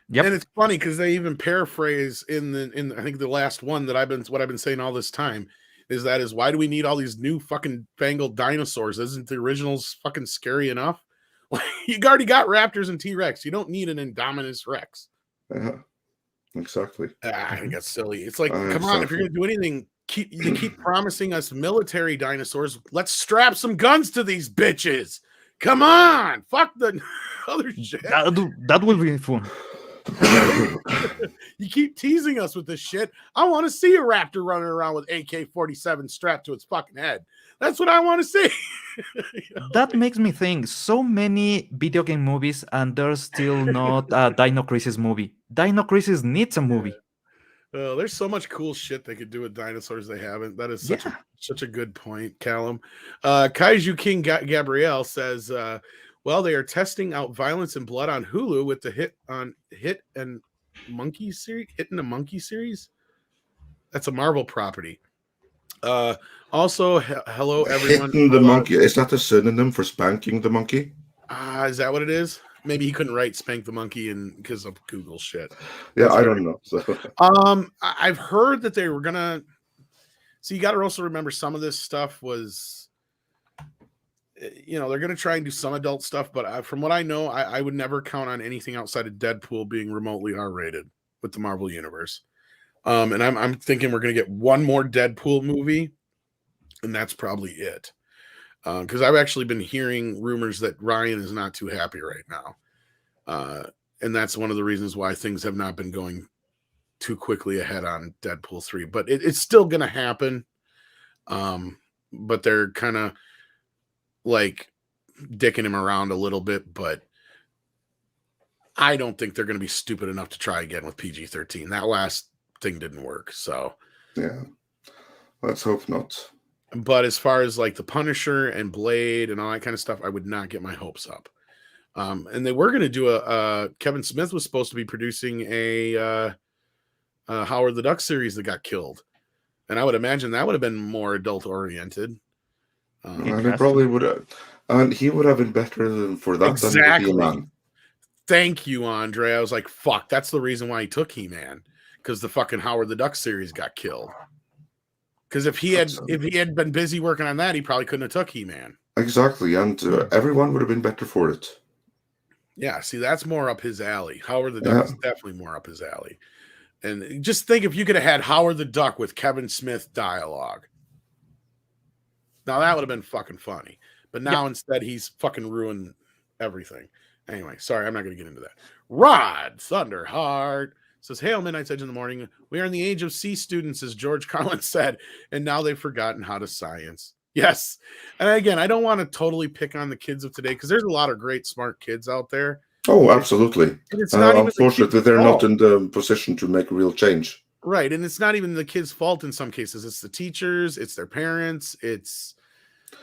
Yep. And it's funny because they even paraphrase in I think the last one that I've been saying all this time is why do we need all these new fucking fangled dinosaurs? Isn't the originals fucking scary enough? Like, you already got raptors and T-Rex. You don't need an Indominus Rex. Yeah, exactly. I think that's silly. It's like, come on, Exactly. if you're gonna do anything, you keep promising us military dinosaurs. Let's strap some guns to these bitches. Come on, fuck the other shit. That will be fun. You keep teasing us with this shit. I want to see a raptor running around with AK-47 strapped to its fucking head. That's what I want to see. That makes me think so many video game movies and there's still not a Dino Crisis movie. Dino Crisis needs a movie. There's so much cool shit they could do with dinosaurs they haven't. That is such a good point, Callum. Kaiju King Gabrielle says, well, they are testing out Violence and Blood on Hulu with the Hit and Monkey series. That's a Marvel property. Also, hello everyone. Hitting the monkey, is that a synonym for spanking the monkey? Is that what it is? Maybe he couldn't write "spank the monkey" because of Google shit. Yeah, I don't know. So. I've heard that they were gonna. So you got to also remember some of this stuff was, they're gonna try and do some adult stuff, but from what I know, I would never count on anything outside of Deadpool being remotely R-rated with the Marvel universe. And I'm thinking we're gonna get one more Deadpool movie, and that's probably it. Because I've actually been hearing rumors that Ryan is not too happy right now. And that's one of the reasons why things have not been going too quickly ahead on Deadpool 3. But it's still going to happen. But they're kind of like dicking him around a little bit. But I don't think they're going to be stupid enough to try again with PG-13. That last thing didn't work. So, yeah, let's hope not. But as far as like the Punisher and Blade and all that kind of stuff, I would not get my hopes up. And they were going to do Kevin Smith was supposed to be producing a Howard the Duck series that got killed. And I would imagine that would have been more adult oriented. And he probably would have, and he would have been better than for that. Exactly. Than He-Man. Thank you, Andre. I was like, fuck, that's the reason why he took He-Man, because the fucking Howard the Duck series got killed. Because if he had been busy working on that, he probably couldn't have took He-Man. Exactly, and everyone would have been better for it. Yeah, see, that's more up his alley. Howard the Duck is definitely more up his alley. And just think if you could have had Howard the Duck with Kevin Smith dialogue. Now that would have been fucking funny. But now instead he's fucking ruined everything. Anyway, sorry, I'm not going to get into that. Rod Thunderheart says, hail Midnight's Edge in the morning. We are in the age of C students, as George Carlin said, and now they've forgotten how to science. Yes. And again, I don't want to totally pick on the kids of today because there's a lot of great, smart kids out there. Oh, absolutely. And it's not unfortunately, they're not in the position to make real change. Right. And it's not even the kids' fault in some cases. It's the teachers, it's their parents, it's,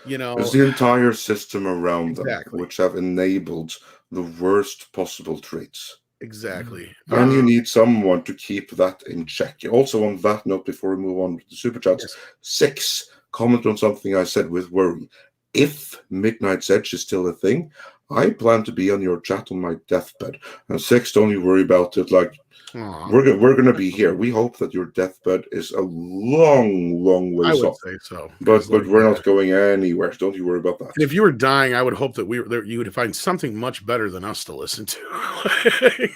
it's the entire system around them, which have enabled the worst possible traits. Exactly. And you need someone to keep that in check. Also, on that note, before we move on to the super chats, 6, comment on something I said with worry. If Midnight's Edge is still a thing, I plan to be on your chat on my deathbed. And 6, don't you worry about it. Like, we're going to be here. We hope that your deathbed is a long, long ways off. I would say so. But we're not going anywhere. Don't you worry about that. And if you were dying, I would hope that you would find something much better than us to listen to.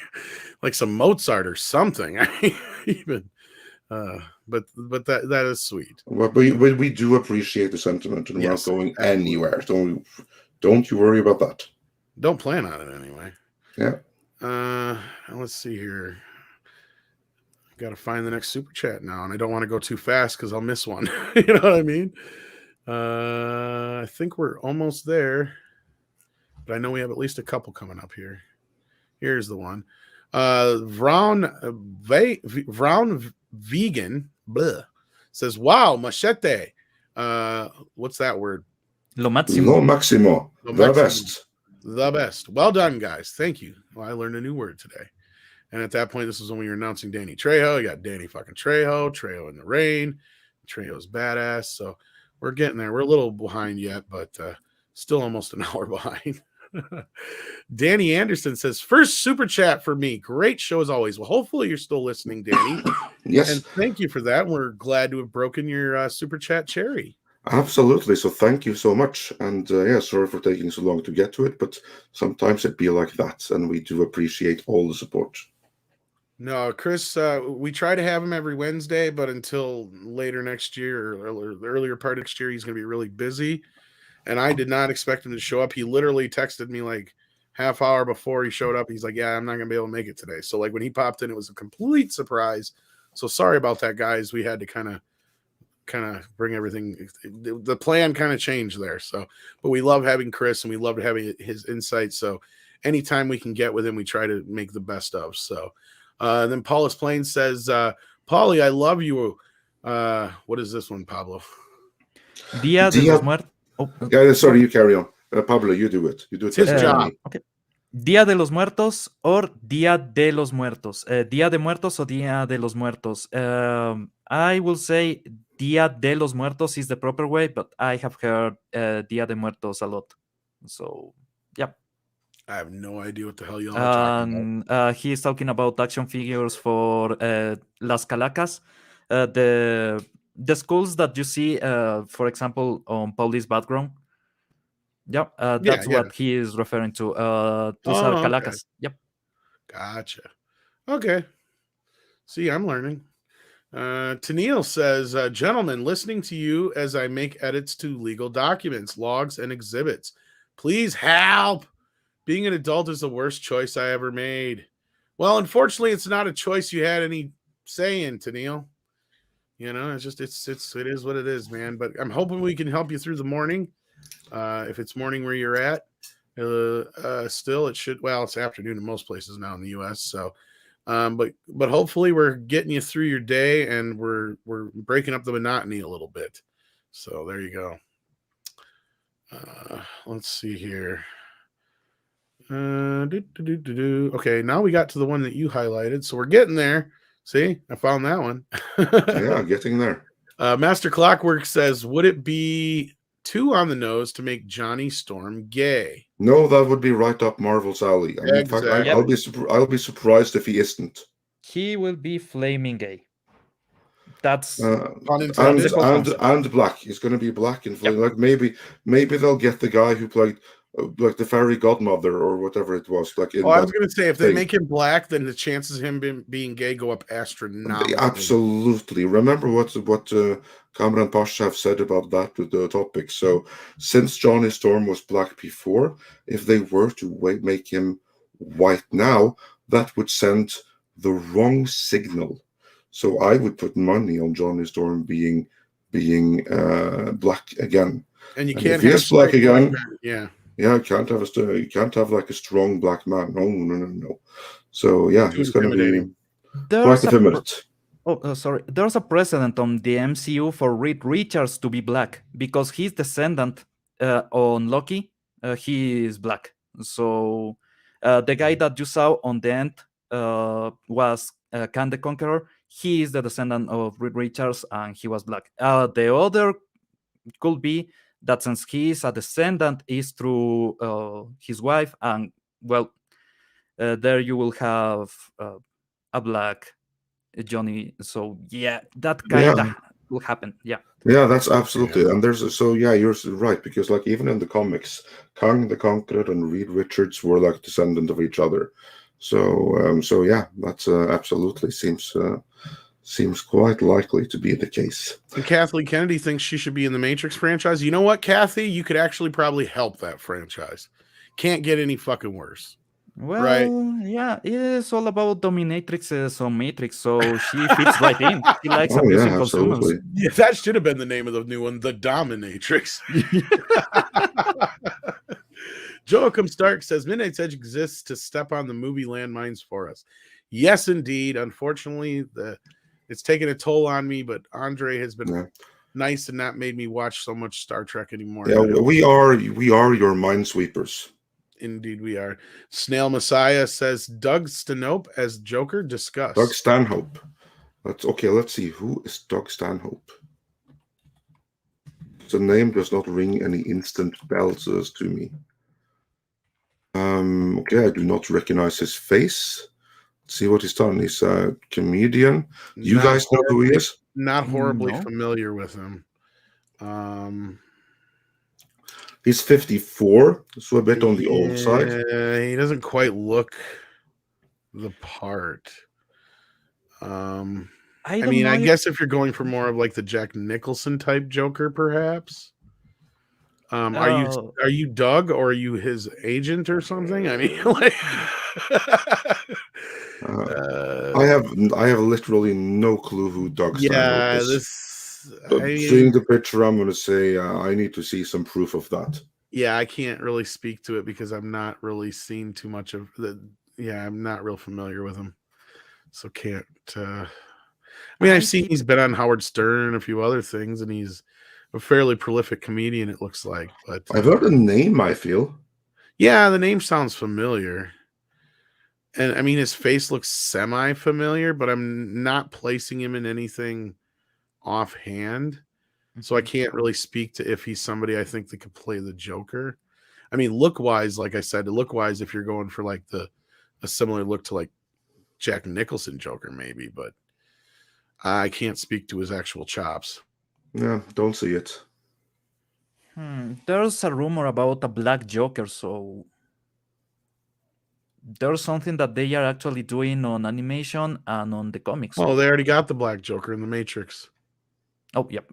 Like some Mozart or something. Even. But that is sweet. Well, we do appreciate the sentiment, and we're not going anywhere. Don't you worry about that. Don't plan on it anyway. Yeah. Let's see here. Got to find the next super chat now, and I don't want to go too fast because I'll miss one. You know what I mean? I think we're almost there, but I know we have at least a couple coming up here. Here's the one. Vrown Vegan says, "Wow, machete. What's that word? Lo máximo. The best. The best. Well done, guys. Thank you. Well, I learned a new word today. And at that point, this is when we were announcing Danny Trejo. You got Danny fucking Trejo in the rain. Trejo's badass. So we're getting there. We're a little behind yet, but still almost an hour behind. Danny Anderson says, first super chat for me. Great show as always. Well, hopefully you're still listening, Danny. Yes. And thank you for that. We're glad to have broken your super chat cherry. Absolutely. So thank you so much. And sorry for taking so long to get to it, but sometimes it be like that. And we do appreciate all the support. No, Chris, we try to have him every Wednesday, but until later next year or the earlier part of next year, he's going to be really busy. And I did not expect him to show up. He literally texted me like half hour before he showed up. He's like, yeah, I'm not going to be able to make it today. So like when he popped in, it was a complete surprise. So sorry about that, guys. We had to kind of bring everything. The plan kind of changed there. So, but we love having Chris and we love having his insights. So anytime we can get with him, we try to make the best of. So, then Paulus Plain says, Paulie, I love you. What is this one, Pablo? Dia de los Muertos. Oh. Yeah, sorry, you carry on. Pablo, you do it. You do it. It's his job. Okay. Dia de los Muertos or Dia de los Muertos. Dia de Muertos or Dia de los Muertos. I will say Dia de los Muertos is the proper way, but I have heard Dia de Muertos a lot. So, yeah. I have no idea what the hell y'all are talking about. He is talking about action figures for Las Calacas. The schools that you see, for example, on Pauli's background. Yep, that's what he is referring to. Calacas. Okay. Yep. Gotcha. Okay. See, I'm learning. Tennille says, gentlemen, listening to you as I make edits to legal documents, logs, and exhibits. Please help. Being an adult is the worst choice I ever made. Well, unfortunately, it's not a choice you had any say in, Tennille. You know, it is what it is, man. But I'm hoping we can help you through the morning. If it's morning where you're at, still it should. Well, it's afternoon in most places now in the U.S. So, but hopefully we're getting you through your day and we're breaking up the monotony a little bit. So there you go. Let's see here. Okay, now we got to the one that you highlighted, so we're getting there. See, I found that one. Yeah, getting there. Master Clockwork says, would it be too on the nose to make Johnny Storm gay? No, that would be right up Marvel's alley. I mean, Exactly. in fact, I'll be surprised if he isn't. He will be flaming gay. That's and black. He's going to be black and flaming. Like maybe they'll get the guy who played like the fairy godmother or whatever it was. Like I was going to say, if they make him black, then the chances of him being gay go up astronomically. Absolutely. Remember what Cameron Pasha have said about that with the topic. So since Johnny Storm was black before, if they were to make him white now, that would send the wrong signal. So I would put money on Johnny Storm being black again. And you can't have black again. Yeah. Yeah, you can't have like a strong black man. No. So yeah, he's going to be quite effeminate. Sorry. There's a precedent on the MCU for Reed Richards to be black because his descendant on Loki, he is black. So the guy that you saw on the end was Khan the Conqueror. He is the descendant of Reed Richards, and he was black. The other could be that since he is a descendant is through his wife, and well, there you will have a black Johnny. So yeah, that kind of will happen. Yeah, that's absolutely. And you're right, because like even in the comics, Kang the Conqueror and Reed Richards were like descendant of each other. So yeah, that's absolutely seems quite likely to be the case. And Kathleen Kennedy thinks she should be in the Matrix franchise. You know what, Kathy? You could actually probably help that franchise. Can't get any fucking worse. Well, right? Yeah, it is all about dominatrixes on Matrix, so she fits right in. She likes abusing consumers. Yeah, that should have been the name of the new one, The Dominatrix. Joachim Stark says, Midnight's Edge exists to step on the movie landmines for us. Yes, indeed. Unfortunately, it's taken a toll on me, but Andre has been nice and not made me watch so much Star Trek anymore. Yeah, we are your minesweepers. Indeed, we are. Snail Messiah says Doug Stanhope as Joker. Discuss. Doug Stanhope. Let's see. Who is Doug Stanhope? The name does not ring any instant bells to me. Okay, I do not recognize his face. Let's see what he's done. He's a comedian. You Not guys know who he is? Not horribly No. familiar with him. He's 54, so a bit on the old side. He doesn't quite look the part. I don't mean, know I if- guess if you're going for more of like the Jack Nicholson type Joker, perhaps. Oh. Are you Doug or are you his agent or something? I mean, like, I have literally no clue who Doug Stanhope is. Seeing the picture, I'm going to say I need to see some proof of that. Yeah, I can't really speak to it because I've not really seen too much of the. Yeah, I'm not real familiar with him, so can't. I mean, I've seen he's been on Howard Stern and a few other things, and he's a fairly prolific comedian. It looks like, but I've heard the name. I feel. Yeah, the name sounds familiar, and I mean his face looks semi-familiar, but I'm not placing him in anything offhand. So I can't really speak to if he's somebody I think that could play the Joker. I mean, look-wise, like I said, look-wise, if you're going for like a similar look to like Jack Nicholson Joker, maybe, but I can't speak to his actual chops. Yeah, don't see it. There's a rumor about a black Joker, so there's something that they are actually doing on animation and on the comics. Well, they already got the Black Joker in the Matrix. Oh, yep.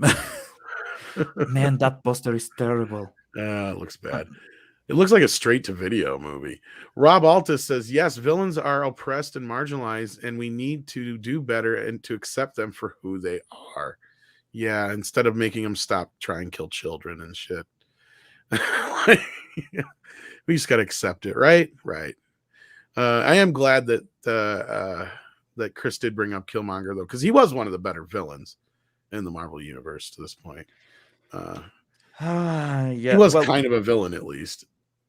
Man, that poster is terrible. It looks bad. It looks like a straight-to-video movie. Rob Altus says, yes, villains are oppressed and marginalized, and we need to do better and to accept them for who they are. Yeah, instead of making them stop trying and kill children and shit. We just got to accept it, right? Right. I am glad that that Chris did bring up Killmonger, though, because he was one of the better villains in the Marvel Universe to this point. Yeah, he was kind of a villain, at least.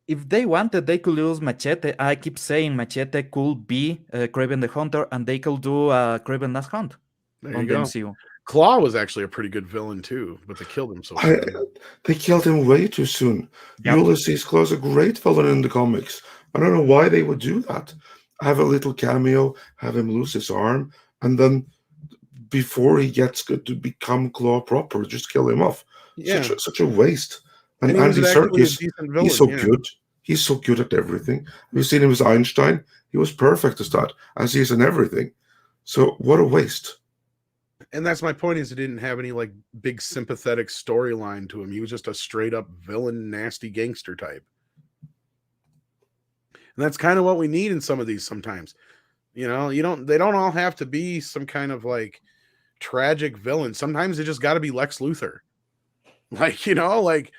If they wanted, they could use Machete. I keep saying Machete could be Kraven the Hunter, and they could do Kraven Last Hunt on the MCU. Claw was actually a pretty good villain too, but they killed him so soon. They killed him way too soon. Yep. Ulysses Claw's a great villain in the comics. I don't know why they would do that. Have a little cameo, have him lose his arm, and then before he gets good to become Claw proper, just kill him off. Yeah. Such a waste. And he was Andy actually a Serkis, decent villain, he's so yeah. good. He's so good at everything. We've seen him as Einstein. He was perfect as that, as he is in everything. So what a waste. And that's my point, is it didn't have any like big sympathetic storyline to him. He was just a straight up villain, nasty gangster type. And that's kind of what we need in some of these sometimes. You know, they don't all have to be some kind of like tragic villain. Sometimes they just got to be Lex Luthor. Like, you know, like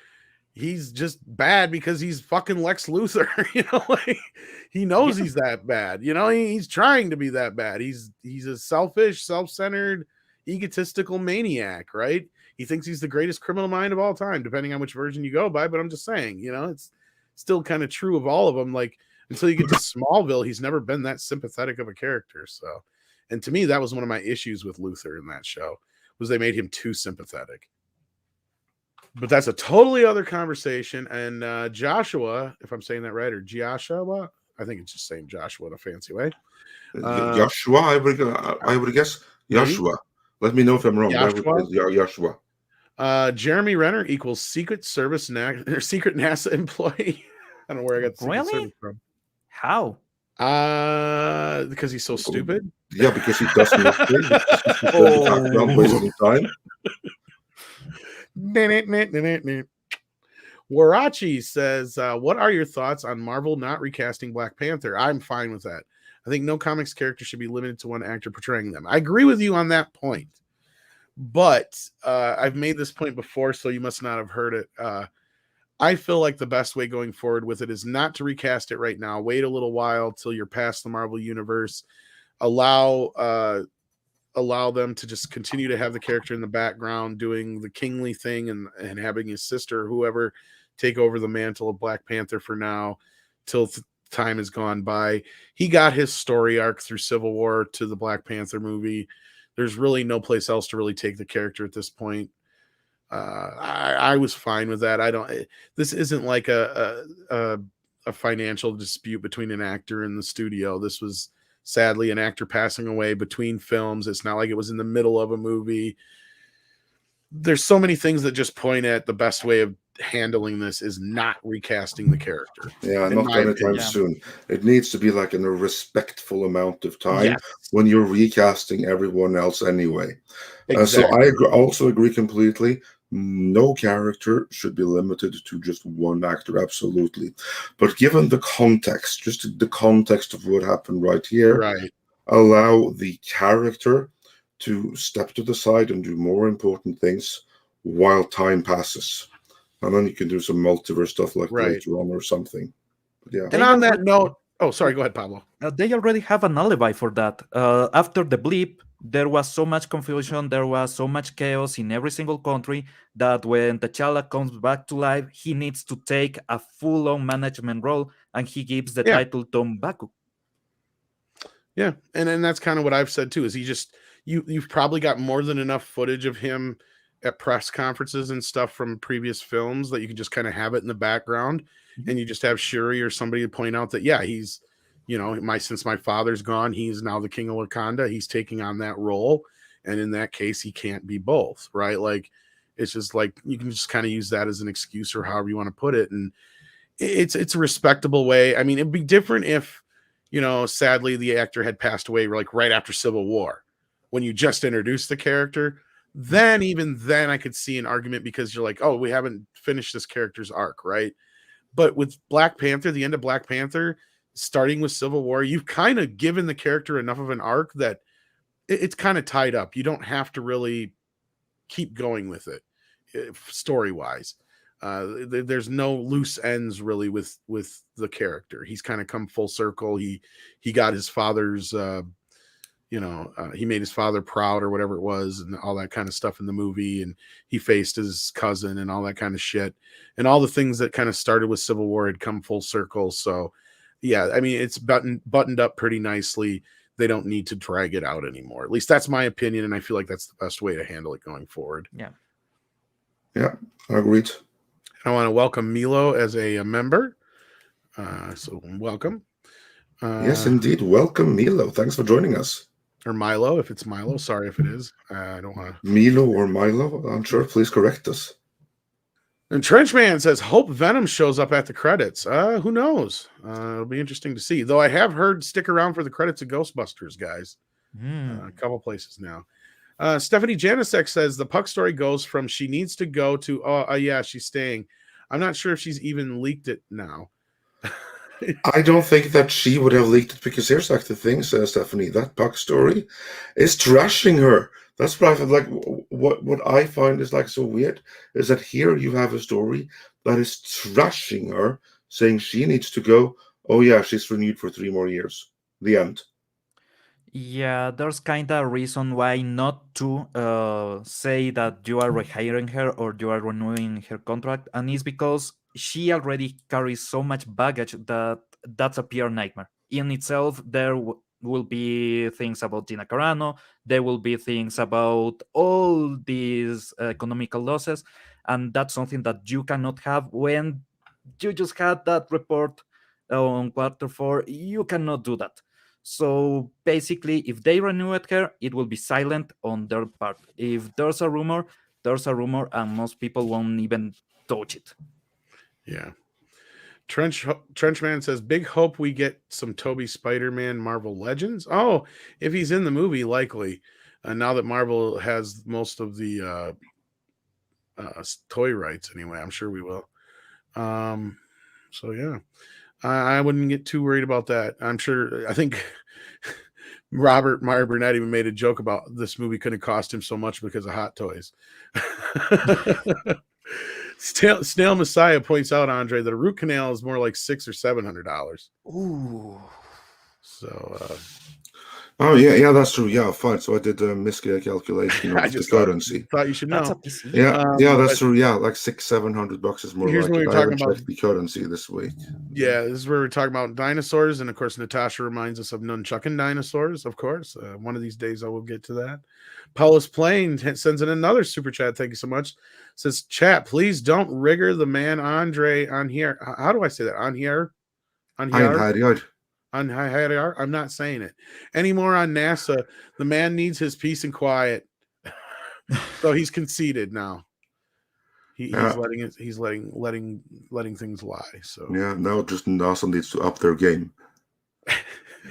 he's just bad because he's fucking Lex Luthor. You know, like he knows he's that bad. You know, he's trying to be that bad. He's a selfish, self-centered, egotistical maniac, right? He thinks he's the greatest criminal mind of all time, depending on which version you go by. But I'm just saying, you know, it's still kind of true of all of them. Like until you get to Smallville, he's never been that sympathetic of a character. So, and to me, that was one of my issues with Luthor in that show, was they made him too sympathetic. But that's a totally other conversation. And Joshua, if I'm saying that right, or Joshua, I think it's just saying Joshua in a fancy way. Joshua, I would guess Joshua. Let me know if I'm wrong. Joshua. Jeremy Renner equals Secret Service Secret NASA employee. I don't know where I got the Secret Service from. How? Because he's so stupid. Yeah, because he doesn't background wasting time. Warachi says, what are your thoughts on Marvel not recasting Black Panther? I'm fine with that. I think no comics character should be limited to one actor portraying them. I agree with you on that point. But I've made this point before, so you must not have heard it. I feel like the best way going forward with it is not to recast it right now. Wait a little while till you're past the Marvel Universe. Allow them to just continue to have the character in the background doing the kingly thing and having his sister or whoever take over the mantle of Black Panther for now, till time has gone by. He got his story arc through Civil War to the Black Panther movie. There's really no place else to really take the character at this point. I was fine with that. This isn't like a financial dispute between an actor and the studio. This was sadly an actor passing away between films. It's not like it was in the middle of a movie. There's so many things that just point at the best way of handling this is not recasting the character. Yeah, in not my anytime opinion. soon. It needs to be like in a respectful amount of time Yes. when you're recasting everyone else anyway. Exactly. So I also agree completely. No character should be limited to just one actor, absolutely. But given the context, just the context of what happened right here, Right. allow the character to step to the side and do more important things while time passes. And then you can do some multiverse stuff like Right. later on or something. But yeah. And on that note, oh, sorry, go ahead, Pablo. They already have an alibi for that. After the blip, there was so much confusion, there was so much chaos in every single country that when T'Challa comes back to life, he needs to take a full-on management role, and he gives the title to M'Baku. Yeah, and that's kind of what I've said too. Is he just you've probably got more than enough footage of him at press conferences and stuff from previous films that you can just kind of have it in the background, and you just have Shuri or somebody to point out that he's, since my father's gone, he's now the king of Wakanda. He's taking on that role, and in that case, he can't be both, right? Like, it's just like you can just kind of use that as an excuse or however you want to put it, and it's a respectable way. I mean, it'd be different if, sadly the actor had passed away like right after Civil War, when you just introduced the character. Then even then I could see an argument because you're like, oh, we haven't finished this character's arc, right? But with Black Panther, the end of Black Panther, starting with Civil War, you've kind of given the character enough of an arc that it's kind of tied up. You don't have to really keep going with it story-wise. There's no loose ends really with the character. He's kind of come full circle. He got his father's he made his father proud or whatever it was, and all that kind of stuff in the movie, and he faced his cousin and all that kind of shit, and all the things that kind of started with Civil War had come full circle. So yeah, I mean, it's buttoned up pretty nicely. They don't need to drag it out anymore. At least that's my opinion, and I feel like that's the best way to handle it going forward. Yeah, Agreed. I want to welcome Milo as a member. So welcome. Yes, indeed. Welcome, Milo. Thanks for joining us. Or Milo, if it's Milo. Sorry if it is. I don't want to. Milo or Milo, I'm sure. Please correct us. And Trenchman says, hope Venom shows up at the credits. Who knows? It'll be interesting to see. Though I have heard stick around for the credits of Ghostbusters, guys. A couple places now. Stephanie Janisek says, the Puck story goes from she needs to go to, yeah, she's staying. I'm not sure if she's even leaked it now. I don't think that she would have leaked it, because here's like the thing, says Stephanie, that Puck story is trashing her. That's what I feel like. What I find is like so weird is that here you have a story that is trashing her, saying she needs to go. Oh yeah, she's renewed for 3 more years. The end. Yeah, there's kind of a reason why not to say that you are rehiring her or you are renewing her contract, and it's because she already carries so much baggage that that's a pure nightmare. In itself, there will be things about Gina Carano, there will be things about all these economical losses, and that's something that you cannot have when you just had that report on Q4. You cannot do that. So basically, if they renew her, it will be silent on their part. If there's a rumor, and most people won't even touch it. Yeah. Trenchman says, big hope we get some Toby Spider-Man Marvel Legends. Oh, if he's in the movie, likely. Now that Marvel has most of the toy rights anyway, I'm sure we will. So yeah, I wouldn't get too worried about that. I think Robert Meyer Burnett even made a joke about this movie couldn't cost him so much because of Hot Toys. Snail Messiah points out, Andre, that a root canal is more like $600 or $700. Ooh. So Oh yeah, that's true. Yeah, fine. So I did a miscalculation I of the just currency. thought you should That's know. a PC. Yeah, But that's true. Yeah, like $600-700 is more here's like what it. we're I talking haven't about. checked the currency this week. Yeah, this is where we're talking about dinosaurs, and of course, Natasha reminds us of nunchucking dinosaurs. Of course, one of these days I will get to that. Paulus Plain sends in another super chat. Thank you so much. Says, "Chat, please don't rigger the man Andre on here." How do I say that? On here, on Hi, and here, Hadiard. on here. I'm not saying it anymore. On NASA, the man needs his peace and quiet, so he's conceded now. He's Yeah. letting things lie. So Yeah, now just NASA needs to up their game.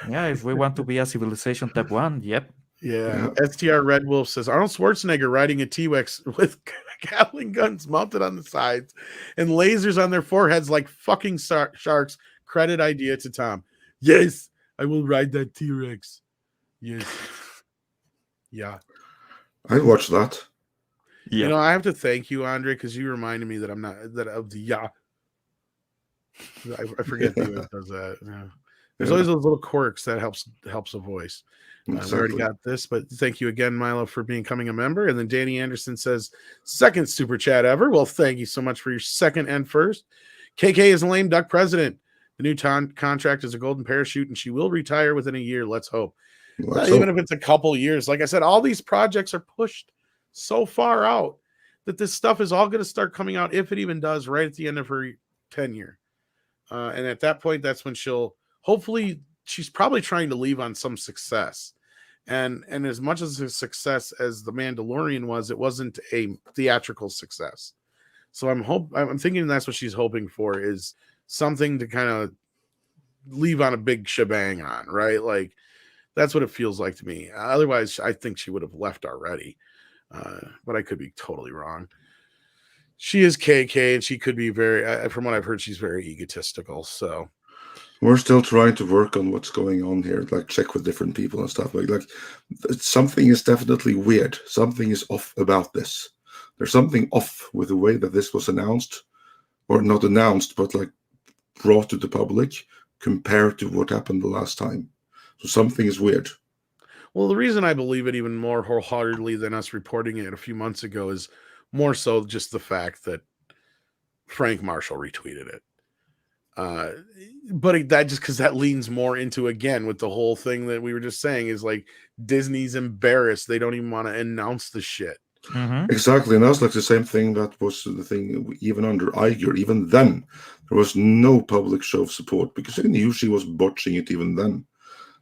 Yeah, if we want to be a civilization type 1, yep. yeah. STR Red Wolf says Arnold Schwarzenegger riding a T-Rex with Gatling guns mounted on the sides and lasers on their foreheads like fucking sharks. Credit idea to Tom. Yes, I will ride that T-Rex. Yes. Yeah. I'd watch that. You know, I have to thank you, Andre, because you reminded me that I'm not that of the I forget the US does that. Yeah. There's always those little quirks that helps a voice. Exactly. We already got this, but thank you again, Milo, for becoming a member. And then Danny Anderson says, second super chat ever. Well, thank you so much for your second and first. KK is a lame duck president. The new contract is a golden parachute, and she will retire within a year. Let's hope. Even if it's a couple years. Like I said, all these projects are pushed so far out that this stuff is all going to start coming out, if it even does, right at the end of her tenure. And at that point, that's when she'll hopefully, she's probably trying to leave on some success. And as much as a success as The Mandalorian was, it wasn't a theatrical success. So I'm thinking that's what she's hoping for, is something to kind of leave on a big shebang on, right? Like, that's what it feels like to me. Otherwise, I think she would have left already. But I could be totally wrong. She is KK, and she could be from what I've heard, she's very egotistical. So we're still trying to work on what's going on here, like check with different people and stuff. Like something is definitely weird. Something is off about this. There's something off with the way that this was announced, or not announced, but like brought to the public compared to what happened the last time. So something is weird. Well, the reason I believe it even more wholeheartedly than us reporting it a few months ago is more so just the fact that Frank Marshall retweeted it. But that just because that leans more into, again, with the whole thing that we were just saying, is like Disney's embarrassed. They don't even want to announce the shit. Mm-hmm. Exactly. And that's like the same thing that was the thing even under Iger. Even then, there was no public show of support because they knew she was botching it even then.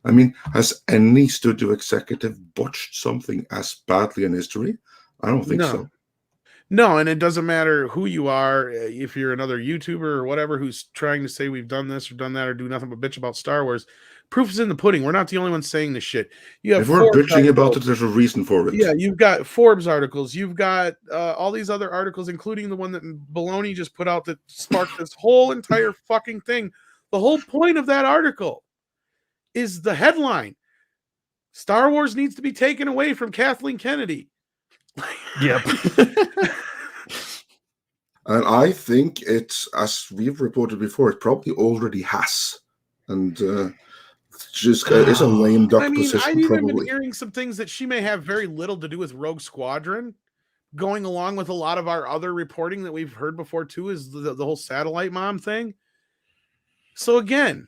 I mean, has any studio executive botched something as badly in history? I don't think so. No, and it doesn't matter who you are, if you're another YouTuber or whatever who's trying to say we've done this or done that or do nothing but bitch about Star Wars. Proof is in the pudding. We're not the only ones saying this shit. You have, if we're bitching about it, there's a reason for it. Yeah, you've got Forbes articles. You've got all these other articles, including the one that Baloney just put out that sparked this whole entire fucking thing. The whole point of that article is the headline: Star Wars needs to be taken away from Kathleen Kennedy. Yep. And I think it's, as we've reported before, it probably already has. And just it's a lame duck position. I've even probably been hearing some things that she may have very little to do with Rogue Squadron, going along with a lot of our other reporting that we've heard before too, is the whole satellite mom thing. So again,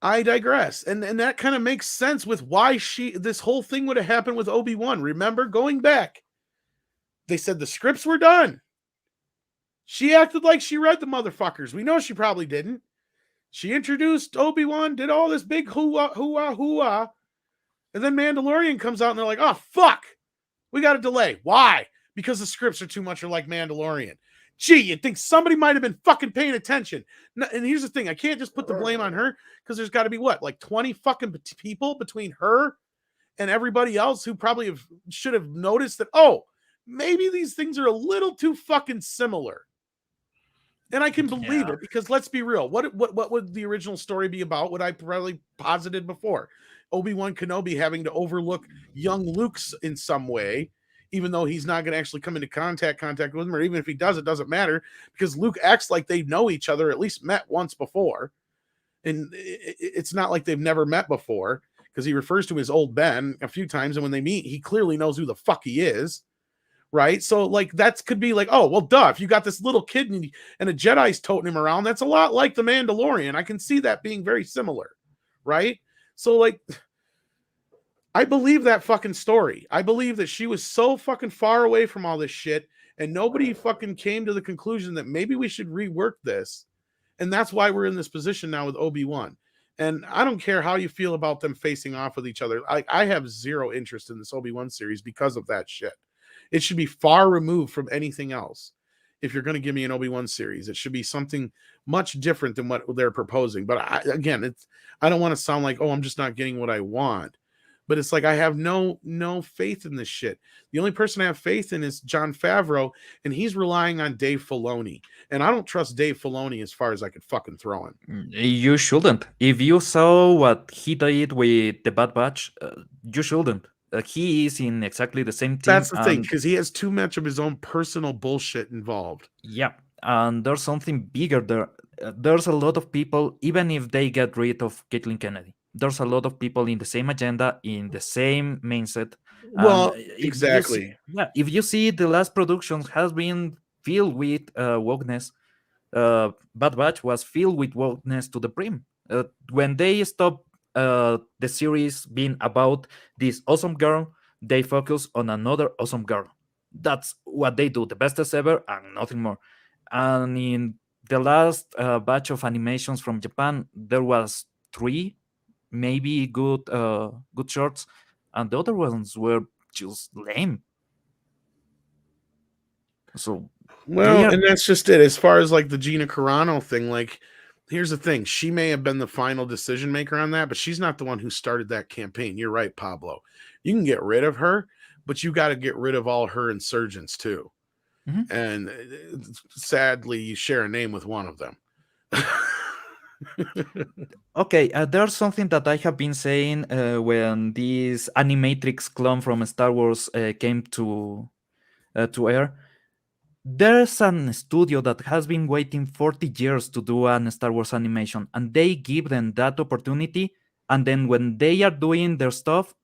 I digress. And that kind of makes sense with why this whole thing would have happened with Obi-Wan. Remember, going back, they said the scripts were done. She acted like she read the motherfuckers. We know she probably didn't. She introduced Obi-Wan, did all this big hoo-ah. And then Mandalorian comes out and they're like, oh, fuck. We got a delay. Why? Because the scripts are too much like Mandalorian. Gee, you'd think somebody might have been fucking paying attention. And here's the thing. I can't just put the blame on her because there's got to be like 20 fucking people between her and everybody else who probably should have noticed that, oh, maybe these things are a little too fucking similar. And I can believe it because let's be real. What would the original story be about? What I probably posited before. Obi-Wan Kenobi having to overlook young Luke in some way, even though he's not going to actually come into contact with him, or even if he does, it doesn't matter because Luke acts like they know each other, at least met once before. And it's not like they've never met before. because he refers to his old Ben a few times, and when they meet, he clearly knows who the fuck he is, right? So like that could be like, oh well, duh. If you got this little kid and a Jedi's toting him around, that's a lot like the Mandalorian. I can see that being very similar, right? So like, I believe that fucking story. I believe that she was so fucking far away from all this shit, and nobody fucking came to the conclusion that maybe we should rework this. And that's why we're in this position now with Obi-Wan. And I don't care how you feel about them facing off with each other. I have zero interest in this Obi-Wan series because of that shit. It should be far removed from anything else. If you're going to give me an Obi-Wan series, it should be something much different than what they're proposing. But I don't want to sound like, oh, I'm just not getting what I want. But it's like I have no faith in this shit. The only person I have faith in is Jon Favreau, and he's relying on Dave Filoni. And I don't trust Dave Filoni as far as I could fucking throw him. You shouldn't. If you saw what he did with the Bad Batch, you shouldn't. He is in exactly the same team. That's the thing, because he has too much of his own personal bullshit involved. Yeah, and there's something bigger there. There's a lot of people, even if they get rid of Kathleen Kennedy, there's a lot of people in the same agenda, in the same mindset. Well, If exactly. if you see the last productions has been filled with wokeness, Bad Batch was filled with wokeness to the brim. When they stopped the series being about this awesome girl, they focus on another awesome girl. That's what they do, the bestest ever and nothing more. And in the last batch of animations from Japan, there was 3 maybe good shorts, and the other ones were just lame. So well, and that's just it. As far as like the Gina Carano thing, like here's the thing: she may have been the final decision maker on that, but she's not the one who started that campaign. You're right, Pablo. You can get rid of her, but you got to get rid of all her insurgents too. Mhm. And sadly, you share a name with one of them. Okay, there's something that I have been saying when this Animatrix clone from Star Wars came to air. There's an studio that has been waiting 40 years to do an Star Wars animation, and they give them that opportunity. And then when they are doing their stuff,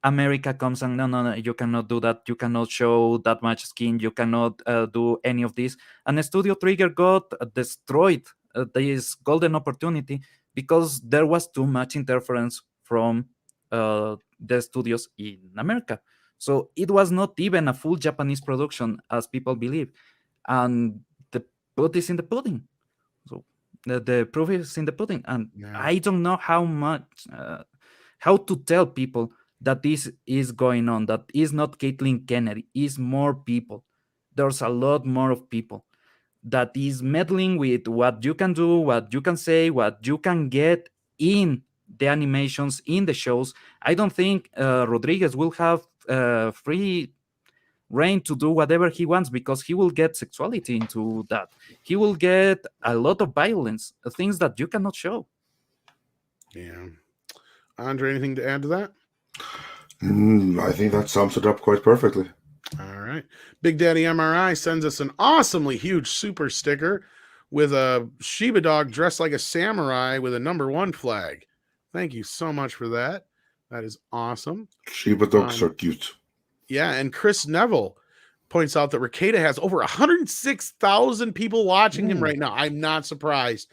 America comes and no, you cannot do that. You cannot show that much skin. You cannot do any of this. And Studio Trigger got destroyed this golden opportunity because there was too much interference from the studios in America. So it was not even a full Japanese production as people believe. And the proof is in the pudding. So the proof is in the pudding. And Yeah. I don't know how to tell people that this is going on, that is not Kathleen Kennedy, is more people. There's a lot more of people that is meddling with what you can do, what you can say, what you can get in the animations, in the shows. I don't think Rodriguez will have free reign to do whatever he wants, because he will get sexuality into that. He will get a lot of violence, things that you cannot show. Yeah. Andre, anything to add to that? I think that sums it up quite perfectly. All right. Big Daddy MRI sends us an awesomely huge super sticker with a Shiba dog dressed like a samurai with a #1 flag. Thank you so much for that. That is awesome. Shiba dogs are cute. Yeah, and Chris Neville points out that Rekieta has over 106,000 people watching him right now. I'm not surprised.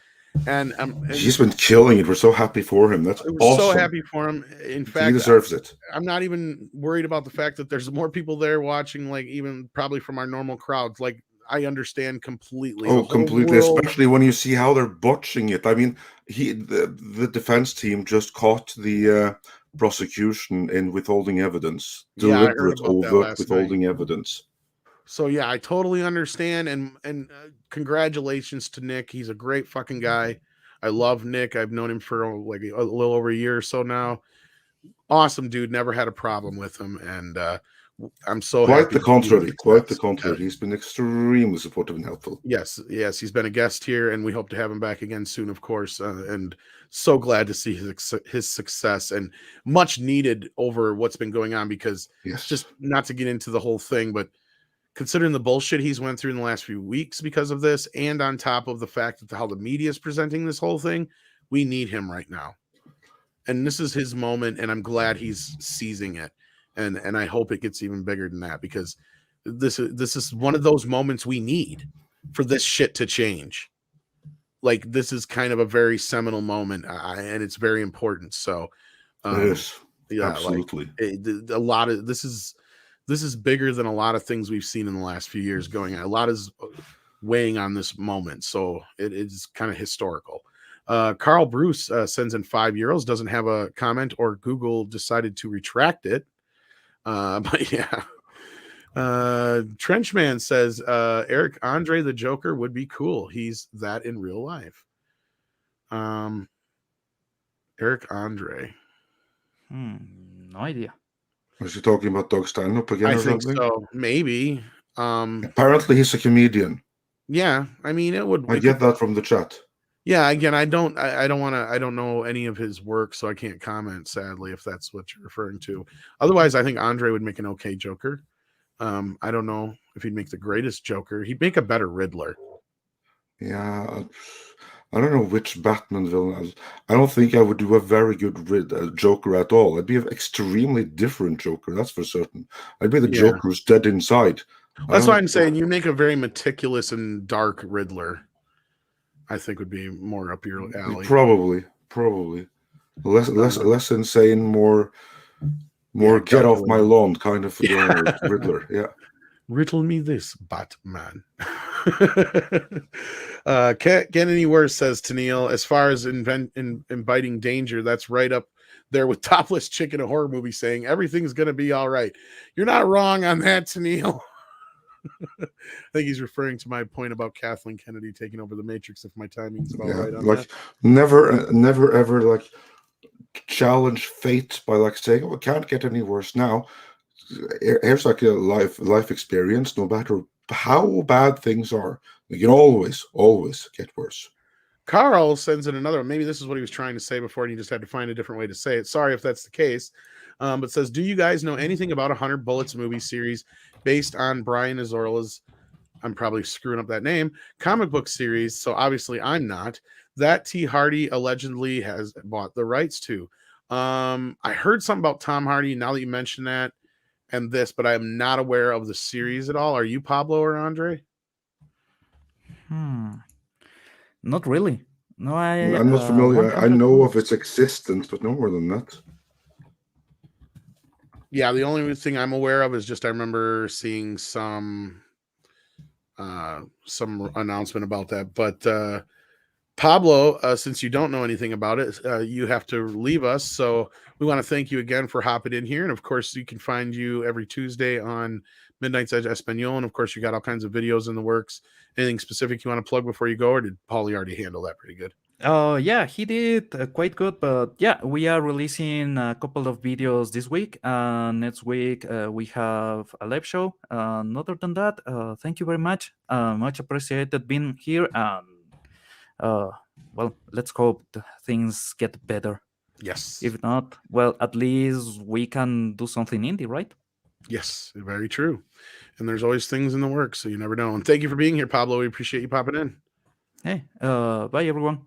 And he's been killing it. We're so happy for him. That's we're awesome. so happy for him. In fact, he deserves it. I'm not even worried about the fact that there's more people there watching, like even probably from our normal crowds. Like I understand completely. Oh, completely. Especially when you see how they're botching it. I mean, the defense team just caught the prosecution in withholding evidence, deliberate overt withholding evidence. So yeah, I totally understand, and congratulations to Nick. He's a great fucking guy. I love Nick. I've known him for like a little over a year or so now. Awesome dude. Never had a problem with him, and I'm so quite happy. The contrary. Quite the contrary. He's been extremely supportive and helpful. Yes, he's been a guest here, and we hope to have him back again soon, of course. And so glad to see his success, and much needed over what's been going on, because just not to get into the whole thing, but considering the bullshit he's went through in the last few weeks because of this, and on top of the fact that how the media is presenting this whole thing, we need him right now. and this is his moment, and I'm glad he's seizing it, and I hope it gets even bigger than that, because this is one of those moments we need for this shit to change. Like, this is kind of a very seminal moment, and it's very important. So, It is. yeah, Absolutely. like a lot of this is bigger than a lot of things we've seen in the last few years going on. A lot is weighing on this moment, so it is kind of historical. Carl Bruce sends in €5, doesn't have a comment, or Google decided to retract it. But yeah. Trenchman says Eric Andre the Joker would be cool. He's that in real life. Eric Andre. No idea. Was he talking about Doug Stanhope again? I or think something? so. Maybe. Apparently, he's a comedian. Yeah. I mean, I get that from the chat. Yeah. Again, I don't know any of his work, so I can't comment, sadly, if that's what you're referring to. Otherwise, I think Andre would make an okay Joker. I don't know if he'd make the greatest Joker. He'd make a better Riddler. Yeah, I don't know which Batman villain. I don't think I would do a very good Joker at all. I'd be an extremely different Joker, that's for certain. I'd be the Yeah. Joker who's dead inside. That's why I'm saying you make a very meticulous and dark Riddler. I think would be more up your alley. Probably. Less insane, more get off my lawn kind of Riddler. Yeah. Riddle me this, Batman. Can't get any worse, says Tennille. As far as inviting danger, that's right up there with topless chick in a horror movie saying everything's going to be all right. You're not wrong on that, Tennille. I think he's referring to my point about Kathleen Kennedy taking over the Matrix, if my timing's about right on like that. never ever like challenge fate by like saying, "Oh, it can't get any worse now." Here's like a life experience. No matter how bad things are, they can always get worse. Carl sends in another one. Maybe this is what he was trying to say before, and he just had to find a different way to say it. Sorry if that's the case. But says, do you guys know anything about 100 Bullets movie series based on Brian Azorla's, I'm probably screwing up that name, comic book series? So obviously I'm not. That T. Hardy allegedly has bought the rights to. I heard something about Tom Hardy now that you mentioned that and this, but I'm not aware of the series at all. Are you, Pablo or Andre? Not really. No, I'm not familiar. I know of its existence, but no more than that. Yeah, the only thing I'm aware of is just I remember seeing some announcement about that. But Pablo, since you don't know anything about it, you have to leave us. So we want to thank you again for hopping in here. And of course, you can find you every Tuesday on Midnight's Edge Espanol. And of course, you got all kinds of videos in the works. Anything specific you want to plug before you go, or did Paulie already handle that pretty good? Yeah, he did quite good. But yeah, we are releasing a couple of videos this week. Next week, we have a live show. Other than that, thank you very much. Much appreciated being here. Well, let's hope things get better. Yes. If not, well, at least we can do something indie, right? Yes, very true. And there's always things in the works, so you never know. And thank you for being here, Pablo. We appreciate you popping in. Hey, bye everyone.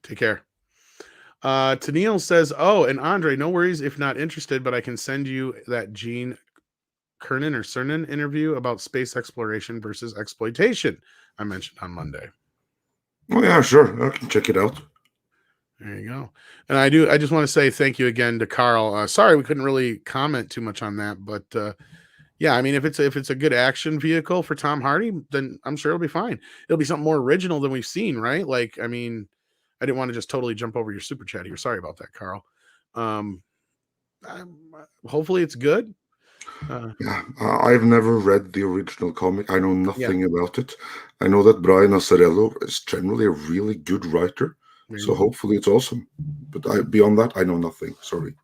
Take care. Tennille says, oh, and Andre, no worries if not interested, but I can send you that Gene Cernan or Cernan interview about space exploration versus exploitation I mentioned on Monday. Oh yeah, sure. I can check it out. There you go. And I just want to say thank you again to Carl. Sorry we couldn't really comment too much on that, but yeah, I mean, if it's a good action vehicle for Tom Hardy, then I'm sure it'll be fine. It'll be something more original than we've seen, right? Like, I mean, I didn't want to just totally jump over your super chat here. Sorry about that, Carl. Hopefully it's good. Yeah, I've never read the original comic. I know nothing about it. I know that Brian Azzarello is generally a really good writer, so hopefully it's awesome. But beyond that, I know nothing. Sorry.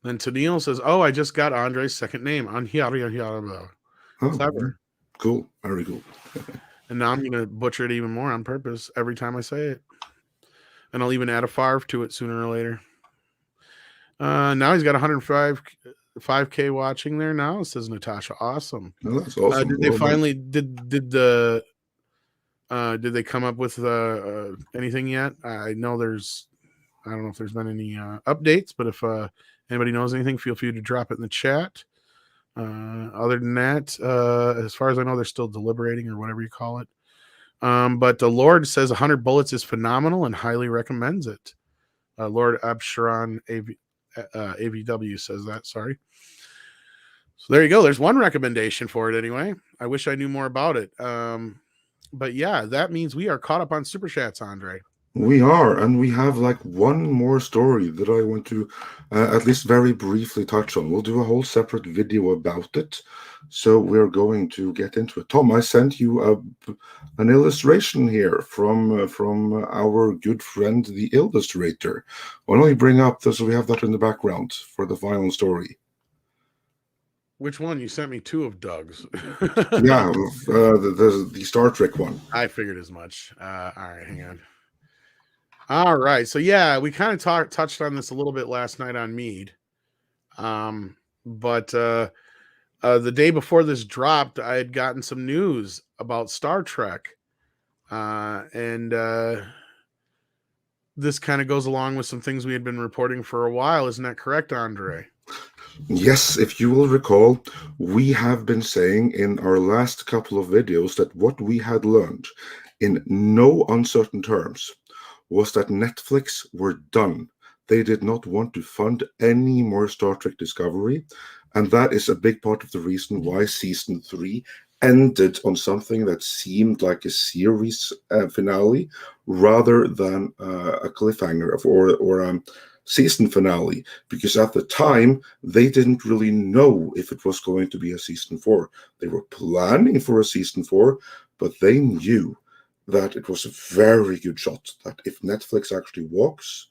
Then Tennille says, oh, I just got Andre's second name. Clever. Cool. Very cool. And now I'm going to butcher it even more on purpose every time I say it. And I'll even add a farv to it sooner or later. Now he's got 105K watching there now, says Natasha. Awesome. No, that's awesome. Did they finally did they come up with anything yet? I know there's I don't know if there's been any updates, but if anybody knows anything, feel free to drop it in the chat. Other than that, as far as I know, they're still deliberating or whatever you call it. But the Lord says 100 Bullets is phenomenal and highly recommends it. Lord Absharon AVW says that. Sorry. So there you go. There's one recommendation for it anyway. I wish I knew more about it. But yeah, that means we are caught up on Super Chats, Andre. We are, and we have like one more story that I want to at least very briefly touch on. We'll do a whole separate video about it, so we're going to get into it. Tom, I sent you an illustration here from our good friend, the illustrator. Why don't you bring up this so we have that in the background for the final story? Which one? You sent me two of Doug's. Yeah, the Star Trek one. I figured as much. All right, hang on. All right, so yeah, we kind of touched on this a little bit last night on Mead, but the day before this dropped, I had gotten some news about Star Trek, and this kind of goes along with some things we had been reporting for a while. Isn't that correct, Andre? Yes, if you will recall, we have been saying in our last couple of videos that what we had learned in no uncertain terms was that Netflix were done. They did not want to fund any more Star Trek Discovery, and that is a big part of the reason why season 3 ended on something that seemed like a series finale rather than a cliffhanger or a season finale, because at the time they didn't really know if it was going to be a season 4. They were planning for a season 4, but they knew that it was a very good shot that if Netflix actually walks,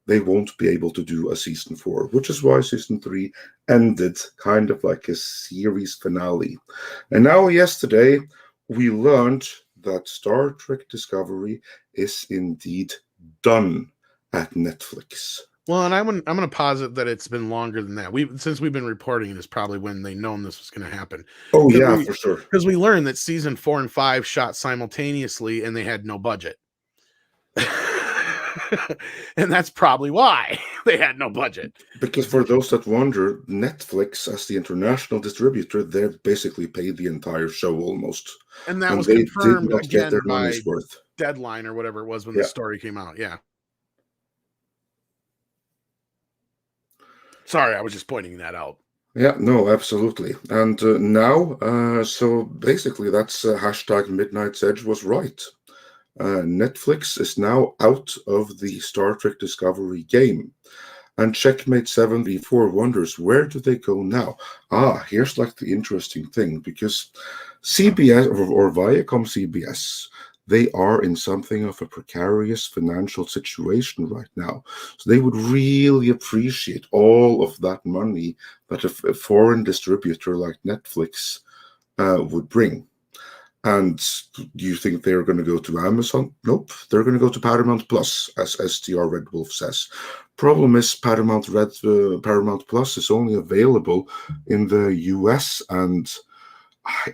they won't be able to do a season 4, which is why season 3 ended kind of like a series finale. And now yesterday, we learned that Star Trek Discovery is indeed done at Netflix. Well, and I'm going to posit that it's been longer than that. Since we've been reporting it is probably when they known this was going to happen. Oh yeah, for sure. Because we learned that season 4 and 5 shot simultaneously and they had no budget. And that's probably why they had no budget. Because for those that wonder, Netflix, as the international distributor, they basically paid the entire show almost. And that was confirmed again by worth. Deadline or whatever it was when the story came out. Yeah. Sorry, I was just pointing that out. Yeah, no, absolutely. And now, so basically that's hashtag Midnight's Edge was right. Netflix is now out of the Star Trek Discovery game. And Checkmate 74 wonders, where do they go now? Here's like the interesting thing, because CBS or Viacom CBS, they are in something of a precarious financial situation right now. So they would really appreciate all of that money that a foreign distributor like Netflix would bring. And do you think they're going to go to Amazon? Nope. They're going to go to Paramount Plus, as STR Red Wolf says. Problem is Paramount Plus is only available in the US and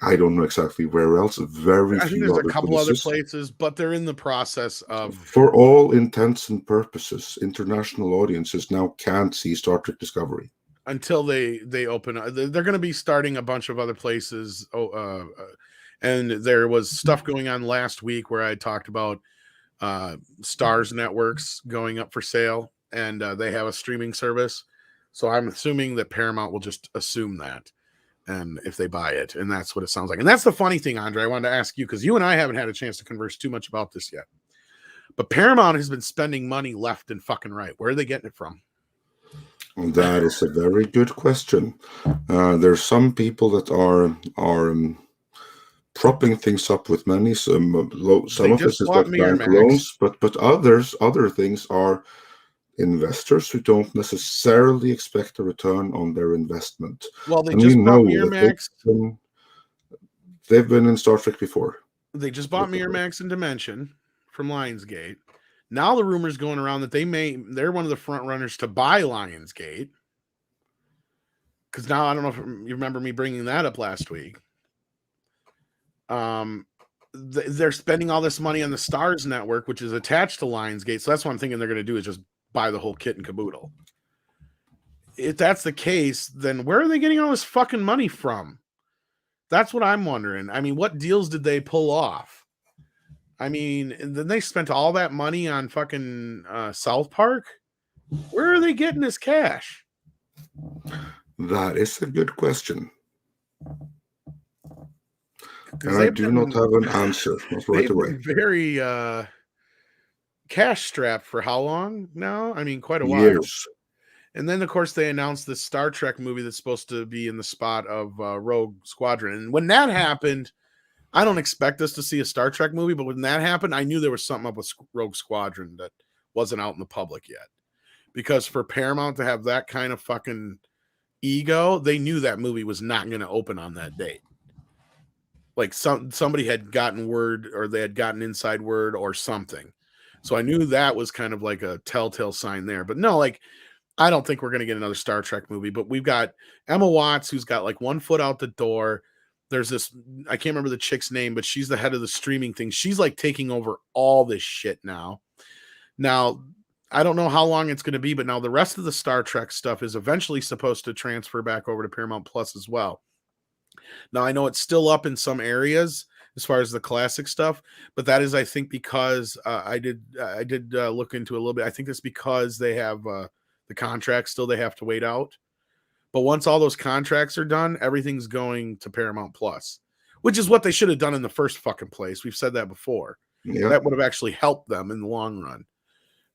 I don't know exactly where else. I think there's a couple other places, but they're in the process of... For all intents and purposes, international audiences now can't see Star Trek Discovery. Until they open up. They're going to be starting a bunch of other places. And there was stuff going on last week where I talked about Stars Networks going up for sale, and they have a streaming service. So I'm assuming that Paramount will just assume that. And if they buy it, and that's what it sounds like. And that's the funny thing, Andre, I wanted to ask you, because you and I haven't had a chance to converse too much about this yet. But Paramount has been spending money left and fucking right. Where are they getting it from? That is a very good question. There's some people that are propping things up with money. Some of this is like bank loans, but other things are investors who don't necessarily expect a return on their investment. Well, they just bought Miramax. They've been in Star Trek before. They just bought Miramax and Dimension from Lionsgate. Now the rumors going around that they're one of the front runners to buy Lionsgate. Because now I don't know if you remember me bringing that up last week. They're spending all this money on the Stars Network, which is attached to Lionsgate. So that's what I'm thinking they're going to do is just buy the whole kit and caboodle. If that's the case, then where are they getting all this fucking money from? That's what I'm wondering. I mean, what deals did they pull off? I mean, then they spent all that money on fucking South Park. Where are they getting this cash? That is a good question. And I do not have an answer right away. Very cash strapped for how long now? I mean, quite a while. Years. And then, of course, they announced the Star Trek movie that's supposed to be in the spot of Rogue Squadron. And when that happened, I don't expect us to see a Star Trek movie, but when that happened, I knew there was something up with Rogue Squadron that wasn't out in the public yet. Because for Paramount to have that kind of fucking ego, they knew that movie was not going to open on that date. Like somebody had gotten word, or they had gotten inside word or something. So I knew that was kind of like a telltale sign there. But no, like, I don't think we're going to get another Star Trek movie, but we've got Emma Watts, who's got like one foot out the door. There's this, I can't remember the chick's name, but she's the head of the streaming thing. She's like taking over all this shit now. Now, I don't know how long it's going to be, but now the rest of the Star Trek stuff is eventually supposed to transfer back over to Paramount Plus as well. Now, I know it's still up in some areas as far as the classic stuff, but that is, I think, because I did look into a little bit. I think it's because they have the contracts still they have to wait out. But once all those contracts are done, everything's going to Paramount Plus, which is what they should have done in the first fucking place. We've said that before. Yeah. That would have actually helped them in the long run.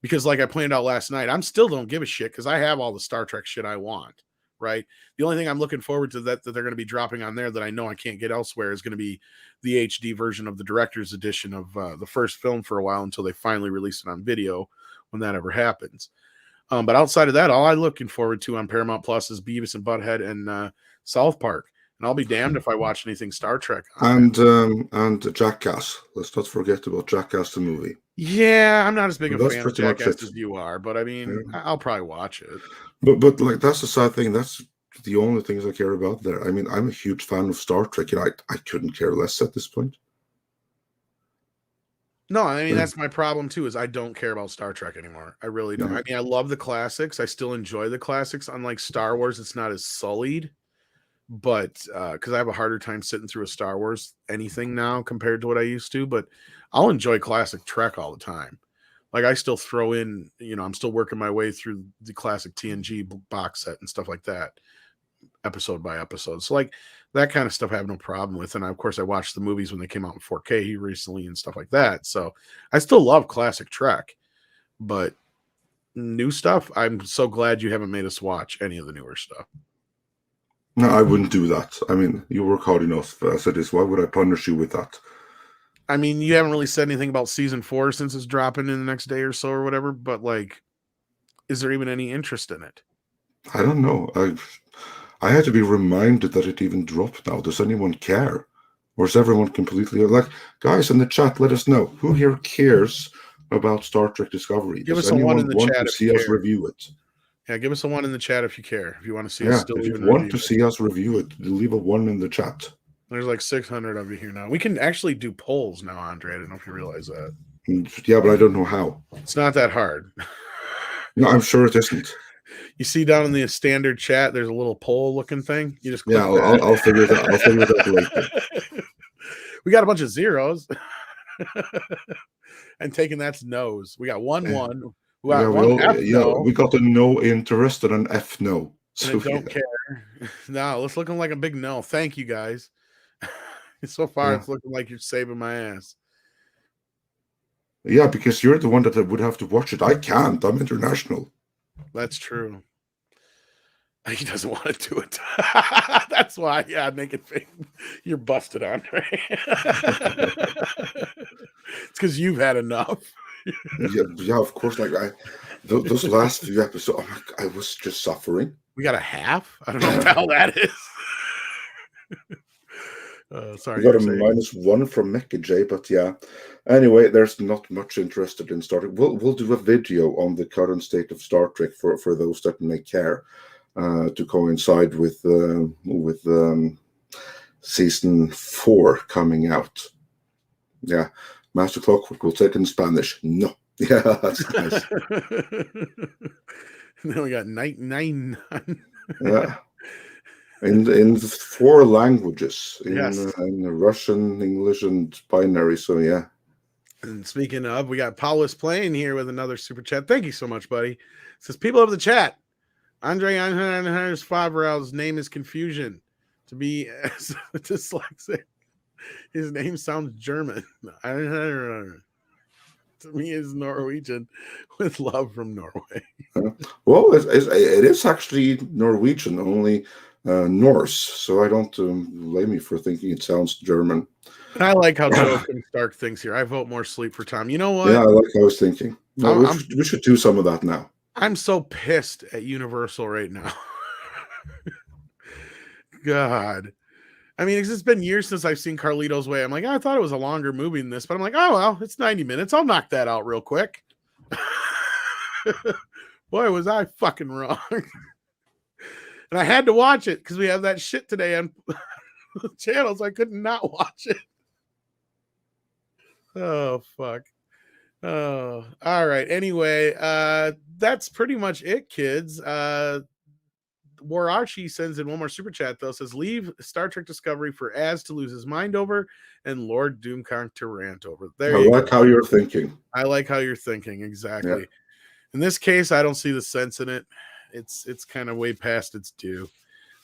Because like I pointed out last night, I'm still don't give a shit because I have all the Star Trek shit I want, right? The only thing I'm looking forward to that they're going to be dropping on there that I know I can't get elsewhere is going to be the HD version of the director's edition of the first film for a while until they finally release it on video when that ever happens. But outside of that, all I'm looking forward to on Paramount Plus is Beavis and Butthead and South Park. And I'll be damned if I watch anything Star Trek. And Jackass. Let's not forget about Jackass the movie. Yeah, I'm not as big a That's fan of pretty much Jackass it. as you are, but I mean, I'll probably watch it. But like, that's the sad thing. That's the only things I care about there. I mean, I'm a huge fan of Star Trek, and I couldn't care less at this point. No, I mean, that's my problem too, is I don't care about Star Trek anymore. I really don't. Yeah. I mean, I love the classics. I still enjoy the classics. Unlike Star Wars, it's not as sullied, but because I have a harder time sitting through a Star Wars anything now compared to what I used to, but I'll enjoy classic Trek all the time. Like I still throw in, I'm still working my way through the classic TNG box set and stuff like that, episode by episode. So like that kind of stuff I have no problem with. And of course I watched the movies when they came out in 4K recently and stuff like that. So I still love classic Trek, but new stuff, I'm so glad you haven't made us watch any of the newer stuff. No, I wouldn't do that. I mean, you work hard enough as it is. Why would I punish you with that? I mean, you haven't really said anything about season 4 since it's dropping in the next day or so or whatever, but like, is there even any interest in it? I don't know. I had to be reminded that it even dropped now. Does anyone care? Or is everyone completely like, guys in the chat, let us know. Who here cares about Star Trek Discovery? Give Does us a one anyone in the want chat to if see you us care. review it? Yeah, give us a 1 in the chat if you care. If you want to see Yeah, us still if you even want review to it. see us review it, leave a 1 in the chat. There's like 600 of you here now. We can actually do polls now, Andre. I don't know if you realize that. Yeah, but I don't know how. It's not that hard. No, I'm sure it isn't. You see down in the standard chat, there's a little poll looking thing. You just click Yeah, that. I'll figure it out. I'll figure it out later. We got a bunch of zeros. And taking that's no's. We got 1 1. We got one F no. We got a no interest and an F no. So I don't care. No, it's looking like a big no. Thank you guys. So far, it's looking like you're saving my ass. Yeah, because you're the one that would have to watch it. I can't. I'm international. That's true. He doesn't want to do it. That's why. Yeah, make it fake. You're busted, Andre. It's because you've had enough. Yeah, of course. Like those last few episodes, I was just suffering. We got a half. I don't know what the hell that is. Sorry, We got a -1 from Mecha J, but yeah. Anyway, there's not much interested in Star Trek. We'll do a video on the current state of Star Trek for those that may care, to coincide with season 4 coming out. Yeah, Master Clockwork will take it in Spanish. No, Yeah, that's nice. And then we got Night 9. Yeah. In 4 languages, Yes. in Russian, English, and binary. So yeah. And speaking of, we got Paulus playing here with another super chat. Thank you so much, buddy. It says, people of the chat, Andre Einheimer's Favrel's name is confusion. To be dyslexic, his name sounds German. To me, is Norwegian with love from Norway. Well, it is actually Norwegian, only Norse. So I don't blame you for thinking it sounds German. And I like how Joe can start things here. I vote more sleep for Tom. You know what? Yeah, I like how I was thinking. No, we should do some of that now. I'm so pissed at Universal right now. God. I mean, it's been years since I've seen Carlito's Way. I'm like, I thought it was a longer movie than this, but I'm like, oh, well, it's 90 minutes. I'll knock that out real quick. Boy, was I fucking wrong. And I had to watch it because we have that shit today on the channels. I could not watch it. Oh, fuck. Oh, all right. Anyway, that's pretty much it, kids. Warachi sends in one more super chat, though. Says, leave Star Trek Discovery for Az to lose his mind over and Lord Doomconk to rant over. There I you like go. how you're thinking. I like how you're thinking. Exactly. Yeah. In this case, I don't see the sense in it. It's kind of way past its due.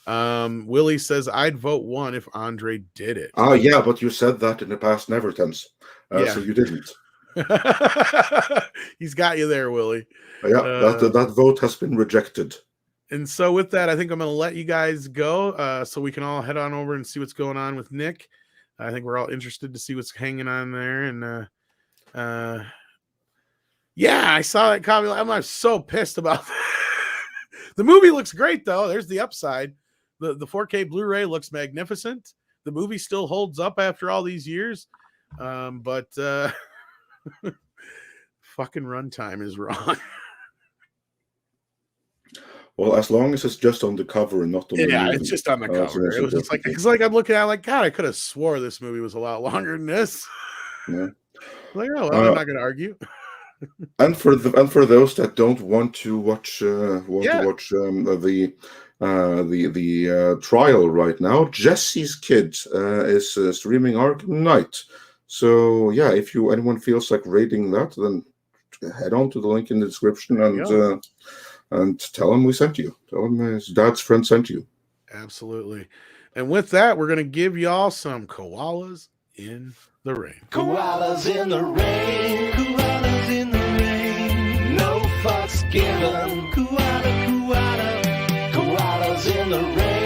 Willie says, I'd vote 1 if Andre did it. Oh, yeah, but you said that in the past never tense. Yeah. So you didn't. He's got you there, Willie. Yeah, that vote has been rejected. And so with that, I think I'm going to let you guys go so we can all head on over and see what's going on with Nick. I think we're all interested to see what's hanging on there. And yeah, I saw that comment. I'm so pissed about that. The movie looks great, though. There's the upside. The 4K Blu-ray looks magnificent. The movie still holds up after all these years. But fucking runtime is wrong. Well, as long as it's just on the cover and not on the movie. It's just on the cover. It was just like, because like I'm looking at it, like, God, I could have swore this movie was a lot longer than this. Yeah. Like, oh, well, I'm not going to argue. And for those that don't want to watch the trial right now, Jesse's Kid is streaming Arkham Knight. So yeah, if anyone feels like rating that, then head on to the link in the description and tell him we sent you. Tell him his dad's friend sent you. Absolutely. And with that, we're going to give y'all some koalas in the rain. Koalas in the rain. Koalas in the rain. No fucks given. Koalas in the rain.